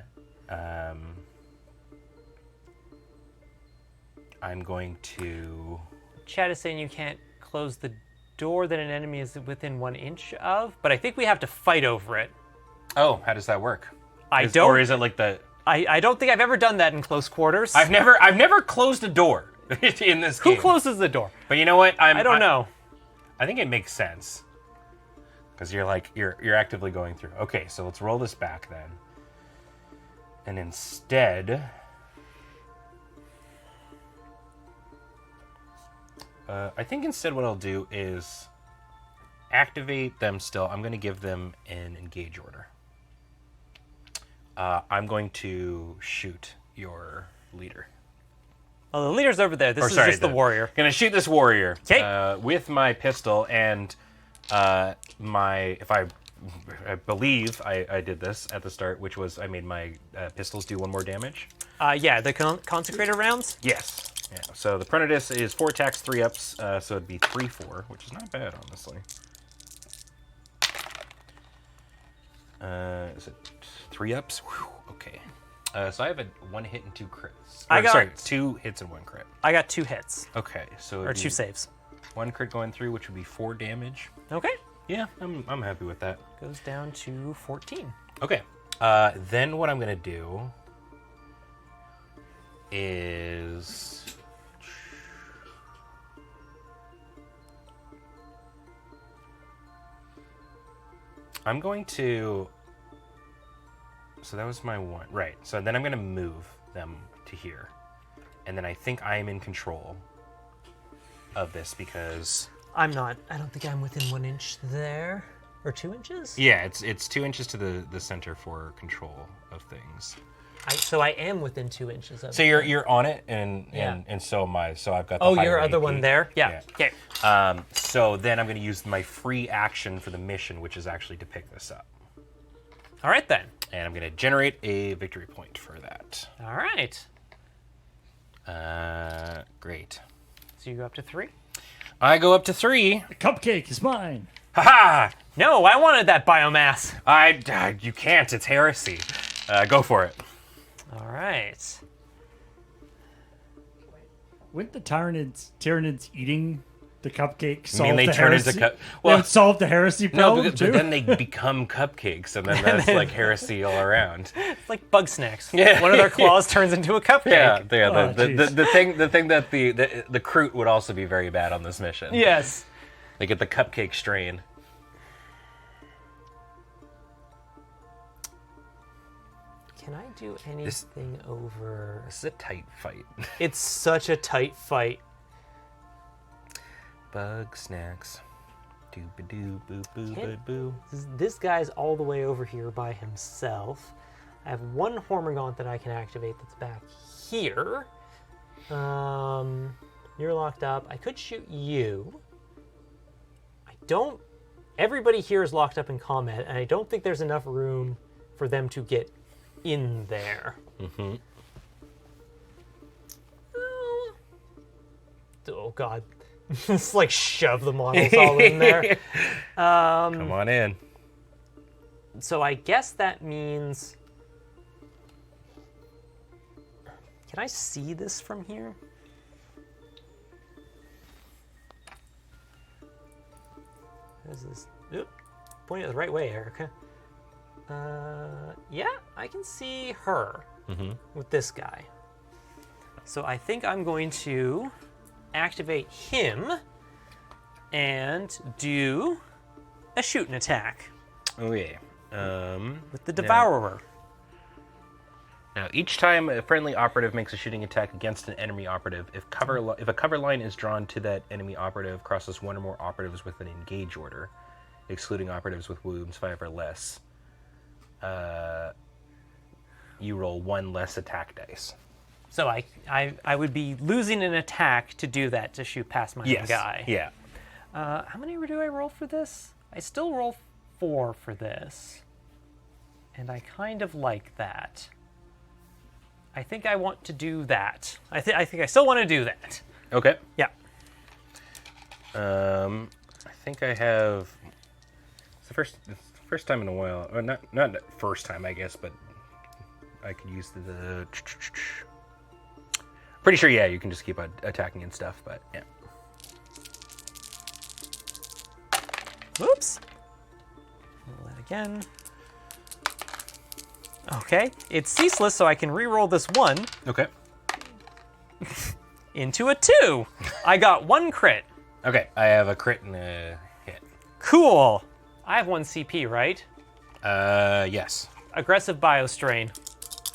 I'm going to... Chat is saying you can't close the door that an enemy is within 1 inch of, but I think we have to fight over it. Oh, how does that work? Or is it like the... I don't think I've ever done that in close quarters. I've never closed a door in this game. Who closes the door? But you know what? I don't know. I think it makes sense. Because you're actively going through. Okay, so let's roll this back then. And instead... I think instead what I'll do is activate them still. I'm going to give them an engage order. I'm going to shoot your leader. Oh, the leader's over there. This is just the warrior. Going to shoot this warrior 'Kay. with my pistol and I believe I did this at the start, which was I made my pistols do 1 more damage. Yeah, the consecrator rounds? Yes. Yeah. So the Tyranids is 4 attacks, 3 ups, so it'd be 3/4, which is not bad, honestly. Is it 3 ups? Whew, okay. So I have 1 hit and 2 crits. Sorry, 2 hits and 1 crit. I got 2 hits. Okay, so Or 2 saves. 1 crit going through, which would be 4 damage. Okay. Yeah, I'm happy with that. Goes down to 14. Okay. Then what I'm gonna do is I'm going to... So that was my 1. Right. So then I'm going to move them to here. And then I think I am in control of this because... I'm not. I don't think I'm within 1 inch there. Or 2 inches? Yeah, it's 2 inches to the center for control of things. So I am within 2 inches of it. So you're on it, and so am I. So I've got the higher your other AP. one there? Yeah. Okay. So then I'm going to use my free action for the mission, which is actually to pick this up. All right, then. And I'm going to generate a victory point for that. All right. Great. So you go up to 3? I go up to 3. The cupcake is mine. Ha-ha! No, I wanted that biomass. You can't. It's heresy. Go for it. All right. Wouldn't the Tyranids eating the cupcake solve they the turn heresy? into They would solve the heresy problem but too? then they become cupcakes, and then that's like heresy all around. It's like bug snacks. Yeah. One of their claws turns into a cupcake. Yeah. Oh, The thing that the Kroot would also be very bad on this mission. Yes. They get the cupcake strain. Can I do anything over? This is a tight fight. It's such a tight fight. Bug snacks. Doo-ba-doo, boo-boo-ba-boo. This guy's all the way over here by himself. I have one Hormigaunt that I can activate that's back here. You're locked up. I could shoot you. Everybody here is locked up in combat, and I don't think there's enough room for them to get in there. Mm-hmm. Oh, God. Just like shove the models all in there. Come on in. So I guess that means... Can I see this from here? What is this? Oop. Pointing it the right way, Erica. Yeah, I can see her with this guy. So I think I'm going to activate him and do a shooting attack. Okay. With the Devourer. Now, each time a friendly operative makes a shooting attack against an enemy operative, if a cover line is drawn to that enemy operative, crosses one or more operatives with an engage order, excluding operatives with wounds 5 or less, you roll 1 less attack dice. So I would be losing an attack to do that, to shoot past my own guy. Yeah. How many do I roll for this? I still roll 4 for this. And I kind of like that. I think I want to do that. I think I still want to do that. Okay. Yeah. I think I have... It's the first time in a while. Or not the first time, I guess, but I could use the... Pretty sure, yeah, you can just keep attacking and stuff, but yeah. Oops. Roll that again. Okay, it's ceaseless, so I can re-roll this 1 Okay. into a 2. I got 1 crit. Okay, I have a crit and a hit. Cool. I have 1 CP, right? Yes. Aggressive Biostrain.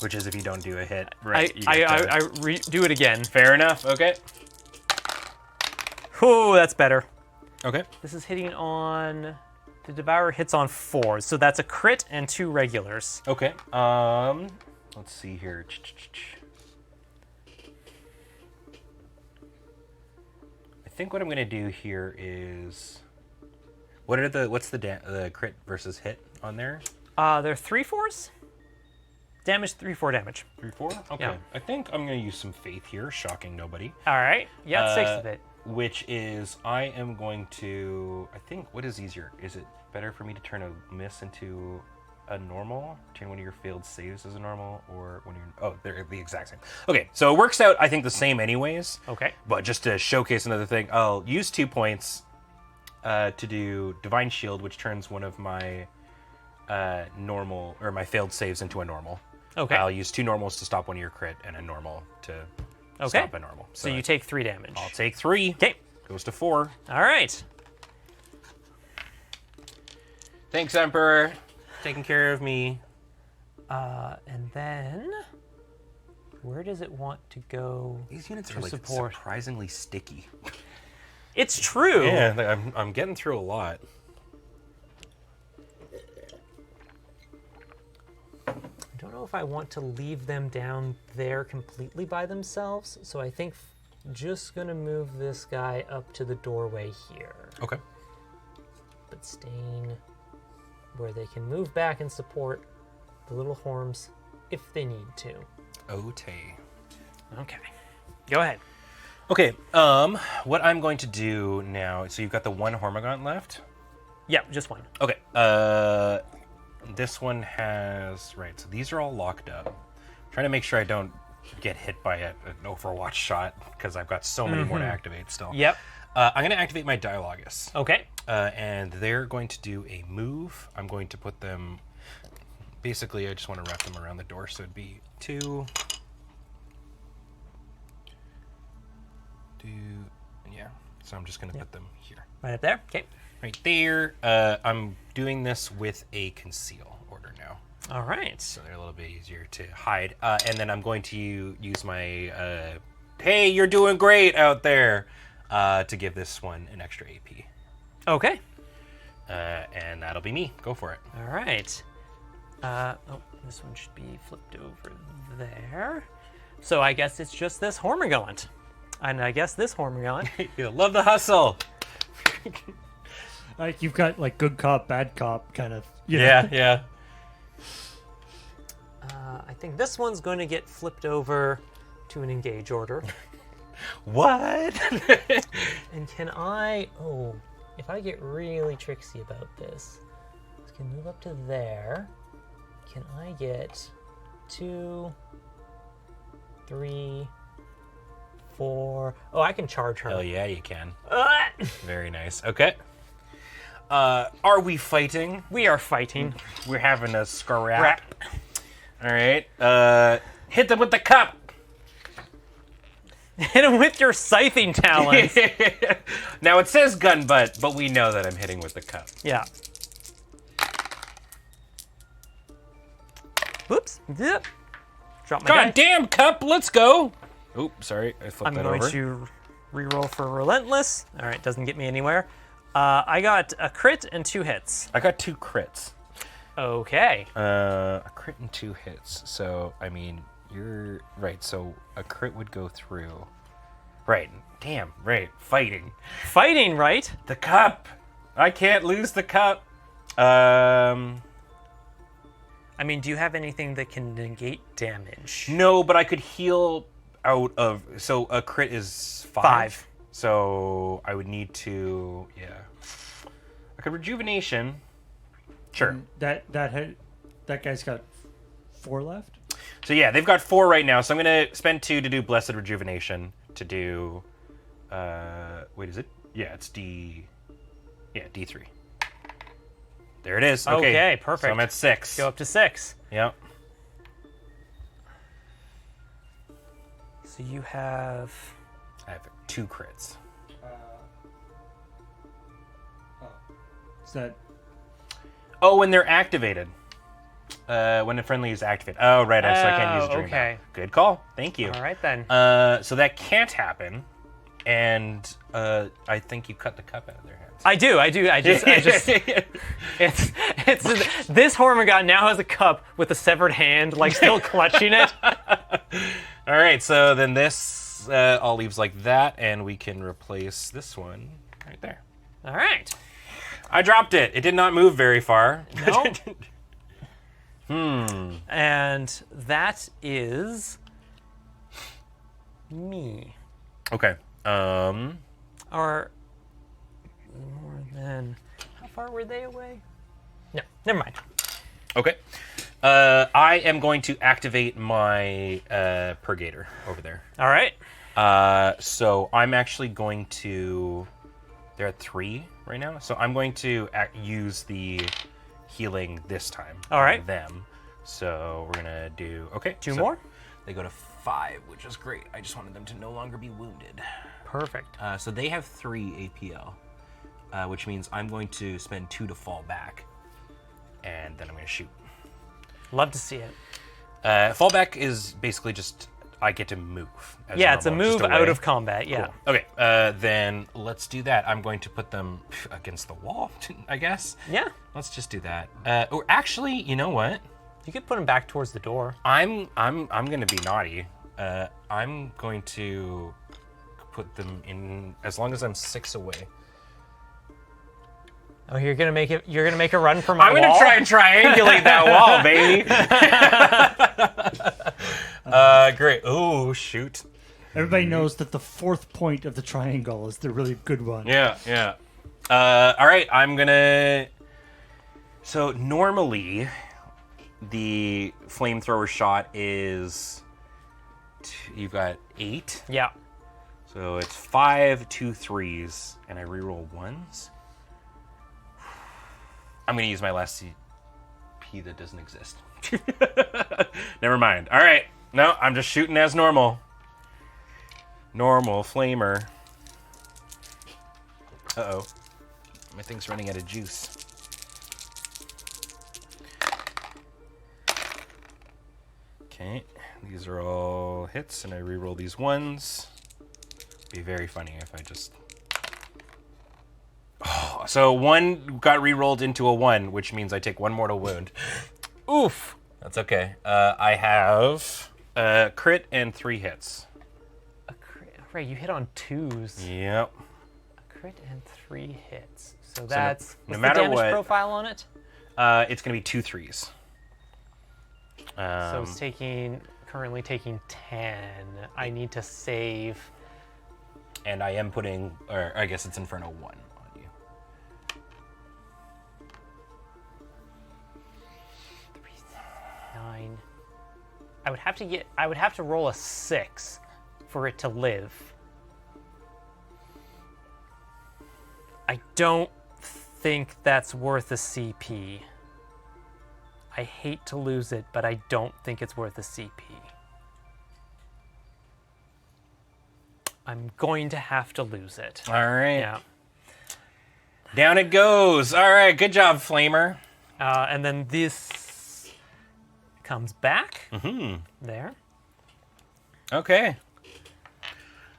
Which is if you don't do a hit, right? I do it again. Fair enough. Okay. Ooh, that's better. Okay. This is hitting on... The Devourer hits on 4, so that's a crit and 2 regulars. Okay. Let's see here. I think what I'm gonna do here is, what's the crit versus hit on there? They're 3/4s. Damage 3/4 damage. 3/4. Okay. Yeah. I think I'm gonna use some faith here. Shocking nobody. All right. Yeah, 6 of it. Which is, I am going to, I think, what is easier? Is it better for me to turn a miss into a normal? Turn one of your failed saves as a normal, or when you're, they're the exact same. Okay, so it works out, I think, the same anyways. Okay. But just to showcase another thing, I'll use 2 points to do Divine Shield, which turns one of my normal, or my failed saves into a normal. Okay. I'll use 2 normals to stop one of your crit, and a normal to stop a normal. So you take 3 damage. I'll take 3. Okay. Goes to 4. All right. Thanks, Emperor. Taking care of me. And then, where does it want to go? These units to are like support? surprisingly sticky. It's true. Yeah, I'm getting through a lot. I don't know know if I want to leave them down there completely by themselves, so I think just gonna move this guy up to the doorway here. Okay. But staying where they can move back and support the little horns if they need to. Okay. Okay. Go ahead. Okay, what I'm going to do now, so you've got the one Hormigaunt left? Yeah, just one. Okay, this one has, right, so these are all locked up. I'm trying to make sure I don't get hit by an Overwatch shot, because I've got so many more to activate still. Yep. I'm going to activate my Dialogus. Okay. And they're going to do a move. I'm going to put them, basically I just want to wrap them around the door, so it'd be 2... Yeah, so I'm just going to put them here. Right up there? Okay. Right there. I'm doing this with a conceal order now. All right. So they're a little bit easier to hide. And then I'm going to use my, hey, you're doing great out there, to give this one an extra AP. Okay. And that'll be me. Go for it. All right. Oh, this one should be flipped over there. So I guess it's just this Hormigaunt. And I guess this Hormigaunt. You love the hustle. Like you've got like good cop, bad cop kind of. You know. Yeah. I think this one's going to get flipped over to an engage order. What? And can I... Oh, if I get really tricksy about this, I can move up to there. Can I get 2, 3, 4... Oh, I can charge her. Hell yeah, you can. Very nice. Okay. Are we fighting? We are fighting. We're having a scrap. All right. Hit them with the cup. Hit him with your scything talons. Now it says gun butt, but we know that I'm hitting with the cup. Yeah. Whoops. Yep. Drop my God die. damn cup, let's go. Oop, sorry, I flipped I'm that going over. to reroll for relentless. All right, doesn't get me anywhere. I got a crit and 2 hits. I got 2 crits. Okay. A crit and 2 hits. So, I mean, you're right. So a crit would go through. Right. Damn. Right. Fighting. Fighting, right? The cup. I can't lose the cup. I mean, do you have anything that can negate damage? No, but I could heal out of. So a crit is 5. So I would need to. Yeah. I could rejuvenation. Sure. That guy's got 4 left. So yeah, they've got 4 right now. So I'm gonna spend 2 to do blessed rejuvenation to do. Wait, is it? Yeah, it's D. Yeah, D3. There it is. Okay, perfect. So I'm at 6. Go up to 6. Yep. So you have... I have 2 crits. Is that? Oh, when they're activated. When a friendly is activated. Oh, right. So I can't use a dream. Okay. Good call. Thank you. All right, then. So that can't happen. And I think you cut the cup out of their hands. I do. I just it's this Hormigaunt now has a cup with a severed hand, like still clutching it. All right, so then this all leaves like that, and we can replace this one right there. All right. I dropped it. It did not move very far. No. And that is me. Okay. Or more than... How far were they away? No, never mind. Okay. I am going to activate my Purgator over there. All right. So I'm actually going to... They're at 3 right now. So I'm going to use the healing this time. All right. On them. So we're going to do... Okay. 2 so more? They go to 5, which is great. I just wanted them to no longer be wounded. Perfect. So they have 3 APL, which means I'm going to spend 2 to fall back, and then I'm going to shoot. Love to see it. Fallback is basically just I get to move. Yeah, it's a move out of combat, yeah. Cool. Okay, then let's do that. I'm going to put them against the wall, I guess. Yeah. Let's just do that. Or actually, you know what? You could put him back towards the door. I'm gonna be naughty. I'm going to put them in as long as I'm 6 away. Oh, you're gonna make it. You're gonna make a run for my I'm wall? gonna try and triangulate that wall, baby. Great. Oh shoot. Everybody knows that the 4th point of the triangle is the really good one. Yeah. All right. I'm gonna. So normally, the flamethrower shot is. You've got 8. Yeah. So it's 5, 2 3s, and I reroll 1s. I'm gonna use my last CP that doesn't exist. Never mind. All right. No, I'm just shooting as normal. Normal flamer. Uh-oh. My thing's running out of juice. Okay. These are all hits, and I reroll these 1s. Be very funny if I just... Oh, so 1 got re-rolled into a 1, which means I take 1 mortal wound. Oof. That's okay. I have crit and 3 hits. A crit. Right, you hit on 2s. Yep. A crit and 3 hits. So that's no what's matter the damage what- profile on it? It's going to be 2 3s. So it's currently taking 10. I need to save. And I am putting, or I guess it's Inferno 1 on you. 3, 9. I would have to roll a 6 for it to live. I don't think that's worth a CP. I hate to lose it, but I don't think it's worth a CP. I'm going to have to lose it. All right. Yeah. Down it goes. All right. Good job, Flamer. And then this comes back. Mm-hmm. There. Okay.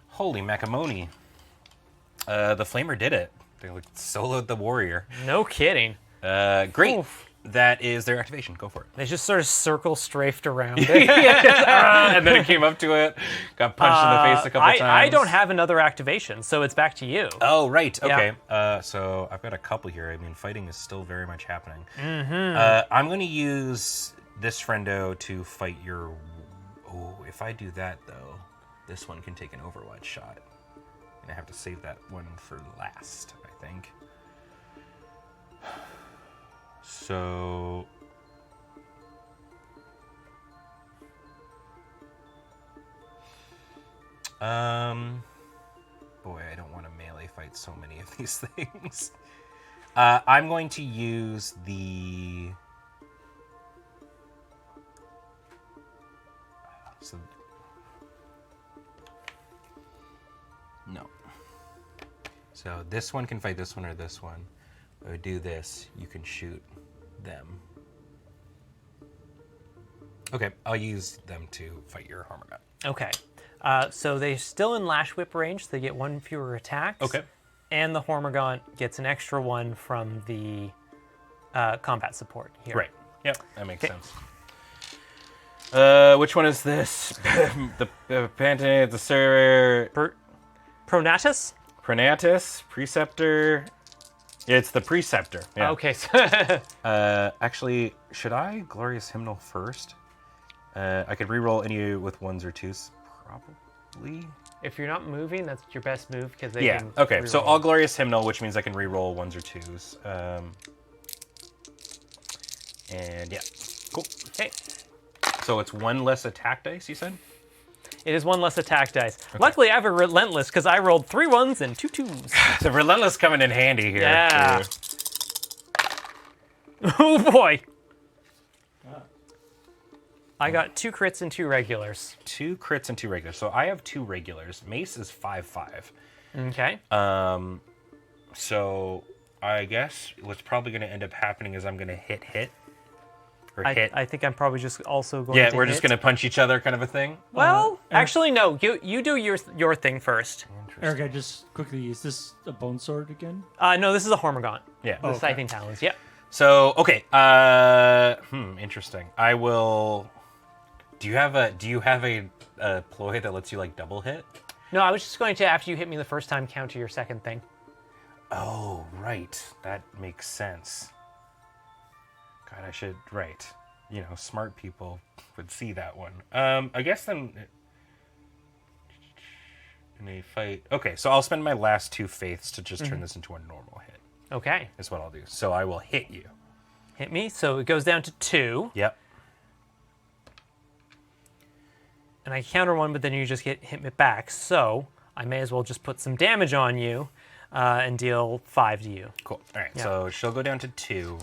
Holy macamoni. The Flamer did it. They like soloed the warrior. No kidding. Great. Oof. That is their activation. Go for it. They just sort of circle strafed around it. And then it came up to it, got punched in the face a couple times. I don't have another activation, so it's back to you. Oh, right. Okay. Yeah. So I've got a couple here. I mean, fighting is still very much happening. Mm-hmm. I'm going to use this friendo to fight your... Oh, if I do that, though, this one can take an Overwatch shot. And I have to save that one for last, I think. So... Boy, I don't want to melee fight so many of these things. I'm going to use the... No. So this one can fight this one or this one. I would do this. You can shoot them. Okay, I'll use them to fight your armor gun. Okay. So they're still in Lash Whip range, so they get 1 fewer attacks. Okay. And the Hormigaunt gets an extra 1 from the combat support here. Right. Yep, that makes sense. Which one is this? the Pantone, the Server... Pronatus? Pronatus, Preceptor. It's the Preceptor. Yeah. Okay. Actually, should I Glorious Hymnal first? I could reroll any with 1s or 2s, probably. If you're not moving, that's your best move because they Yeah. can Okay. So reroll. I'll Glorious Hymnal, which means I can reroll 1s or 2s. And yeah, cool. Okay. So it's 1 less attack dice, you said? It is 1 less attack dice. Okay. Luckily, I have a Relentless because I rolled 3 1s and 2 2s. So Relentless coming in handy here. Yeah. Oh boy. I got 2 crits and 2 regulars. 2 crits and 2 regulars. So I have 2 regulars. Mace is 5/5. Okay. So I guess what's probably going to end up happening is I'm going to hit. Or hit. I think I'm probably just also going to Yeah, we're just going to punch each other kind of a thing. Well, actually, no. You do your thing first. Eric, I just quickly, is this a bone sword again? No, this is a Hormigaunt. Yeah. The Scything Talons, yep. So okay. Interesting. I will. Do you have a ploy that lets you like double hit? No, I was just going to, after you hit me the first time, counter your second thing. Oh, right. That makes sense. God, I should. Right. You know, smart people would see that one. I guess then. In a fight. Okay, so I'll spend my last 2 faiths to just turn this into a normal hit. Okay. Is what I'll do. So I will hit you. Hit me. So it goes down to 2. Yep. And I counter 1, but then you just hit me back. So I may as well just put some damage on you and deal 5 to you. Cool. All right. Yeah. So she'll go down to 2.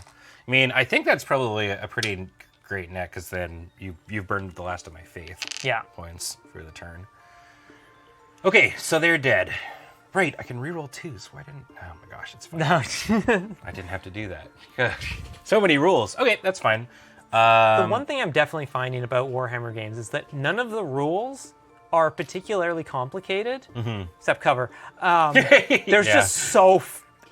I mean, I think that's probably a pretty great net because then you've burned the last of my faith. Yeah. Points for the turn. Okay, so they're dead. Right, I can reroll 2s. Why didn't... Oh my gosh, it's fine. No. I didn't have to do that. Gosh. So many rules. Okay, that's fine. The one thing I'm definitely finding about Warhammer games is that none of the rules are particularly complicated, except cover. There's just so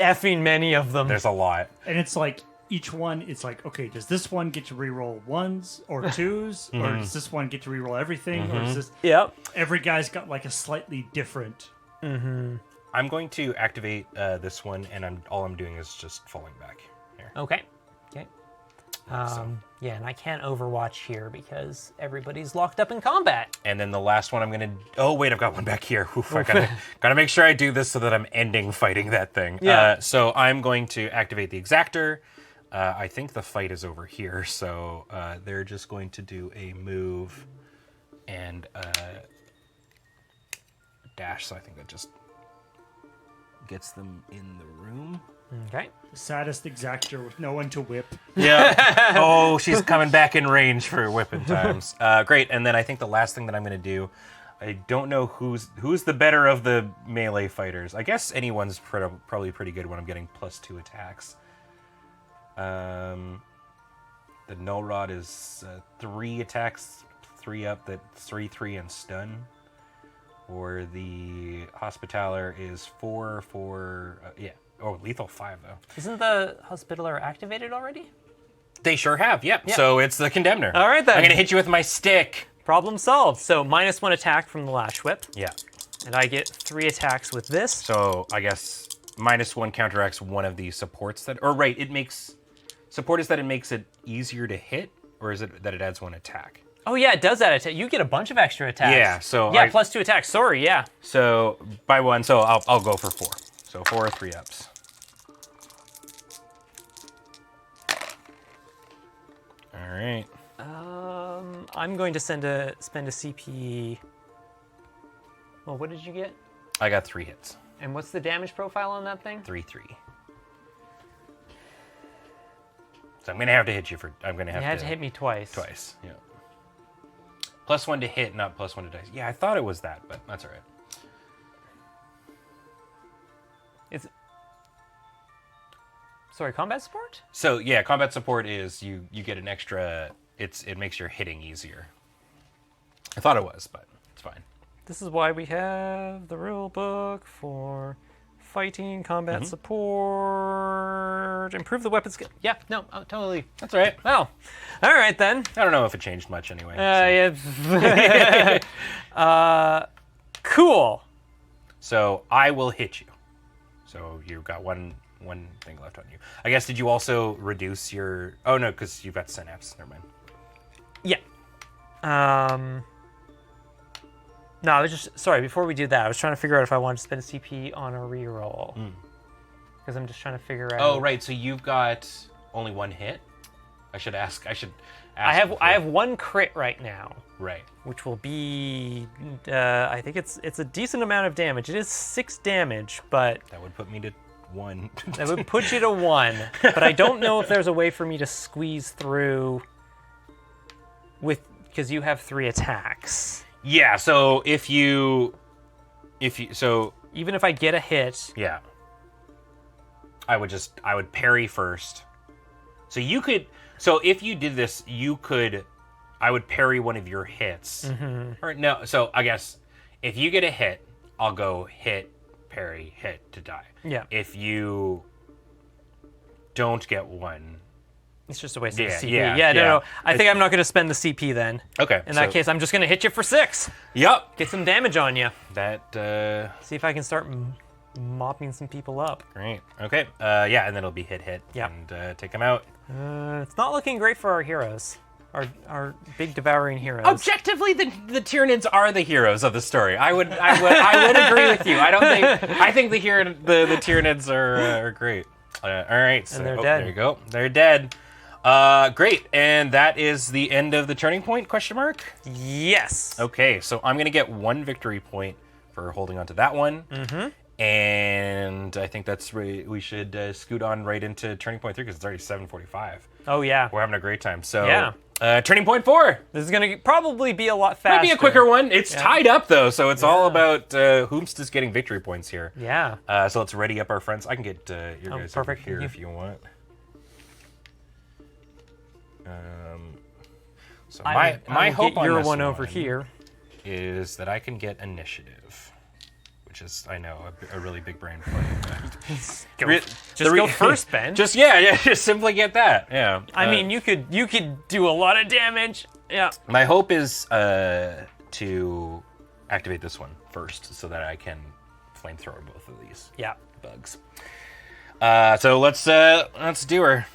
effing many of them. There's a lot. And it's like, each one, it's like, okay, does this one get to reroll 1s or 2s? Or does this one get to reroll everything? Or is this... Yep. Every guy's got like a slightly different... I'm going to activate this one, and all I'm doing is just falling back here. Okay. Okay. Yeah, and I can't Overwatch here because everybody's locked up in combat. And then the last one I'm going to... Oh, wait, I've got one back here. Oof, I gotta make sure I do this so that I'm ending fighting that thing. Yeah. So I'm going to activate the Exactor. I think the fight is over here, so they're just going to do a move and dash, so I think that just gets them in the room. Okay. The saddest Exactor with no one to whip. Yeah. Oh, she's coming back in range for whipping times. Great, and then I think the last thing that I'm going to do, I don't know who's the better of the melee fighters. I guess anyone's probably pretty good when I'm getting +2 attacks. The Null Rod is 3 attacks, 3 up, that's 3/3 and stun. Or the Hospitaller is 4 for yeah. Oh, lethal 5 though. Isn't the Hospitaller activated already? They sure have. Yep. So it's the Condemner. All right then. I'm gonna hit you with my stick. Problem solved. So -1 attack from the Lash Whip. Yeah. And I get 3 attacks with this. So I guess -1 counteracts one of the supports that, or right, it makes support is that it makes it easier to hit, or is it that it adds 1 attack? Oh yeah, it does that attack. You get a bunch of extra attacks. Yeah. So yeah, +2 attacks. Sorry. Yeah. So by 1, so I'll go for 4. So 4 3-ups. All right. I'm going to spend a CP. Well, what did you get? I got 3 hits. And what's the damage profile on that thing? 3/3. So I'm gonna have to hit you for. I'm gonna have You had to hit me twice. Twice. Yeah. +1 to hit, not +1 to dice. Yeah, I thought it was that, but that's all right. It's. Sorry, combat support? So yeah, combat support is you get an extra. It makes your hitting easier. I thought it was, but it's fine. This is why we have the rule book for fighting, combat support, improve the weapon skill. Yeah, no, totally. That's all right. Well, all right then. I don't know if it changed much anyway. Yeah. Cool. So I will hit you. So you've got one thing left on you. I guess, did you also reduce your... Oh, no, because you've got synapse. Never mind. Yeah. No, I was just... Sorry, before we do that, I was trying to figure out if I wanted to spend a CP on a reroll. Because I'm just trying to figure out... Oh, right, so you've got only 1 hit? I should ask I have 1 crit right now. Right. Which will be... I think it's a decent amount of damage. It is 6 damage, but... That would put me to 1. That would put you to 1. But I don't know if there's a way for me to squeeze through with... Because you have 3 attacks. Yeah, so if you so even if I get a hit, yeah, I would parry first. So you could, so if you did this, I would parry one of your hits. Or no, so I guess if you get a hit, I'll go hit, parry, hit to die. Yeah. If you don't get one, It's just a waste of Yeah, the CP. yeah, No. yeah. I think I'm not going to spend the CP then. Okay. In that case, I'm just going to hit you for 6. Yep. Get some damage on you. That. See if I can start mopping some people up. Great. Okay. Yeah, and then it'll be hit. Yep. And take them out. It's not looking great for our heroes. Our big devouring heroes. Objectively, the Tyranids are the heroes of the story. I would agree with you. I think the Tyranids are great. All right. So, And they're dead. There you go. They're dead. Great. And that is the end of the turning point? ? Yes. Okay. So I'm gonna get 1 victory point for holding on to that one. Mm-hmm. And I think that's we should scoot on right into turning point 3 because it's already 7:45. Oh yeah. We're having a great time. So Yeah. Turning point 4. This is going to probably be a lot faster. Might be a quicker one. It's tied up though, so it's all about whomst is getting victory points here. Yeah. So let's ready up our friends. I can get your guys perfect. over here if you want. So my hope get on your this one over here is that I can get initiative, which is I know a really big brain play. Go first, Ben. Just simply get that. Yeah. I mean, you could do a lot of damage. Yeah. My hope is to activate this one first, so that I can flamethrower both of these bugs. So let's do her.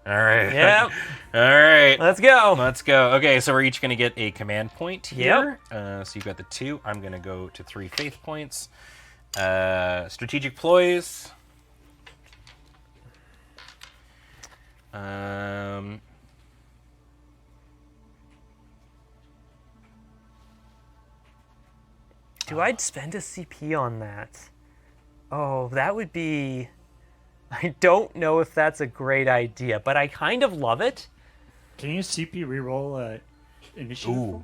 All right. Yep. All right. Let's go. Let's go. Okay, so we're each going to get a command point here. So you've got the 2. I'm going to go to 3 faith points. Strategic ploys. Do I spend a CP on that? Oh, that would be... I don't know if that's a great idea, but I kind of love it. Can you CP reroll initiative? Ooh.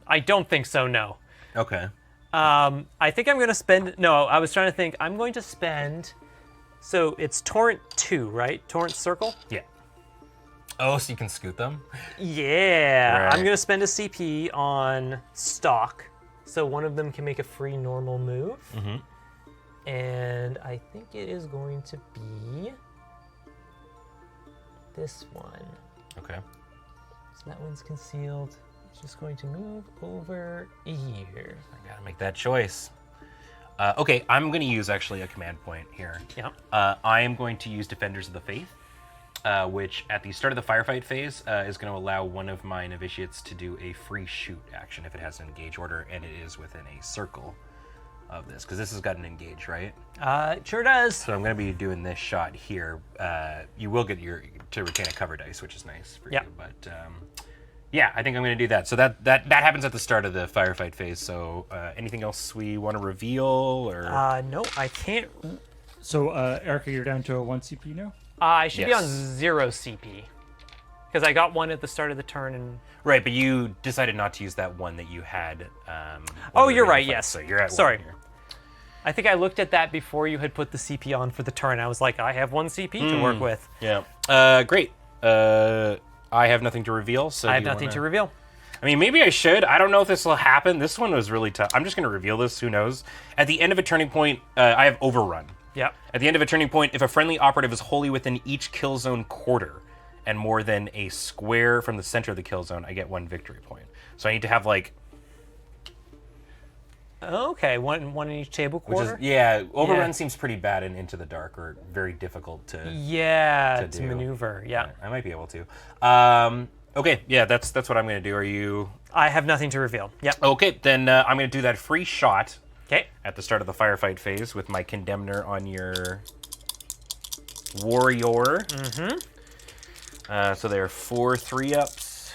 I don't think so, no. Okay. I think I'm going to spend... No, I was trying to think. I'm going to spend... So it's Torrent 2, right? Torrent Circle? Yeah. Oh, so you can scoot them? Yeah. Right. I'm going to spend a CP on Stalk, so one of them can make a free normal move. Mm-hmm. And I think it is going to be this one. Okay. So that one's concealed. It's just going to move over here. I gotta make that choice. Okay, I'm going to use actually a command point here. Yeah. I am going to use Defenders of the Faith, which at the start of the firefight phase is going to allow one of my novitiates to do a free shoot action if it has an engage order and it is within a circle of this, because this has got an engage, right? It sure does. So I'm going to be doing this shot here. You will get to retain a cover dice, which is nice for you. But yeah, I think I'm going to do that. So that happens at the start of the firefight phase. So anything else we want to reveal? Or No, I can't. So Erica, you're down to a 1 CP now? I should be on 0 CP. Because I got one at the start of the turn and... Right, but you decided not to use that one that you had. Oh, you're right, yes. So you're at Sorry. 1 here. I think I looked at that before you had put the CP on for the turn. I was like, I have 1 CP to work with. Yeah. Great. I have nothing to reveal. So I have nothing to reveal. I mean, maybe I should. I don't know if this will happen. This one was really tough. I'm just going to reveal this. Who knows? At the end of a turning point, I have Overrun. Yeah. At the end of a turning point, if a friendly operative is wholly within each kill zone quarter and more than a square from the center of the kill zone, I get 1 victory point. So I need to have like... Okay, one in each table quarter? Which is, Overrun seems pretty bad in Into the Dark, or very difficult to to maneuver. Yeah. I might be able to. Okay, yeah, that's what I'm going to do. Are you... I have nothing to reveal. Yep. Okay, then I'm going to do that free shot at the start of the firefight phase with my Condemner on your Warrior. Mm-hmm. So they're 4 3-ups.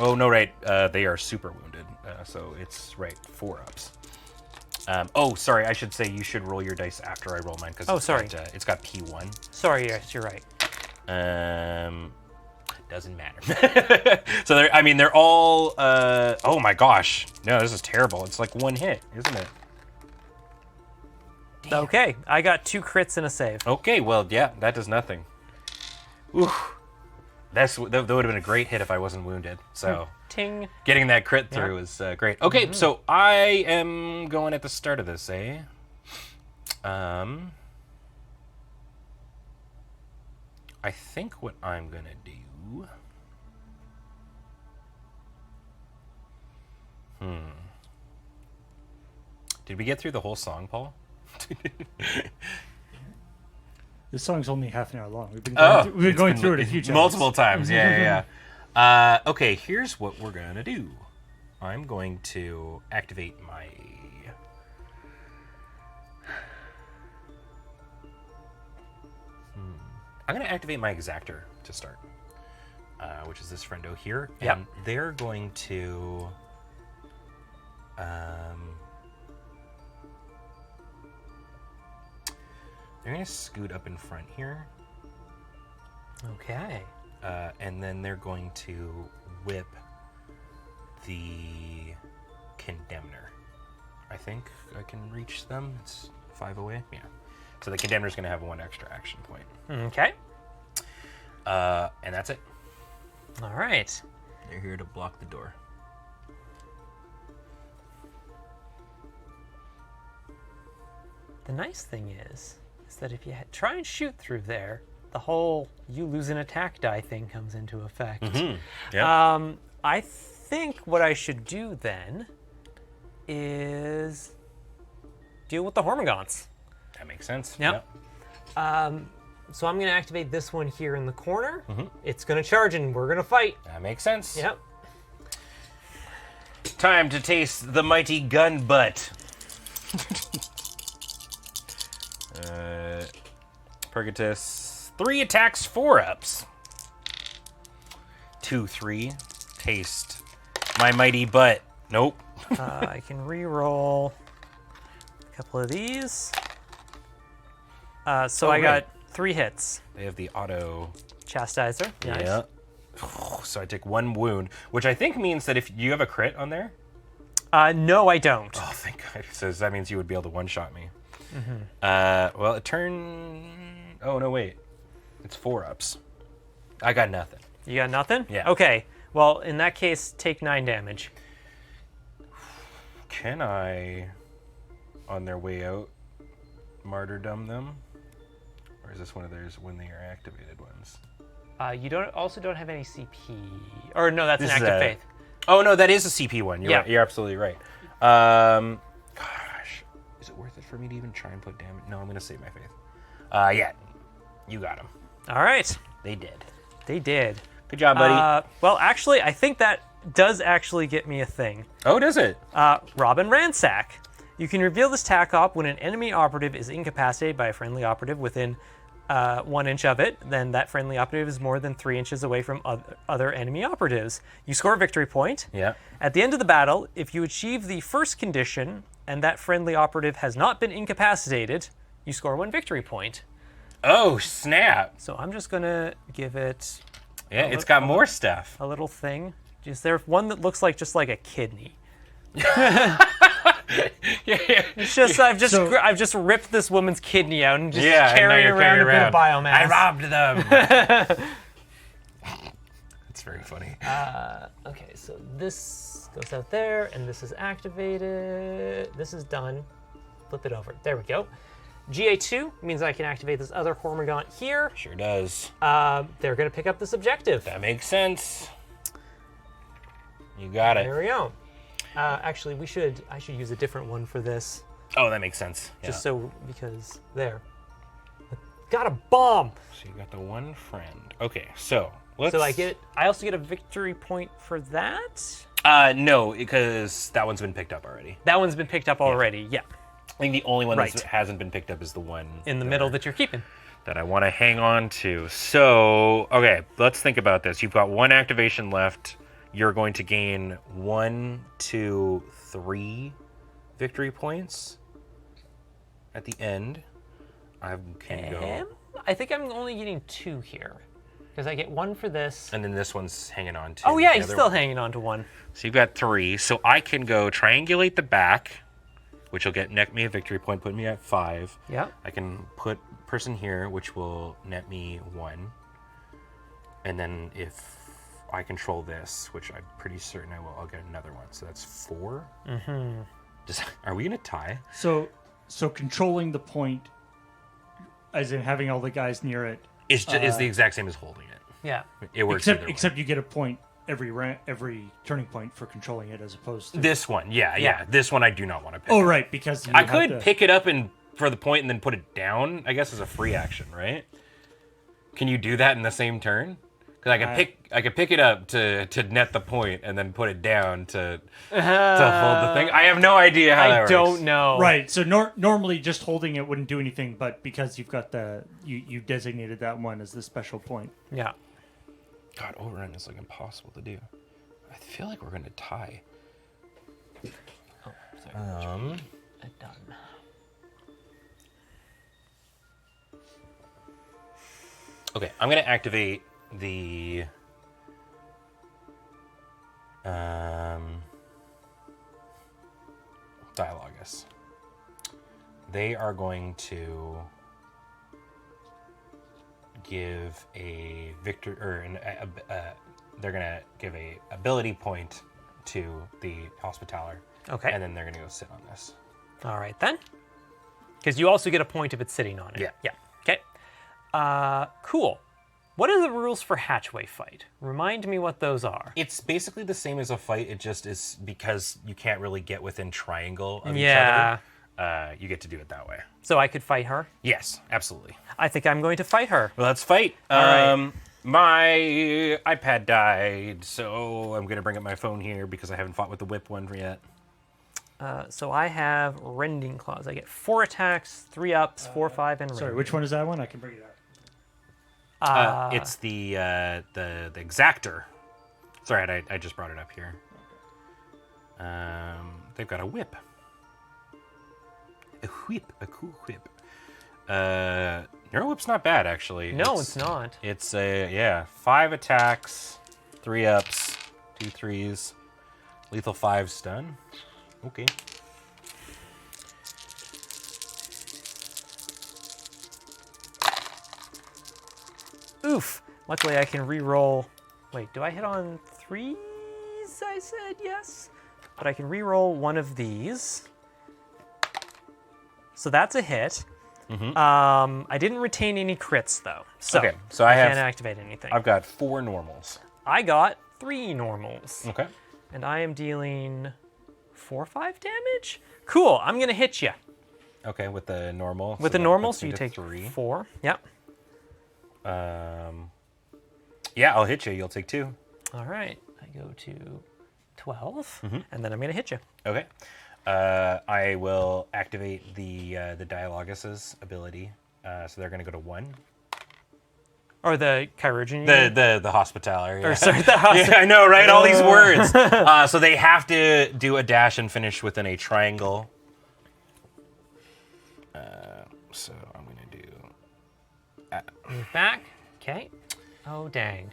Oh, no, right. They are super wounded. So it's, 4-ups. Oh, sorry. I should say you should roll your dice after I roll mine because it's got P1. Sorry, yes, you're right. Doesn't matter. So they're all. Oh my gosh! No, this is terrible. It's like 1 hit, isn't it? Damn. Okay, I got 2 crits and a save. Okay, well, yeah, that does nothing. Oof. That would have been a great hit if I wasn't wounded. So Ting. Getting that crit through is great. Okay, so I am going at the start of this, I think what I'm going to do... Did we get through the whole song, Paul? This song's only half an hour long. We've been going through it a few times. Multiple times, yeah. Okay, here's what we're going to do. I'm going to activate my... I'm going to activate my Exactor to start, which is this friendo here. Yep. And they're going to... they're going to scoot up in front here. Okay. And then they're going to whip the Condemner. I think I can reach them. It's 5 away. Yeah. So the Condemner's going to have 1 extra action point. Okay. And that's it. All right. They're here to block the door. The nice thing is that if you try and shoot through there, the whole you lose an attack die thing comes into effect. Yeah. I think what I should do then is deal with the Hormagaunts. That makes sense. Yep. So I'm going to activate this one here in the corner. It's going to charge and we're going to fight. That makes sense. Yep. Time to taste the mighty gun butt. Purgatus, 3 attacks, 4 ups. 2, 3. Taste my mighty butt. Nope. I can re-roll a couple of these. So I got 3 hits. They have the auto. Chastiser. Nice. Yeah. So I take 1 wound, which I think means that if you have a crit on there. No, I don't. Oh, thank God. So that means you would be able to one-shot me. Well, it turned... Oh, no, wait. It's 4 ups. I got nothing. You got nothing? Yeah. Okay. Well, in that case, take 9 damage. Can I, on their way out, martyrdom them? Or is this one of theirs when they are activated ones? You don't have any CP. Or no, that's an act of faith. Oh, no, that is a CP one. You're Yeah. right. You're absolutely right. Gosh. Is it worth it for me to even try and put damage? No, I'm going to save my faith. Yeah. You got them. All right. They did. They did. Good job, buddy. Well, actually, I think that does actually get me a thing. Oh, does it? Robin Ransack. You can reveal this tac op when an enemy operative is incapacitated by a friendly operative within 1 inch of it. Then that friendly operative is more than 3 inches away from other enemy operatives. You score a victory point. Yeah. At the end of the battle, if you achieve the first condition and that friendly operative has not been incapacitated, you score 1 victory point. Oh, snap. So I'm just going to give it... Yeah, it's got more stuff. A little thing. Is there one that looks like just like a kidney? It's just I've just ripped this woman's kidney out and just carrying around a bit of biomass. I robbed them. It's very funny. Okay, so this goes out there, and this is activated. This is done. Flip it over. There we go. GA2 means I can activate this other Hormagaunt here. Sure does. They're going to pick up this objective. That makes sense. You got it. There we go. Actually, I should use a different one for this. Oh, that makes sense. Just because there. Got a bomb. So you got the 1 friend. Okay, so let's. So I also get a victory point for that? No, because that one's been picked up already. That one's been picked up already, yeah. I think the only one that hasn't been picked up is the one in the middle that you're keeping. That I want to hang on to. So, okay, let's think about this. You've got 1 activation left. You're going to gain 1, 2, 3 victory points at the end. I can go. I think I'm only getting 2 here. Because I get 1 for this. And then this one's hanging on to. Oh, yeah, he's still hanging on to 1. So you've got 3. So I can go triangulate the back, which will net me a victory point, put me at 5. Yeah. I can put person here, which will net me 1. And then if I control this, which I'm pretty certain I will, I'll get another one. So that's 4. Are we gonna tie? So controlling the point, as in having all the guys near it, is the exact same as holding it. Yeah. It works either way. Except you get a point every turning point for controlling it, as opposed to This one, yeah. This one I do not want to pick. Oh, up. right, because you I have could to- pick it up for the point and then put it down, I guess, as a free action, right? Can you do that in the same turn? Because I could pick it up to net the point and then put it down to hold the thing. I have no idea how that works. I don't know. Right, so normally just holding it wouldn't do anything, but because you've got you designated that one as the special point. Yeah. God, overrun is like impossible to do. I feel like we're gonna tie. Oh, sorry. Done. Okay, I'm gonna activate the Dialogus. They are going to give a victor, or they're gonna give a ability point to the Hospitaller. Okay. And then they're gonna go sit on this. All right then. Because you also get a point if it's sitting on it. Yeah. Yeah. Okay. Cool. What are the rules for Hatchway Fight? Remind me what those are. It's basically the same as a fight. It just is because you can't really get within triangle of Yeah. each other. You get to do it that way. So I could fight her? Yes, absolutely. I think I'm going to fight her. Well, let's fight. right. My iPad died, so I'm going to bring up my phone here because I haven't fought with the whip one yet. So I have Rending Claws. I get 4 attacks, 3 ups, 4, 5, and Sorry, Rending. which one is that one? I can bring it up. It's the Exactor. Sorry, I just brought it up here. They've got a whip. A cool whip. Neuro Whip's not bad, actually. No, it's not. It's 5 attacks, 3 ups, 2 3s, lethal 5 stun. Okay. Oof. Luckily, I can re-roll. Wait, do I hit on 3s? I said yes. But I can re-roll one of these. So that's a hit. I didn't retain any crits, though. So, Okay, so I can't have- activate anything. I've got 4 normals. I got 3 normals. Okay. And I am dealing 4 or 5 damage? Cool, I'm going to hit you. Okay, with the normal. With so the that normal, puts so me you to take 3. 4. Yep. Yeah, I'll hit you. You'll take 2. All right. I go to 12, and then I'm going to hit you. Okay. I will activate the Dialogus' ability. So they're going to go to 1. Or the Chirurgeon. The Hospitaller. Yeah. Or sorry, the Yeah, I know, right? All these words. So they have to do a dash and finish within a triangle. So I'm going to do... Move back. Okay. Oh, dang.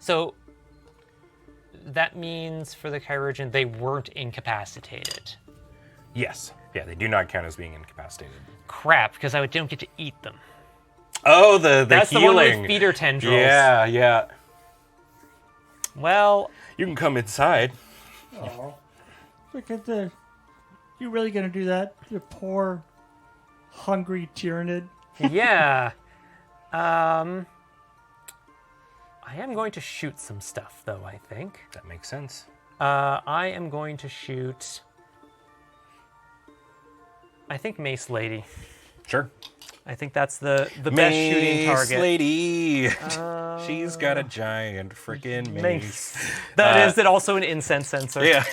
So that means for the Chirurgeon, they weren't incapacitated. Yes. Yeah, they do not count as being incapacitated. Crap, because I don't get to eat them. Oh, the That's healing. the one with feeder tendrils. Yeah, yeah. Well, You can come inside. Oh, look at the. You really gonna do that? The poor, hungry Tyranid. yeah. I am going to shoot some stuff, though, I think. That makes sense. I am going to shoot... I think Mace Lady. Sure. I think that's the best shooting target. Lady. She's got a giant freaking mace. That is it. Also an incense sensor. Yeah.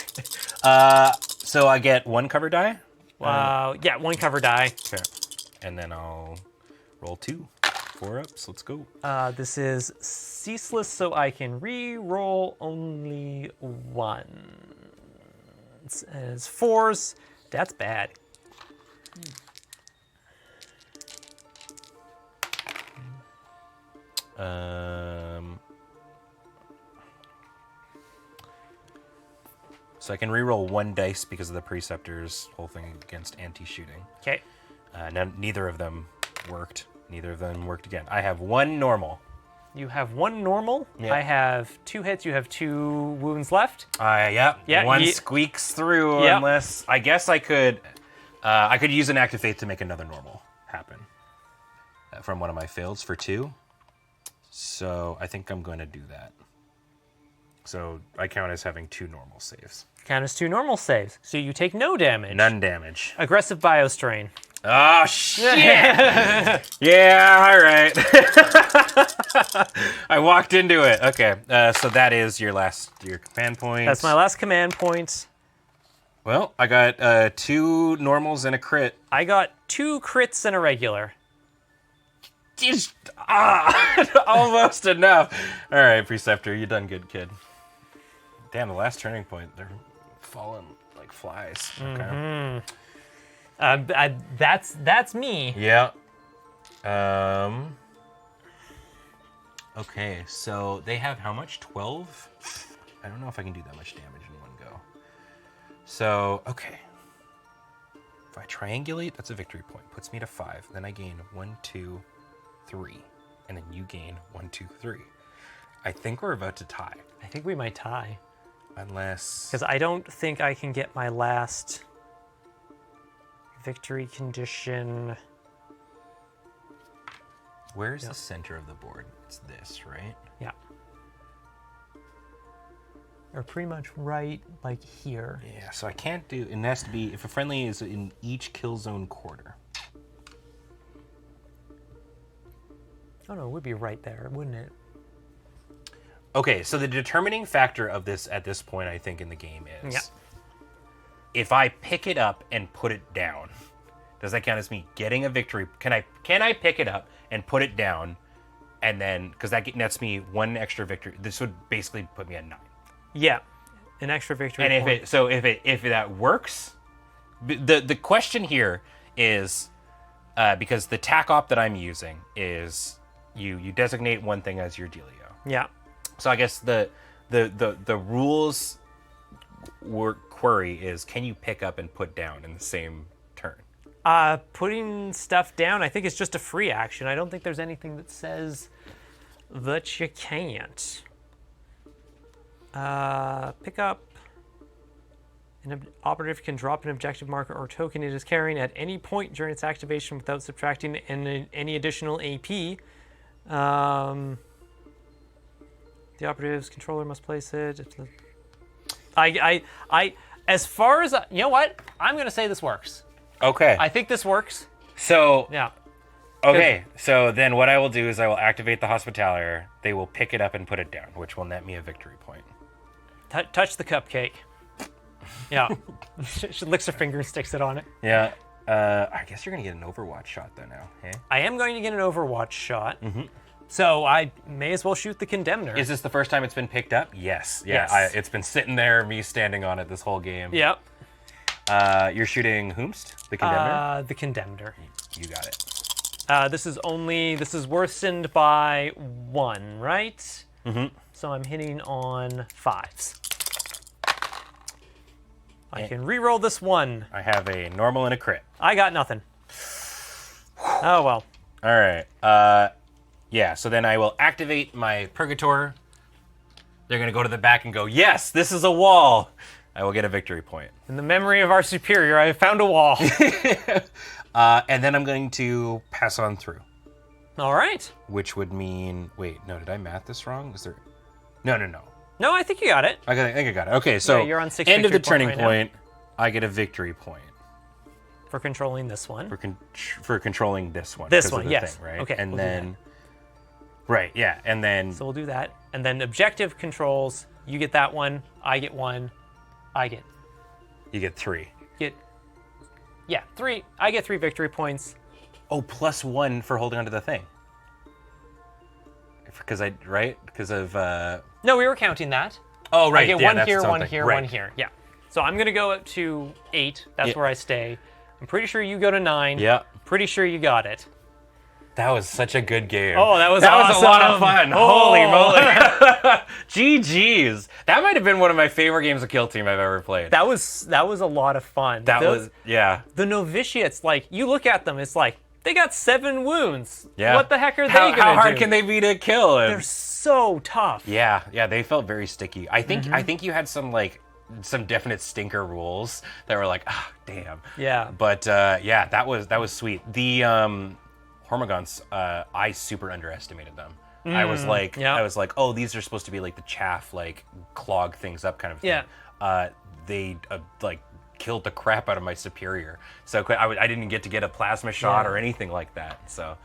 So I get 1 cover die. Yeah, 1 cover die. Okay. And then I'll roll 2. 4 ups. Let's go. This is ceaseless, so I can re-roll only 1. It's 4s. That's bad. So I can re-roll 1 dice because of the Preceptor's whole thing against anti-shooting. Okay. Neither of them worked. Neither of them worked again. I have 1 normal. You have 1 normal. Yeah. I have 2 hits. You have 2 wounds left. Yeah. Yeah, 1 squeaks through Yep. unless I guess I could use an active faith to make another normal happen from one of my fails for 2. So I think I'm going to do that. So I count as having 2 normal saves. Count as 2 normal saves. So you take no damage. None damage. Aggressive biostrain. Oh, shit! Yeah, all right. I walked into it. Okay, so that is your command point. That's my last command point. Well, I got 2 normals and a crit. I got 2 crits and a regular. Just, almost enough. All right, Preceptor, you done good, kid. Damn, the last turning point, they're falling like flies. Okay. That's me. Yeah. Okay, so they have how much? 12? I don't know if I can do that much damage in one go. So, okay. If I triangulate, that's a victory point. Puts me to 5. Then I gain 1, 2, 3. And then you gain 1, 2, 3. I think we're about to tie. I think we might tie. Unless... Because I don't think I can get my last victory condition. Where's the center of the board? It's this, right? Yeah. Or pretty much right, like here. Yeah, so I can't do... It has to be... If a friendly is in each kill zone quarter. Oh no, it would be right there, wouldn't it? Okay, so the determining factor of this at this point, I think, in the game is... Yeah. If I pick it up and put it down, does that count as me getting a victory? Can I pick it up and put it down, and then... Because that nets me 1 extra victory. This would basically put me at 9. Yeah, an extra victory And point. if that works, the question here is because the tac op that I'm using is you designate one thing as your dealio. Yeah. So I guess the rules query is, can you pick up and put down in the same turn? Putting stuff down, I think it's just a free action. I don't think there's anything that says that you can't. Pick up. An operative can drop an objective marker or token it is carrying at any point during its activation without subtracting any additional AP. The operative's controller must place it. As far as you know, what I'm going to say, this works. Okay. I think this works. So Yeah. okay. So then what I will do is I will activate the Hospitalier. They will pick it up and put it down, which will net me a victory point. Touch the cupcake. Yeah. She licks her finger and sticks it on it. Yeah. I guess you're gonna get an Overwatch shot though now. Hey. I am going to get an Overwatch shot. Mm-hmm. So I may as well shoot the Condemner. Is this the first time it's been picked up? Yes. Yeah. Yes. It's been sitting there, me standing on it this whole game. Yep. You're shooting Whomst, the Condemner? The Condemner. You got it. This is worsened by 1, right? Mm-hmm. So I'm hitting on 5s. I can re-roll this 1. I have a normal and a crit. I got nothing. Oh, well. All right. Yeah, so then I will activate my Purgator. They're going to go to the back and go, yes, this is a wall. I will get a victory point. In the memory of our superior, I have found a wall. And then I'm going to pass on through. All right. Which would mean... Wait, no, did I math this wrong? Is there... No. No, I think you got it. I think I got it. Okay, so Yeah, you're on 6 end of the victory turning point point, I get a victory point. For controlling this one. For controlling this one. This because of one, the yes. thing, right? Okay, And we'll do then... Right, yeah, and then... So we'll do that. And then objective controls, you get that one, I get 1, You get 3. Yeah, 3. I get 3 victory points. Oh, plus 1 for holding onto the thing. Because Because of... No, we were counting that. Oh, right. I get yeah, 1 that's here, its own 1 thing. here, Right. 1 here. Yeah. So I'm going to go up to 8. That's Yeah. where I stay. I'm pretty sure you go to 9. Yeah. Pretty sure you got it. That was such a good game. Oh, that was That awesome. was a lot of fun. Oh. Holy moly. GG's. That might have been one of my favorite games of Kill Team I've ever played. That was a lot of fun. That was, yeah. The Novitiates, like, you look at them, it's like, they got 7 wounds. Yeah. What the heck are they going to do? How hard can they be to kill? They're so tough. Yeah, they felt very sticky. I think you had some definite stinker rules that were like, damn. Yeah. But that was sweet. The Hormagaunts, I super underestimated them. I was like, yeah. oh, these are supposed to be like the chaff, like clog things up kind of thing. Yeah. They like killed the crap out of my superior, so I didn't get to get a plasma shot or anything like that. So,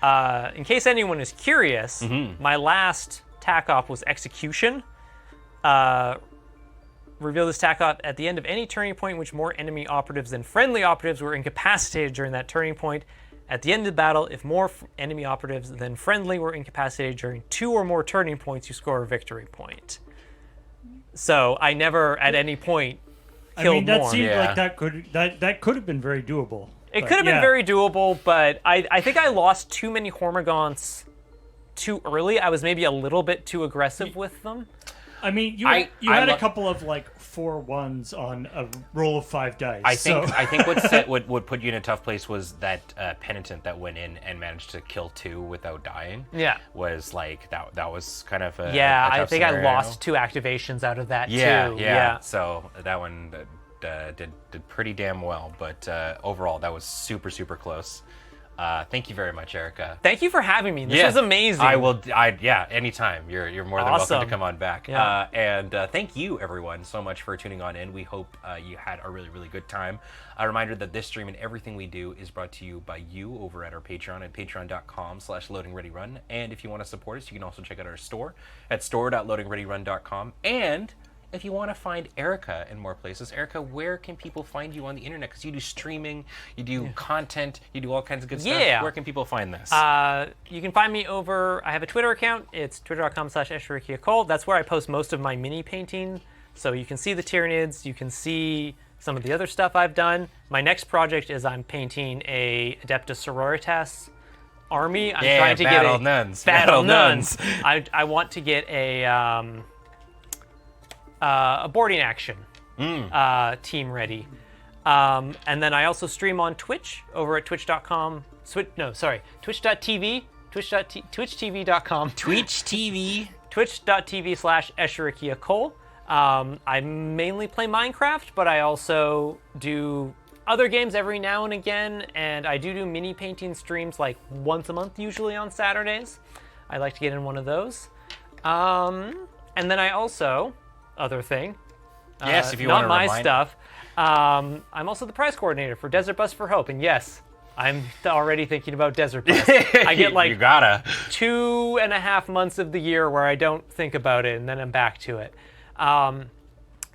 in case anyone is curious, my last tac op was execution. Reveal this tac op at the end of any turning point in which more enemy operatives than friendly operatives were incapacitated during that turning point. At the end of the battle, if more enemy operatives than friendly were incapacitated during 2 or more turning points, you score a victory point. So I never, at any point, killed that more. seemed like that could have been very doable. It could have been very doable, but I think I lost too many Hormagaunts too early. I was maybe a little bit too aggressive with them. I mean, you had a couple of like 4 1s on a roll of 5 dice. I think what put you in a tough place was that penitent that went in and managed to kill 2 without dying. Yeah, was like that was kind of a I think scenario. I lost 2 activations out of that too. Yeah. So that one did pretty damn well, but overall that was super close. Thank you very much, Erica. Thank you for having me. This was amazing. Anytime. You're more than welcome to come on back. Yeah. And thank you, everyone, so much for tuning on in. We hope you had a really good time. A reminder that this stream and everything we do is brought to you by you over at our Patreon at patreon.com/loadingreadyrun. And if you want to support us, you can also check out our store at store.loadingreadyrun.com. And if you want to find Erica in more places, Erica, where can people find you on the internet? Because you do streaming, you do content, you do all kinds of good stuff. Where can people find this? You can find me over, I have a Twitter account. It's twitter.com/esherikiacole. That's where I post most of my mini painting. So you can see the Tyranids, you can see some of the other stuff I've done. My next project is I'm painting a Adeptus Sororitas army. I'm trying to Battle get Nuns. Battle Nuns. I want to get a boarding action team ready. And then I also stream on Twitch over at twitch.com. Twitch.tv. Twitch.tv.com. Twitch TV. Twitch.tv/esherikiacole. I mainly play Minecraft, but I also do other games every now and again, and I do mini painting streams like once a month, usually on Saturdays. I like to get in one of those. And then I also... other thing. Yes, if you want to remind. Not my stuff. I'm also the prize coordinator for Desert Bus for Hope, and yes, I'm already thinking about Desert Bus. I get like 2.5 months of the year where I don't think about it, and then I'm back to it. The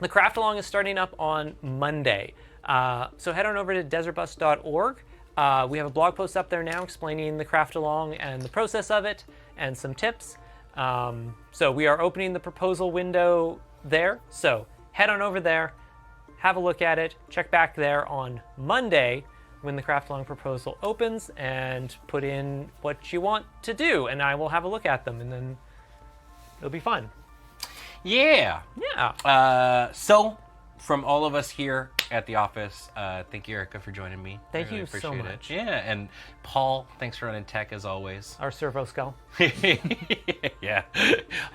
craft along is starting up on Monday, so head on over to desertbus.org. We have a blog post up there now explaining the craft along and the process of it, and some tips. So we are opening the proposal window there, so head on over there, have a look at it, check back there on Monday when the craft along proposal opens, and put in what you want to do, and I will have a look at them, and then it'll be fun. Yeah. So from all of us here at the office, thank you, Erica, for joining me. Thank you so much. Yeah, and Paul, thanks for running tech as always. Our servo skull. Yeah.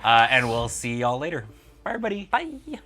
And we'll see y'all later. Bye, everybody. Bye.